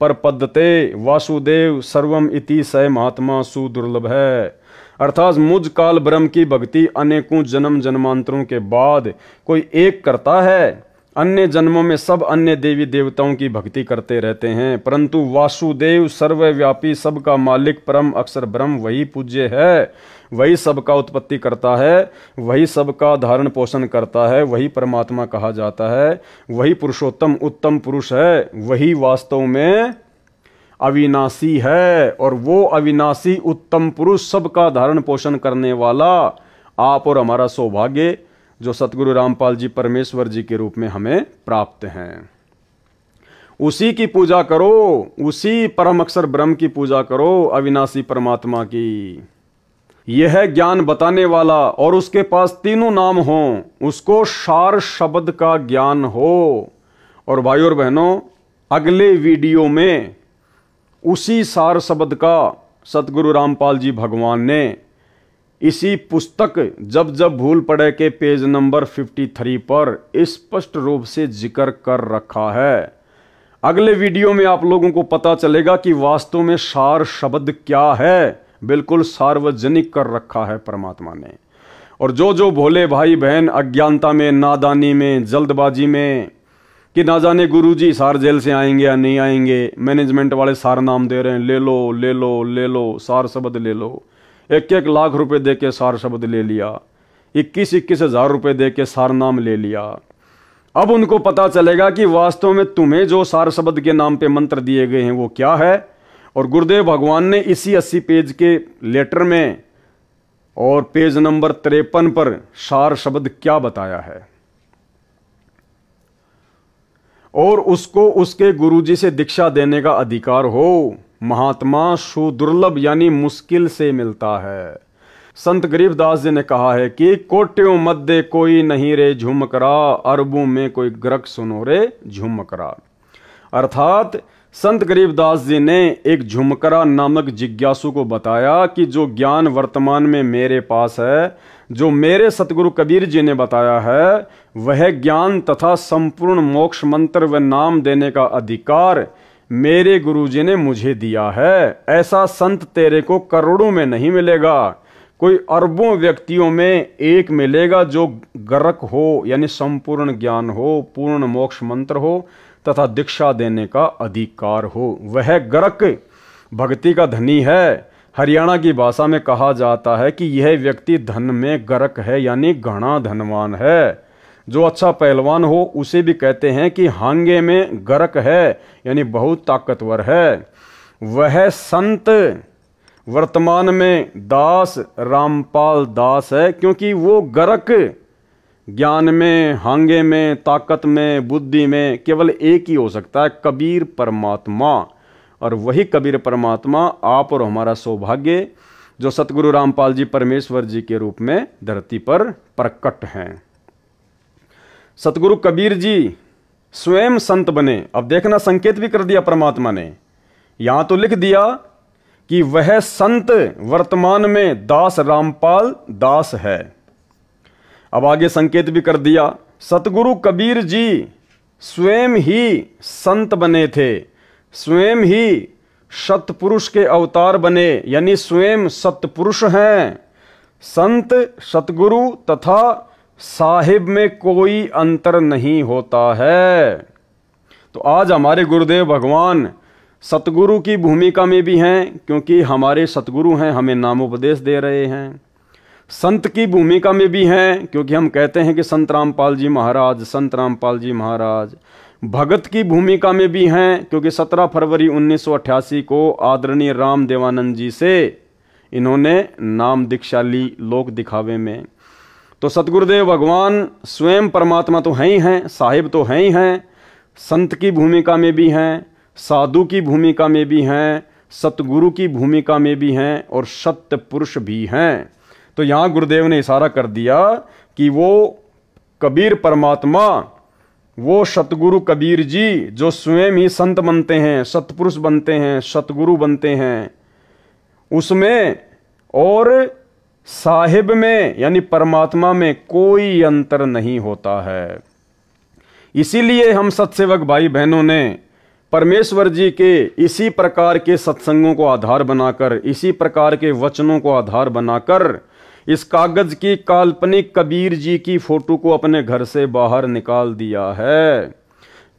A: पर पद्धते वासुदेव सर्वम इति स महात्मा सुदुर्लभ है। अर्थात मुझ काल ब्रह्म की भक्ति अनेकों जन्म जन्मांतरों के बाद कोई एक करता है। अन्य जन्मों में सब अन्य देवी देवताओं की भक्ति करते रहते हैं, परंतु वासुदेव सर्वव्यापी सबका मालिक परम अक्षर ब्रह्म वही पूज्य है, वही सबका उत्पत्ति करता है, वही सबका धारण पोषण करता है, वही परमात्मा कहा जाता है, वही पुरुषोत्तम उत्तम पुरुष है, वही वास्तव में अविनाशी है। और वो अविनाशी उत्तम पुरुष सबका धारण पोषण करने वाला आप और हमारा सौभाग्य जो सतगुरु रामपाल जी परमेश्वर जी के रूप में हमें प्राप्त हैं। उसी की पूजा करो, उसी परम अक्षर ब्रह्म की पूजा करो, अविनाशी परमात्मा की। यह ज्ञान बताने वाला और उसके पास तीनों नाम हो, उसको सार शब्द का ज्ञान हो। और भाइयों और बहनों, अगले वीडियो में उसी सार शब्द का सतगुरु रामपाल जी भगवान ने इसी पुस्तक जब जब भूल पड़े के पेज नंबर 53 पर स्पष्ट रूप से जिक्र कर रखा है। अगले वीडियो में आप लोगों को पता चलेगा कि वास्तव में सार शब्द क्या है। बिल्कुल सार्वजनिक कर रखा है परमात्मा ने। और जो भोले भाई बहन अज्ञानता में, नादानी में, जल्दबाजी में कि ना जाने गुरुजी सार जेल से आएंगे या नहीं आएंगे, मैनेजमेंट वाले सार नाम दे रहे हैं, ले लो ले लो ले लो, सार शब्द ले लो। 1-1 लाख रुपए दे के सार शब्द ले लिया, 21-21 हजार रुपए दे के सार नाम ले लिया। अब उनको पता चलेगा कि वास्तव में तुम्हें जो सार शब्द के नाम पे मंत्र दिए गए हैं वो क्या है। और गुरुदेव भगवान ने इसी 80 पेज के लेटर में और पेज नंबर 53 पर सार शब्द क्या बताया है, और उसको उसके गुरुजी से दीक्षा देने का अधिकार हो। महात्मा सुदुर्लभ यानी मुश्किल से मिलता है। संत गरीबदास जी ने कहा है कि कोट्यों मध्य कोई नहीं रे झुमकरा, अरबों में कोई ग्रक सुनो रे झुमकरा। अर्थात संत गरीबदास जी ने एक झुमकरा नामक जिज्ञासु को बताया कि जो ज्ञान वर्तमान में मेरे पास है, जो मेरे सतगुरु कबीर जी ने बताया है, वह ज्ञान तथा संपूर्ण मोक्ष मंत्र व नाम देने का अधिकार मेरे गुरुजी ने मुझे दिया है। ऐसा संत तेरे को करोड़ों में नहीं मिलेगा, कोई अरबों व्यक्तियों में एक मिलेगा जो गर्क हो, यानी संपूर्ण ज्ञान हो, पूर्ण मोक्ष मंत्र हो तथा दीक्षा देने का अधिकार हो। वह गरक भक्ति का धनी है। हरियाणा की भाषा में कहा जाता है कि यह व्यक्ति धन में गरक है, यानी घना धनवान है। जो अच्छा पहलवान हो उसे भी कहते हैं कि हांगे में गरक है, यानी बहुत ताकतवर है। वह संत वर्तमान में दास रामपाल दास है, क्योंकि वो गरक ज्ञान में, हांगे में, ताकत में, बुद्धि में केवल एक ही हो सकता है, कबीर परमात्मा। और वही कबीर परमात्मा आप और हमारा सौभाग्य, जो सतगुरु रामपाल जी परमेश्वर जी के रूप में धरती पर प्रकट हैं। सतगुरु कबीर जी स्वयं संत बने। अब देखना, संकेत भी कर दिया परमात्मा ने। यहां तो लिख दिया कि वह संत वर्तमान में दास रामपाल दास है। अब आगे संकेत भी कर दिया, सतगुरु कबीर जी स्वयं ही संत बने थे, स्वयं ही सतपुरुष के अवतार बने, यानी स्वयं सतपुरुष हैं। संत, सतगुरु तथा साहिब में कोई अंतर नहीं होता है। तो आज हमारे गुरुदेव भगवान सतगुरु की भूमिका में भी हैं, क्योंकि हमारे सतगुरु हैं, हमें नामोपदेश दे रहे हैं। संत की भूमिका में भी हैं, क्योंकि हम कहते हैं कि संत रामपाल जी महाराज, संत रामपाल जी महाराज। भगत की भूमिका में भी हैं, क्योंकि 17 फरवरी 1988 को आदरणीय राम देवानंद जी से इन्होंने नाम दीक्षा ली लोक दिखावे में। तो सतगुरुदेव भगवान स्वयं परमात्मा तो हैं ही हैं, साहिब तो हैं ही हैं, संत की भूमिका में भी हैं, साधु की भूमिका में भी हैं, सतगुरु की भूमिका में भी हैं और सत्य पुरुष भी हैं। तो यहाँ गुरुदेव ने इशारा कर दिया कि वो कबीर परमात्मा, वो सतगुरु कबीर जी जो स्वयं ही संत बनते हैं, सतपुरुष बनते हैं, सतगुरु बनते हैं, उसमें और साहिब में यानी परमात्मा में कोई अंतर नहीं होता है। इसीलिए हम सत्सेवक भाई बहनों ने परमेश्वर जी के इसी प्रकार के सत्संगों को आधार बनाकर, इसी प्रकार के वचनों को आधार बनाकर इस कागज की काल्पनिक कबीर जी की फोटो को अपने घर से बाहर निकाल दिया है।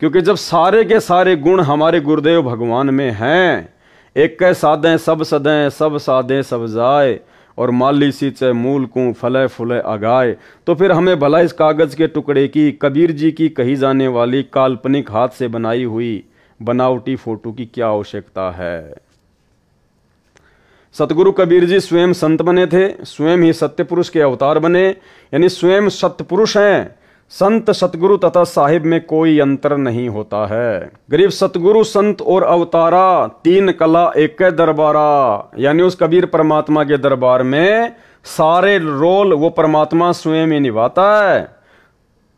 A: क्योंकि जब सारे के सारे गुण हमारे गुरुदेव भगवान में हैं, एक कै साधे सब सदें, सब साधे सब जाए, और माली सींचे मूल को फले फुले आगाए, तो फिर हमें भला इस कागज के टुकड़े की, कबीर जी की कही जाने वाली काल्पनिक हाथ से बनाई हुई बनावटी फोटो की क्या आवश्यकता है। सतगुरु कबीर जी स्वयं संत बने थे, स्वयं ही सत्य पुरुष के अवतार बने, यानी स्वयं सतपुरुष हैं। संत, सतगुरु तथा साहिब में कोई अंतर नहीं होता है। गरीब सतगुरु, संत और अवतारा, तीन कला एक दरबारा, यानी उस कबीर परमात्मा के दरबार में सारे रोल वो परमात्मा स्वयं ही निभाता है।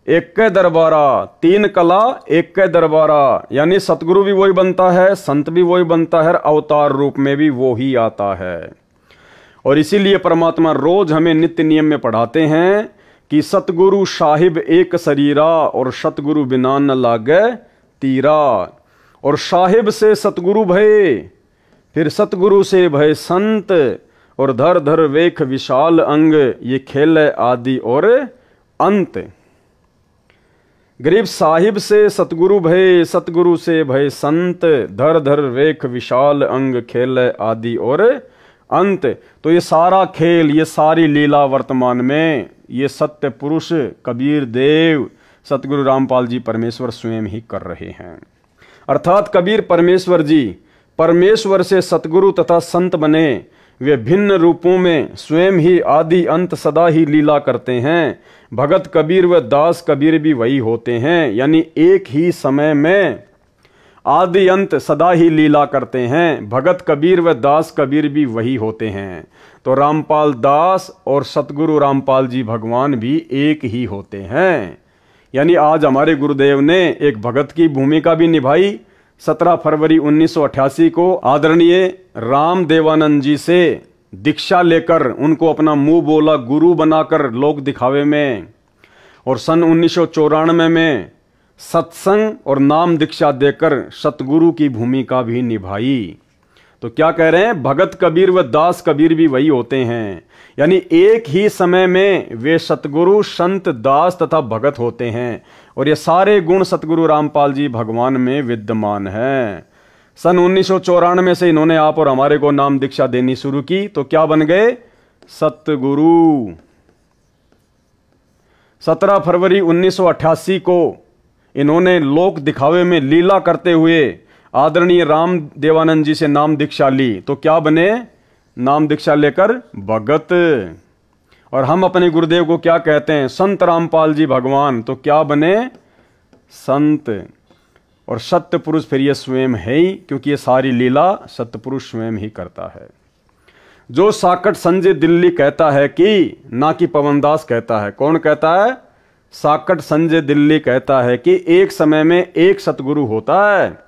A: एक दरबारा, तीन कला एक दरबारा, यानी सतगुरु भी वही बनता है, संत भी वही बनता है, अवतार रूप में भी वो ही आता है। और इसीलिए परमात्मा रोज हमें नित्य नियम में पढ़ाते हैं कि सतगुरु साहिब एक शरीरा और सतगुरु बिना न लागे तीरा। और साहिब से सतगुरु भय, फिर सतगुरु से भय संत, और धर धर वेख विशाल अंग, ये खेल आदि और अंत। गरीब साहिब से सतगुरु भय, सतगुरु से भय संत, धर धर वेख विशाल अंग, खेल आदि और अंत। तो ये सारा खेल, ये सारी लीला वर्तमान में ये सत्य पुरुष कबीर देव सतगुरु रामपाल जी परमेश्वर स्वयं ही कर रहे हैं। अर्थात कबीर परमेश्वर जी परमेश्वर से सतगुरु तथा संत बने, वे भिन्न रूपों में स्वयं ही आदि अंत सदा ही लीला करते हैं। भगत कबीर व दास कबीर भी वही होते हैं, यानी एक ही समय में आदि अंत सदा ही लीला करते हैं। भगत कबीर व दास कबीर भी वही होते हैं। तो रामपाल दास और सतगुरु रामपाल जी भगवान भी एक ही होते हैं। यानी आज हमारे गुरुदेव ने एक भगत की भूमिका भी निभाई। 17 फरवरी 1988 को आदरणीय राम देवानंद जी से दीक्षा लेकर उनको अपना मुंह बोला गुरु बनाकर लोक दिखावे में, और सन 1994 में सत्संग और नाम दीक्षा देकर सतगुरु की भूमिका भी निभाई। तो क्या कह रहे हैं, भगत कबीर व दास कबीर भी वही होते हैं। यानी एक ही समय में वे सतगुरु, संत, दास तथा भगत होते हैं और ये सारे गुण सतगुरु रामपाल जी भगवान में विद्यमान हैं। सन 1994 से इन्होंने आप और हमारे को नाम दीक्षा देनी शुरू की, तो क्या बन गए, सतगुरु। 17 फरवरी 1988 को इन्होंने लोक दिखावे में लीला करते हुए आदरणीय राम देवानंद जी से नाम दीक्षा ली, तो क्या बने, नाम दीक्षा लेकर भगत। और हम अपने गुरुदेव को क्या कहते हैं, संत रामपाल जी भगवान, तो क्या बने, संत। और सत्य पुरुष फिर ये स्वयं है ही, क्योंकि ये सारी लीला सत्य पुरुष स्वयं ही करता है। जो साकट संजय दिल्ली कहता है कि, ना कि पवनदास कहता है, कौन कहता है, साकट संजय दिल्ली कहता है कि एक समय में एक सतगुरु होता है,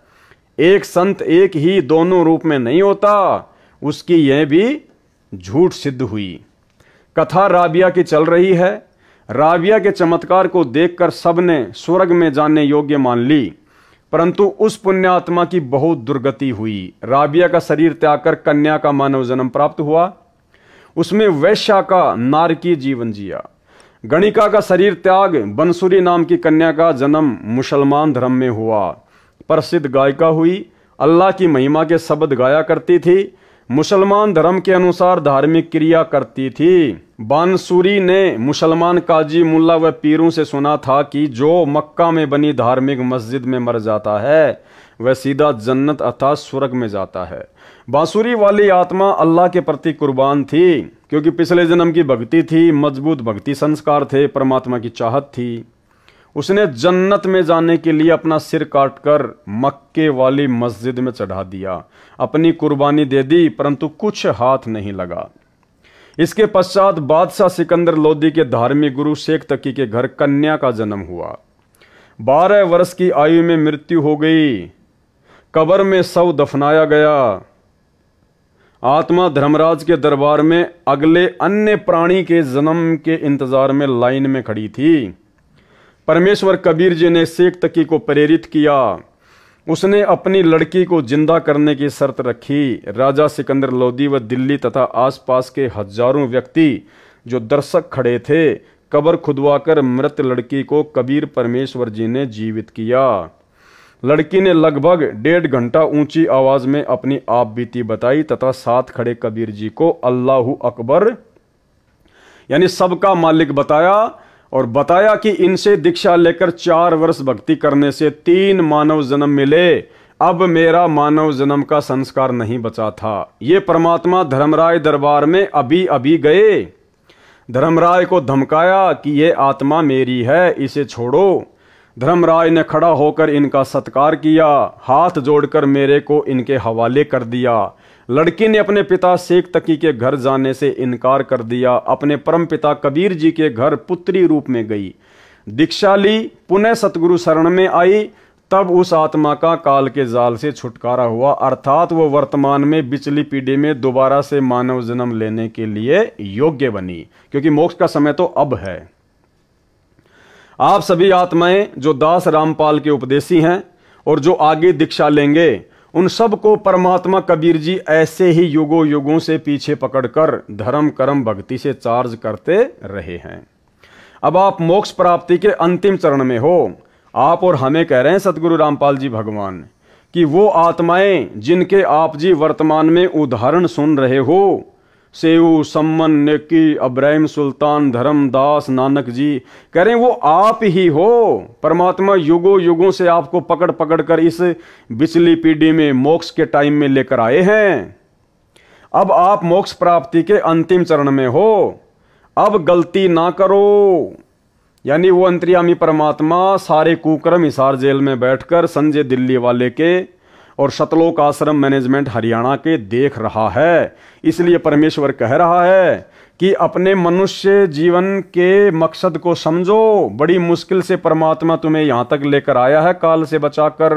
A: एक संत एक ही दोनों रूप में नहीं होता, उसकी यह भी झूठ सिद्ध हुई। कथा राबिया की चल रही है। राबिया के चमत्कार को देखकर सबने स्वर्ग में जाने योग्य मान ली, परंतु उस पुण्यात्मा की बहुत दुर्गति हुई। राबिया का शरीर त्याग कर कन्या का मानव जन्म प्राप्त हुआ, उसमें वैश्या का नारकीय जीवन जिया। गणिका का शरीर त्याग बंसुरी नाम की कन्या का जन्म मुसलमान धर्म में हुआ। प्रसिद्ध गायिका हुई, अल्लाह की महिमा के शब्द गाया करती थी, मुसलमान धर्म के अनुसार धार्मिक क्रिया करती थी। बांसुरी ने मुसलमान काजी, मुल्ला व पीरों से सुना था कि जो मक्का में बनी धार्मिक मस्जिद में मर जाता है वह सीधा जन्नत अर्थात स्वर्ग में जाता है। बांसुरी वाली आत्मा अल्लाह के प्रति कुर्बान थी, क्योंकि पिछले जन्म की भक्ति थी, मजबूत भक्ति संस्कार थे, परमात्मा की चाहत थी। उसने जन्नत में जाने के लिए अपना सिर काटकर मक्के वाली मस्जिद में चढ़ा दिया, अपनी कुर्बानी दे दी, परंतु कुछ हाथ नहीं लगा। इसके पश्चात बादशाह सिकंदर लोदी के धार्मिक गुरु शेख तकी के घर कन्या का जन्म हुआ। 12 वर्ष की आयु में मृत्यु हो गई, कब्र में शव दफनाया गया। आत्मा धर्मराज के दरबार में अगले अन्य प्राणी के जन्म के इंतजार में लाइन में खड़ी थी। परमेश्वर कबीर जी ने शेख तकी को प्रेरित किया। उसने अपनी लड़की को जिंदा करने की शर्त रखी। राजा सिकंदर लोदी व दिल्ली तथा आसपास के हजारों व्यक्ति जो दर्शक खड़े थे, कब्र खुदवाकर मृत लड़की को कबीर परमेश्वर जी ने जीवित किया। लड़की ने लगभग 1.5 घंटा ऊंची आवाज में अपनी आप बीती बताई तथा साथ खड़े कबीर जी को अल्लाहू अकबर यानी सबका मालिक बताया, और बताया कि इनसे दीक्षा लेकर 4 वर्ष भक्ति करने से 3 मानव जन्म मिले, अब मेरा मानव जन्म का संस्कार नहीं बचा था। ये परमात्मा धर्मराय दरबार में अभी अभी गए। धर्मराय को धमकाया कि ये आत्मा मेरी है, इसे छोड़ो। धर्मराय ने खड़ा होकर इनका सत्कार किया, हाथ जोड़कर मेरे को इनके हवाले कर दिया। लड़की ने अपने पिता शेख तकी के घर जाने से इनकार कर दिया, अपने परम पिता कबीर जी के घर पुत्री रूप में गई, दीक्षा ली, पुनः सतगुरु शरण में आई। तब उस आत्मा का काल के जाल से छुटकारा हुआ, अर्थात वो वर्तमान में बिचली पीढ़ी में दोबारा से मानव जन्म लेने के लिए योग्य बनी, क्योंकि मोक्ष का समय तो अब है। आप सभी आत्माएं जो दास रामपाल के उपदेशी हैं और जो आगे दीक्षा लेंगे, उन सब को परमात्मा कबीर जी ऐसे ही युगों युगों से पीछे पकड़कर धर्म कर्म भक्ति से चार्ज करते रहे हैं। अब आप मोक्ष प्राप्ति के अंतिम चरण में हो। आप और हमें कह रहे हैं सतगुरु रामपाल जी भगवान कि वो आत्माएं जिनके आप जी वर्तमान में उदाहरण सुन रहे हो, सेऊ, सम्मन, नेकी, अब्राहिम सुल्तान, धर्मदास, नानक जी, कह रहे हैं वो आप ही हो। परमात्मा युगों युगों से आपको पकड़ पकड़ कर इस बिचली पीढ़ी में मोक्ष के टाइम में लेकर आए हैं। अब आप मोक्ष प्राप्ति के अंतिम चरण में हो, अब गलती ना करो। यानी वो अंतर्यामी परमात्मा सारे कुकर्म हिसार जेल में बैठकर संजय दिल्ली वाले के और सतलोक आश्रम मैनेजमेंट हरियाणा के देख रहा है। इसलिए परमेश्वर कह रहा है कि अपने मनुष्य जीवन के मकसद को समझो। बड़ी मुश्किल से परमात्मा तुम्हें यहां तक लेकर आया है, काल से बचाकर।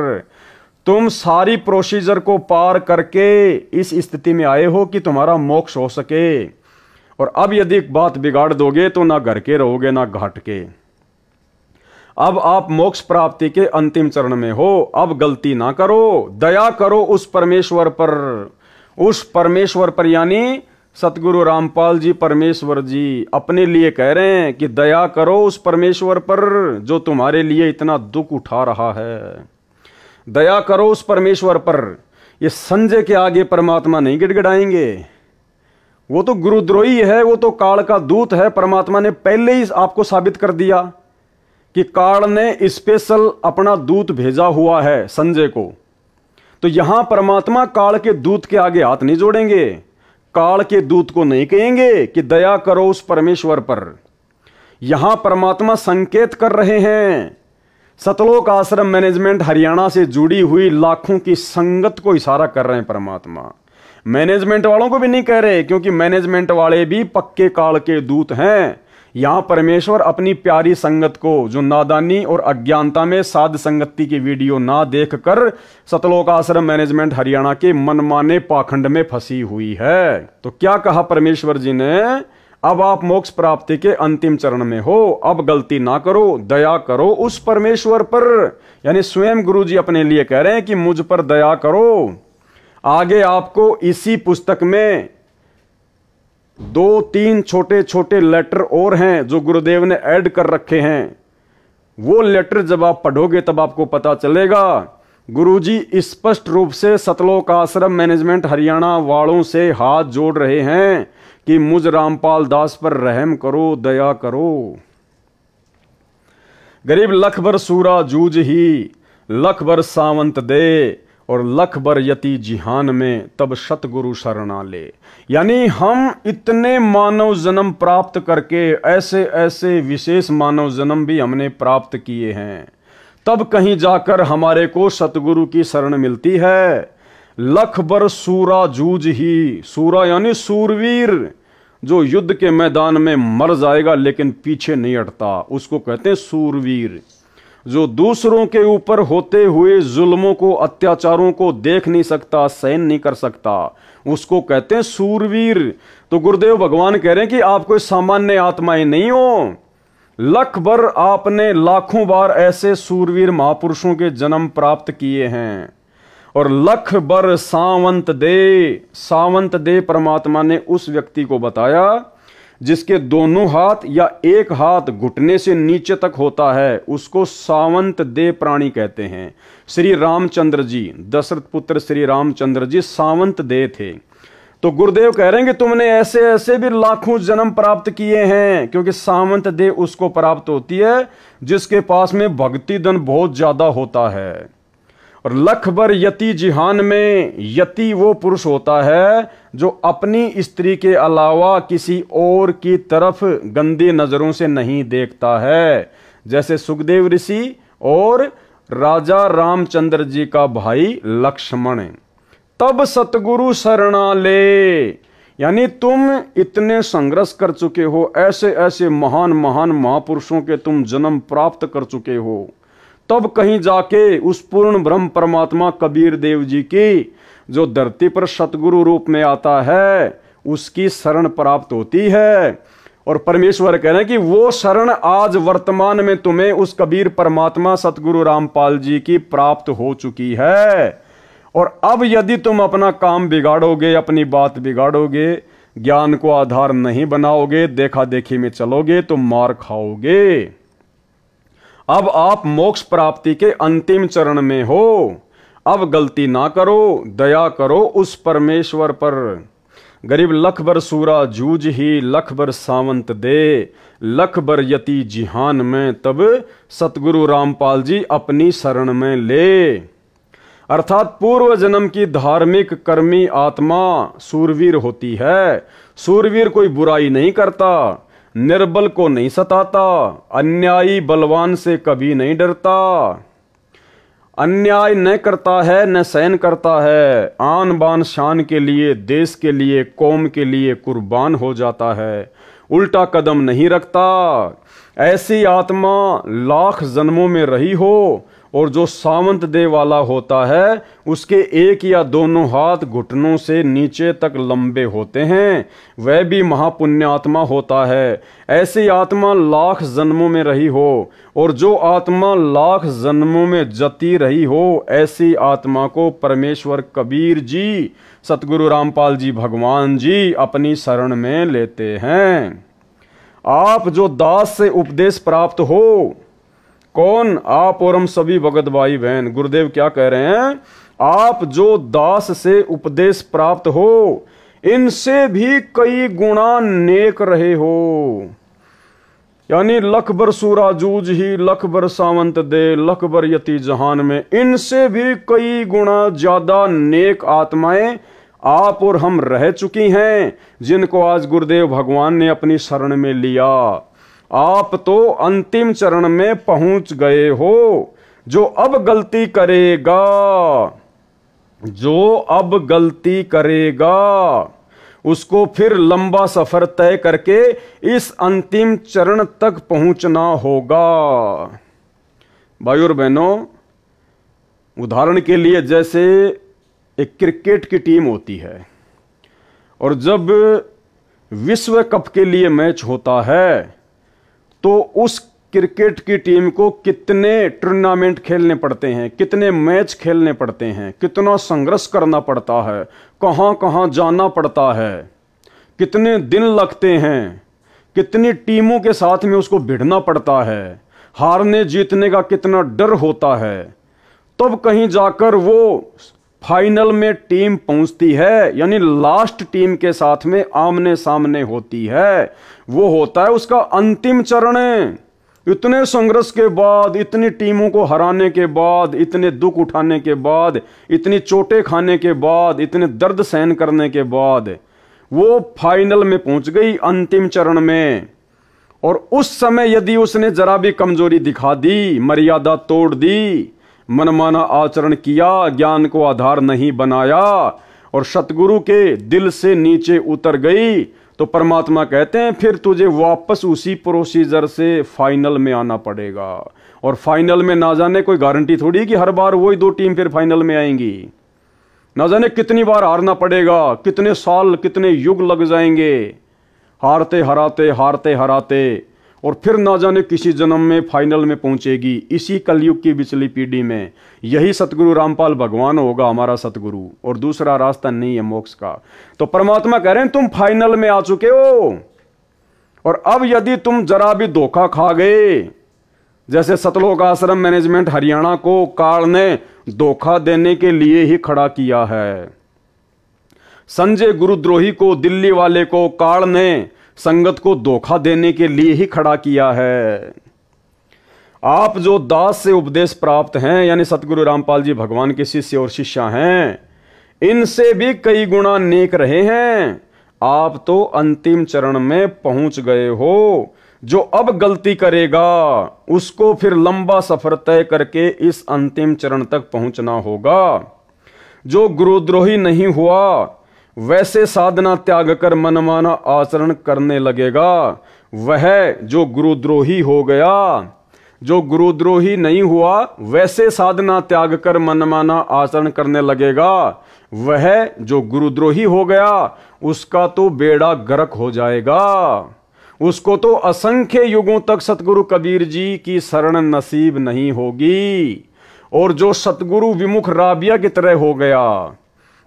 A: तुम सारी प्रोसीजर को पार करके इस स्थिति में आए हो कि तुम्हारा मोक्ष हो सके, और अब यदि बात बिगाड़ दोगे तो ना घर के रहोगे ना घाट के। अब आप मोक्ष प्राप्ति के अंतिम चरण में हो, अब गलती ना करो, दया करो उस परमेश्वर पर, उस परमेश्वर पर, यानी सतगुरु रामपाल जी परमेश्वर जी अपने लिए कह रहे हैं कि दया करो उस परमेश्वर पर जो तुम्हारे लिए इतना दुख उठा रहा है। दया करो उस परमेश्वर पर। ये संजय के आगे परमात्मा नहीं गिड़गिड़ाएंगे, वो तो गुरुद्रोही है, वो तो काल का दूत है। परमात्मा ने पहले ही आपको साबित कर दिया कि काल ने स्पेशल अपना दूत भेजा हुआ है संजय को। तो यहां परमात्मा काल के दूत के आगे हाथ नहीं जोड़ेंगे, काल के दूत को नहीं कहेंगे कि दया करो उस परमेश्वर पर। यहां परमात्मा संकेत कर रहे हैं, सतलोक आश्रम मैनेजमेंट हरियाणा से जुड़ी हुई लाखों की संगत को इशारा कर रहे हैं परमात्मा। मैनेजमेंट वालों को भी नहीं कह रहे, क्योंकि मैनेजमेंट वाले भी पक्के काल के दूत हैं। यहां परमेश्वर अपनी प्यारी संगत को, जो नादानी और अज्ञानता में साध संगति की वीडियो ना देखकर सतलोक आश्रम मैनेजमेंट हरियाणा के मनमाने पाखंड में फंसी हुई है, तो क्या कहा परमेश्वर जी ने, अब आप मोक्ष प्राप्ति के अंतिम चरण में हो, अब गलती ना करो, दया करो उस परमेश्वर पर। यानी स्वयं गुरु जी अपने लिए कह रहे हैं कि मुझ पर दया करो। आगे आपको इसी पुस्तक में 2-3 छोटे छोटे लेटर और हैं जो गुरुदेव ने ऐड कर रखे हैं। वो लेटर जब आप पढ़ोगे तब आपको पता चलेगा। गुरुजी स्पष्ट रूप से सतलोक आश्रम मैनेजमेंट हरियाणा वालों से हाथ जोड़ रहे हैं कि मुझ रामपाल दास पर रहम करो, दया करो। गरीब लख भर सूरा जूझ ही, लख भर सावंत दे, और लख भर यति जिहान में तब सतगुरु शरणा ले। यानी हम इतने मानव जन्म प्राप्त करके, ऐसे ऐसे विशेष मानव जन्म भी हमने प्राप्त किए हैं, तब कहीं जाकर हमारे को सतगुरु की शरण मिलती है। लख भर सूरा जूझ ही, सूरा यानी सूरवीर, जो युद्ध के मैदान में मर जाएगा लेकिन पीछे नहीं हटता, उसको कहते हैं सूरवीर। जो दूसरों के ऊपर होते हुए जुल्मों को, अत्याचारों को देख नहीं सकता, सहन नहीं कर सकता, उसको कहते हैं सूरवीर। तो गुरुदेव भगवान कह रहे हैं कि आप कोई सामान्य आत्माएं नहीं हो। लख भर आपने लाखों बार ऐसे सूरवीर महापुरुषों के जन्म प्राप्त किए हैं। और लख भर सावंत दे, सावंत दे परमात्मा ने उस व्यक्ति को बताया जिसके दोनों हाथ या एक हाथ घुटने से नीचे तक होता है, उसको सावंत दे प्राणी कहते हैं। श्री रामचंद्र जी, दशरथ पुत्र श्री रामचंद्र जी सावंत दे थे। तो गुरुदेव कह रहे हैं कि तुमने ऐसे ऐसे भी लाखों जन्म प्राप्त किए हैं, क्योंकि सावंत दे उसको प्राप्त होती है जिसके पास में भक्ति धन बहुत ज्यादा होता है। और लख भर यति जिहान में, यति वो पुरुष होता है जो अपनी स्त्री के अलावा किसी और की तरफ गंदी नजरों से नहीं देखता है, जैसे सुखदेव ऋषि और राजा रामचंद्र जी का भाई लक्ष्मण। तब सतगुरु शरणा ले, यानी तुम इतने संघर्ष कर चुके हो, ऐसे ऐसे महान महान महापुरुषों के तुम जन्म प्राप्त कर चुके हो, तब कहीं जाके उस पूर्ण ब्रह्म परमात्मा कबीर देव जी की, जो धरती पर सतगुरु रूप में आता है, उसकी शरण प्राप्त होती है। और परमेश्वर कह रहे हैं कि वो शरण आज वर्तमान में तुम्हें उस कबीर परमात्मा सतगुरु रामपाल जी की प्राप्त हो चुकी है। और अब यदि तुम अपना काम बिगाड़ोगे, अपनी बात बिगाड़ोगे, ज्ञान को आधार नहीं बनाओगे, देखा देखी में चलोगे तो मार खाओगे। अब आप मोक्ष प्राप्ति के अंतिम चरण में हो, अब गलती ना करो, दया करो उस परमेश्वर पर। गरीब लख भर सूरा जूझ ही, लख भर सावंत दे, लख भर यति जिहान में तब सतगुरु रामपाल जी अपनी शरण में ले। अर्थात पूर्व जन्म की धार्मिक कर्मी आत्मा सूरवीर होती है। सूरवीर कोई बुराई नहीं करता, निर्बल को नहीं सताता, अन्यायी बलवान से कभी नहीं डरता, अन्याय न करता है न सहन करता है, आन बान शान के लिए, देश के लिए, कौम के लिए कुर्बान हो जाता है, उल्टा कदम नहीं रखता। ऐसी आत्मा लाख जन्मों में रही हो और जो सावंत देह वाला होता है उसके एक या दोनों हाथ घुटनों से नीचे तक लंबे होते हैं, वह भी महापुण्यात्मा होता है। ऐसी आत्मा लाख जन्मों में रही हो, और जो आत्मा लाख जन्मों में जती रही हो, ऐसी आत्मा को परमेश्वर कबीर जी, सतगुरु रामपाल जी भगवान जी अपनी शरण में लेते हैं। आप जो दास से उपदेश प्राप्त हो, कौन? आप और हम सभी भगत भाई बहन। गुरुदेव क्या कह रहे हैं? आप जो दास से उपदेश प्राप्त हो, इनसे भी कई गुणा नेक रहे हो। यानी लख बर सूरा जूझ ही, लख बर सावंत दे, लख बर यति जहान में, इनसे भी कई गुणा ज्यादा नेक आत्माएं आप और हम रह चुकी हैं, जिनको आज गुरुदेव भगवान ने अपनी शरण में लिया। आप तो अंतिम चरण में पहुंच गए हो। जो अब गलती करेगा, जो अब गलती करेगा, उसको फिर लंबा सफर तय करके इस अंतिम चरण तक पहुंचना होगा। भाई और बहनों, उदाहरण के लिए जैसे एक क्रिकेट की टीम होती है, और जब विश्व कप के लिए मैच होता है तो उस क्रिकेट की टीम को कितने टूर्नामेंट खेलने पड़ते हैं, कितने मैच खेलने पड़ते हैं, कितना संघर्ष करना पड़ता है, कहां कहां जाना पड़ता है, कितने दिन लगते हैं, कितनी टीमों के साथ में उसको भिड़ना पड़ता है, हारने जीतने का कितना डर होता है, तब कहीं जाकर वो फाइनल में टीम पहुंचती है, यानी लास्ट टीम के साथ में आमने सामने होती है। वो होता है उसका अंतिम चरण। इतने संघर्ष के बाद, इतनी टीमों को हराने के बाद, इतने दुख उठाने के बाद, इतनी चोटें खाने के बाद, इतने दर्द सहन करने के बाद वो फाइनल में पहुंच गई, अंतिम चरण में। और उस समय यदि उसने जरा भी कमजोरी दिखा दी, मर्यादा तोड़ दी, मनमाना आचरण किया, ज्ञान को आधार नहीं बनाया और सतगुरु के दिल से नीचे उतर गई, तो परमात्मा कहते हैं फिर तुझे वापस उसी प्रोसीजर से फाइनल में आना पड़ेगा। और फाइनल में ना जाने कोई गारंटी थोड़ी कि हर बार वही दो टीम फिर फाइनल में आएंगी। ना जाने कितनी बार हारना पड़ेगा, कितने साल, कितने युग लग जाएंगे हारते हराते, हारते हराते, और फिर ना जाने किसी जन्म में फाइनल में पहुंचेगी। इसी कलयुग की पिछली पीढ़ी में यही सतगुरु रामपाल भगवान होगा हमारा सतगुरु, और दूसरा रास्ता नहीं है मोक्ष का। तो परमात्मा कह रहे हैं तुम फाइनल में आ चुके हो, और अब यदि तुम जरा भी धोखा खा गए, जैसे सतलोक आश्रम मैनेजमेंट हरियाणा को काल ने धोखा देने के लिए ही खड़ा किया है। संजय गुरुद्रोही को, दिल्ली वाले को काल ने संगत को धोखा देने के लिए ही खड़ा किया है। आप जो दास से उपदेश प्राप्त हैं, यानी सतगुरु रामपाल जी भगवान के शिष्य और शिष्या हैं, इनसे भी कई गुणा नेक रहे हैं। आप तो अंतिम चरण में पहुंच गए हो। जो अब गलती करेगा उसको फिर लंबा सफर तय करके इस अंतिम चरण तक पहुंचना होगा। जो गुरुद्रोही नहीं हुआ, वैसे साधना त्याग कर मनमाना आचरण करने लगेगा, वह जो गुरुद्रोही हो गया। जो गुरुद्रोही नहीं हुआ, वैसे साधना त्याग कर मनमाना आचरण करने लगेगा, वह जो गुरुद्रोही हो गया, उसका तो बेड़ा गर्क हो जाएगा। उसको तो असंख्य युगों तक सतगुरु कबीर जी की शरण नसीब नहीं होगी। और जो सतगुरु विमुख राबिया की तरह हो गया,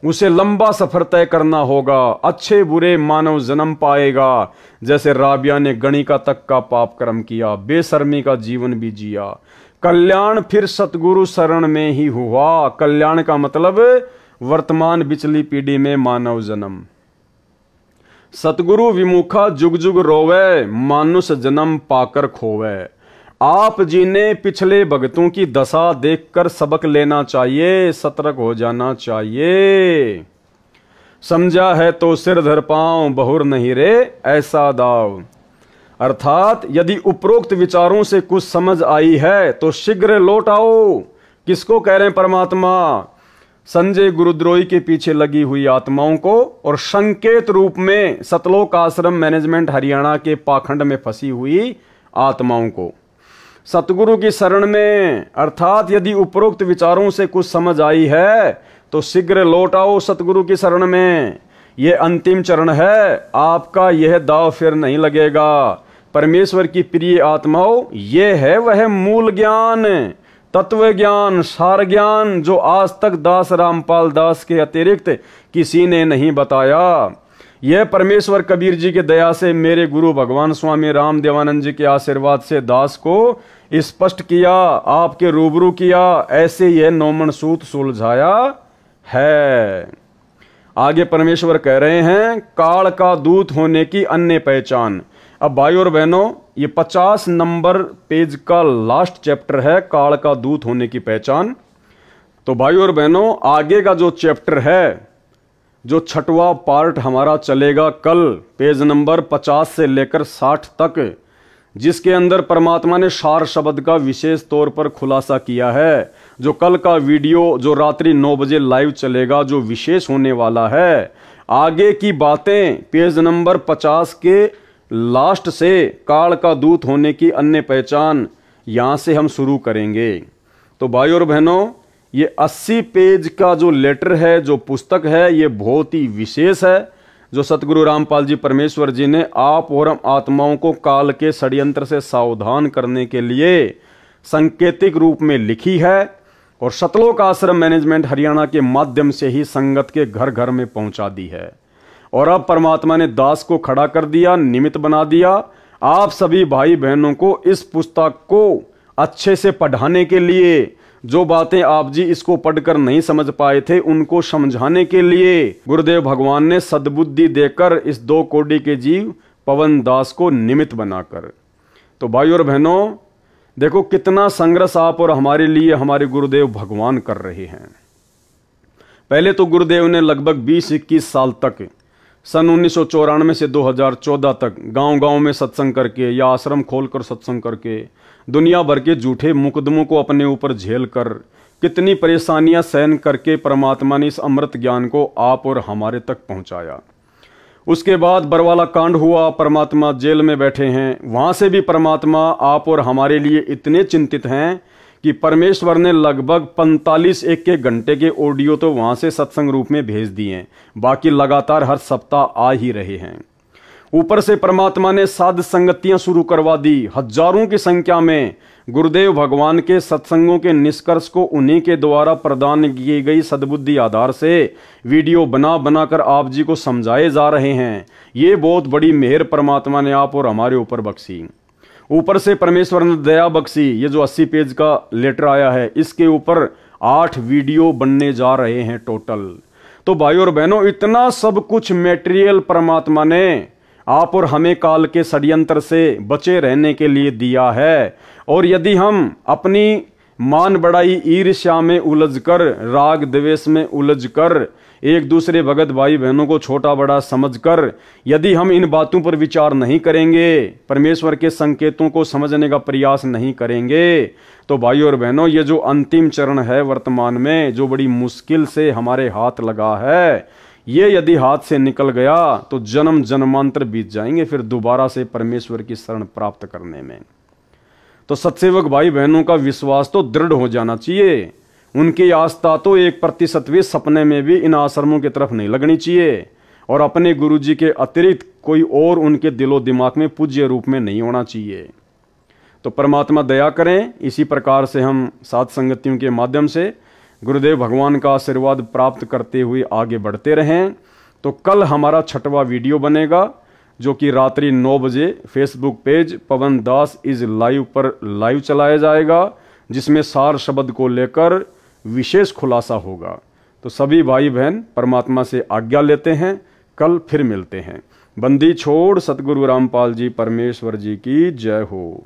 A: उसे लंबा सफर तय करना होगा, अच्छे बुरे मानव जन्म पाएगा। जैसे राबिया ने गणिका तक का पाप कर्म किया, बेशर्मी का जीवन भी जिया, कल्याण फिर सतगुरु शरण में ही हुआ। कल्याण का मतलब वर्तमान पिछली पीढ़ी में मानव जन्म। सतगुरु विमुखा जुग जुग रोवे, मानुष जन्म पाकर खोवे। आप जी ने पिछले भगतों की दशा देखकर सबक लेना चाहिए, सतर्क हो जाना चाहिए। समझा है तो सिर धर पांव, बहुर नहीं रे ऐसा दाव। अर्थात यदि उपरोक्त विचारों से कुछ समझ आई है तो शीघ्र लौट आओ। किसको कह रहे हैं परमात्मा? संजय गुरुद्रोही के पीछे लगी हुई आत्माओं को, और संकेत रूप में सतलोक आश्रम मैनेजमेंट हरियाणा के पाखंड में फंसी हुई आत्माओं को। सतगुरु की शरण में, अर्थात यदि उपरोक्त विचारों से कुछ समझ आई है तो शीघ्र लौट आओ सतगुरु की शरण में। यह अंतिम चरण है, आपका यह दाव फिर नहीं लगेगा। परमेश्वर की प्रिय आत्माओं, यह है वह मूल ज्ञान, तत्व ज्ञान, सार ज्ञान जो आज तक दास रामपाल दास के अतिरिक्त किसी ने नहीं बताया। यह परमेश्वर कबीर जी की दया से मेरे गुरु भगवान स्वामी राम देवानंद जी के आशीर्वाद से दास को स्पष्ट किया, आपके रूबरू किया, ऐसे यह नौमन सूत सुलझाया है। आगे परमेश्वर कह रहे हैं, काल का दूत होने की अन्य पहचान। अब भाई और बहनों, ये 50 नंबर पेज का लास्ट चैप्टर है, काल का दूत होने की पहचान। तो भाई और बहनों, आगे का जो चैप्टर है, जो 6वां पार्ट हमारा चलेगा कल, पेज नंबर 50 से लेकर 60 तक, जिसके अंदर परमात्मा ने सार शब्द का विशेष तौर पर खुलासा किया है। जो कल का वीडियो जो रात्रि 9 बजे लाइव चलेगा, जो विशेष होने वाला है, आगे की बातें पेज नंबर 50 के लास्ट से काल का दूत होने की अन्य पहचान, यहां से हम शुरू करेंगे। तो भाई और बहनों, ये 80 पेज का जो लेटर है, जो पुस्तक है, ये बहुत ही विशेष है, जो सतगुरु रामपाल जी परमेश्वर जी ने आप और हम आत्माओं को काल के षड्यंत्र से सावधान करने के लिए सांकेतिक रूप में लिखी है और सतलोक आश्रम मैनेजमेंट हरियाणा के माध्यम से ही संगत के घर घर में पहुंचा दी है। और अब परमात्मा ने दास को खड़ा कर दिया, निमित्त बना दिया, आप सभी भाई बहनों को इस पुस्तक को अच्छे से पढ़ाने के लिए, जो बातें आप जी इसको पढ़कर नहीं समझ पाए थे उनको समझाने के लिए गुरुदेव भगवान ने सद्बुद्धि देकर इस 2 कोटि के जीव पवन दास को निमित्त बनाकर। तो भाई और बहनों, देखो कितना संघर्ष आप और हमारे लिए हमारे गुरुदेव भगवान कर रहे हैं। पहले तो गुरुदेव ने लगभग 20-21 साल तक, सन 1994 से 2014 तक गांव-गांव में सत्संग करके या आश्रम खोलकर सत्संग करके दुनिया भर के झूठे मुकदमों को अपने ऊपर झेल कर कितनी परेशानियां सहन करके परमात्मा ने इस अमृत ज्ञान को आप और हमारे तक पहुंचाया। उसके बाद बरवाला कांड हुआ, परमात्मा जेल में बैठे हैं, वहां से भी परमात्मा आप और हमारे लिए इतने चिंतित हैं कि परमेश्वर ने लगभग 45 एक घंटे के ऑडियो तो वहां से सत्संग रूप में भेज दिए हैं, बाकी लगातार हर सप्ताह आ ही रहे हैं। ऊपर से परमात्मा ने साध संगतियां शुरू करवा दी, हजारों की संख्या में गुरुदेव भगवान के सत्संगों के निष्कर्ष को उन्हीं के द्वारा प्रदान की गई सद्बुद्धि आधार से वीडियो बना बनाकर आप जी को समझाए जा रहे हैं। ये बहुत बड़ी मेहर परमात्मा ने आप और हमारे ऊपर बख्शी। ऊपर से परमेश्वर ने दया बख्शी। ये जो 80 पेज का लेटर आया है, इसके ऊपर 8 वीडियो बनने जा रहे हैं टोटल। तो भाई और बहनों, इतना सब कुछ मटेरियल परमात्मा ने आप और हमें काल के षड्यंत्र से बचे रहने के लिए दिया है। और यदि हम अपनी मान बढ़ाई ईर्ष्या में उलझकर, राग द्वेष में उलझकर, एक दूसरे भगत भाई बहनों को छोटा बड़ा समझकर यदि हम इन बातों पर विचार नहीं करेंगे, परमेश्वर के संकेतों को समझने का प्रयास नहीं करेंगे, तो भाई और बहनों, ये जो अंतिम चरण है वर्तमान में, जो बड़ी मुश्किल से हमारे हाथ लगा है, ये यदि हाथ से निकल गया तो जन्म जन्मांतर बीत जाएंगे फिर दोबारा से परमेश्वर की शरण प्राप्त करने में। तो सत्सेवक भाई बहनों का विश्वास तो दृढ़ हो जाना चाहिए। उनकी आस्था तो 1% भी सपने में भी इन आश्रमों की तरफ नहीं लगनी चाहिए, और अपने गुरुजी के अतिरिक्त कोई और उनके दिलो दिमाग में पूज्य रूप में नहीं होना चाहिए। तो परमात्मा दया करें, इसी प्रकार से हम साध संगतियों के माध्यम से गुरुदेव भगवान का आशीर्वाद प्राप्त करते हुए आगे बढ़ते रहें। तो कल हमारा 6वां वीडियो बनेगा, जो कि रात्रि 9 बजे Facebook page Pawan Das is live पर लाइव चलाया जाएगा, जिसमें सार शब्द को लेकर विशेष खुलासा होगा। तो सभी भाई बहन परमात्मा से आज्ञा लेते हैं, कल फिर मिलते हैं। बंदी छोड़ सतगुरु रामपाल जी परमेश्वर जी की जय हो।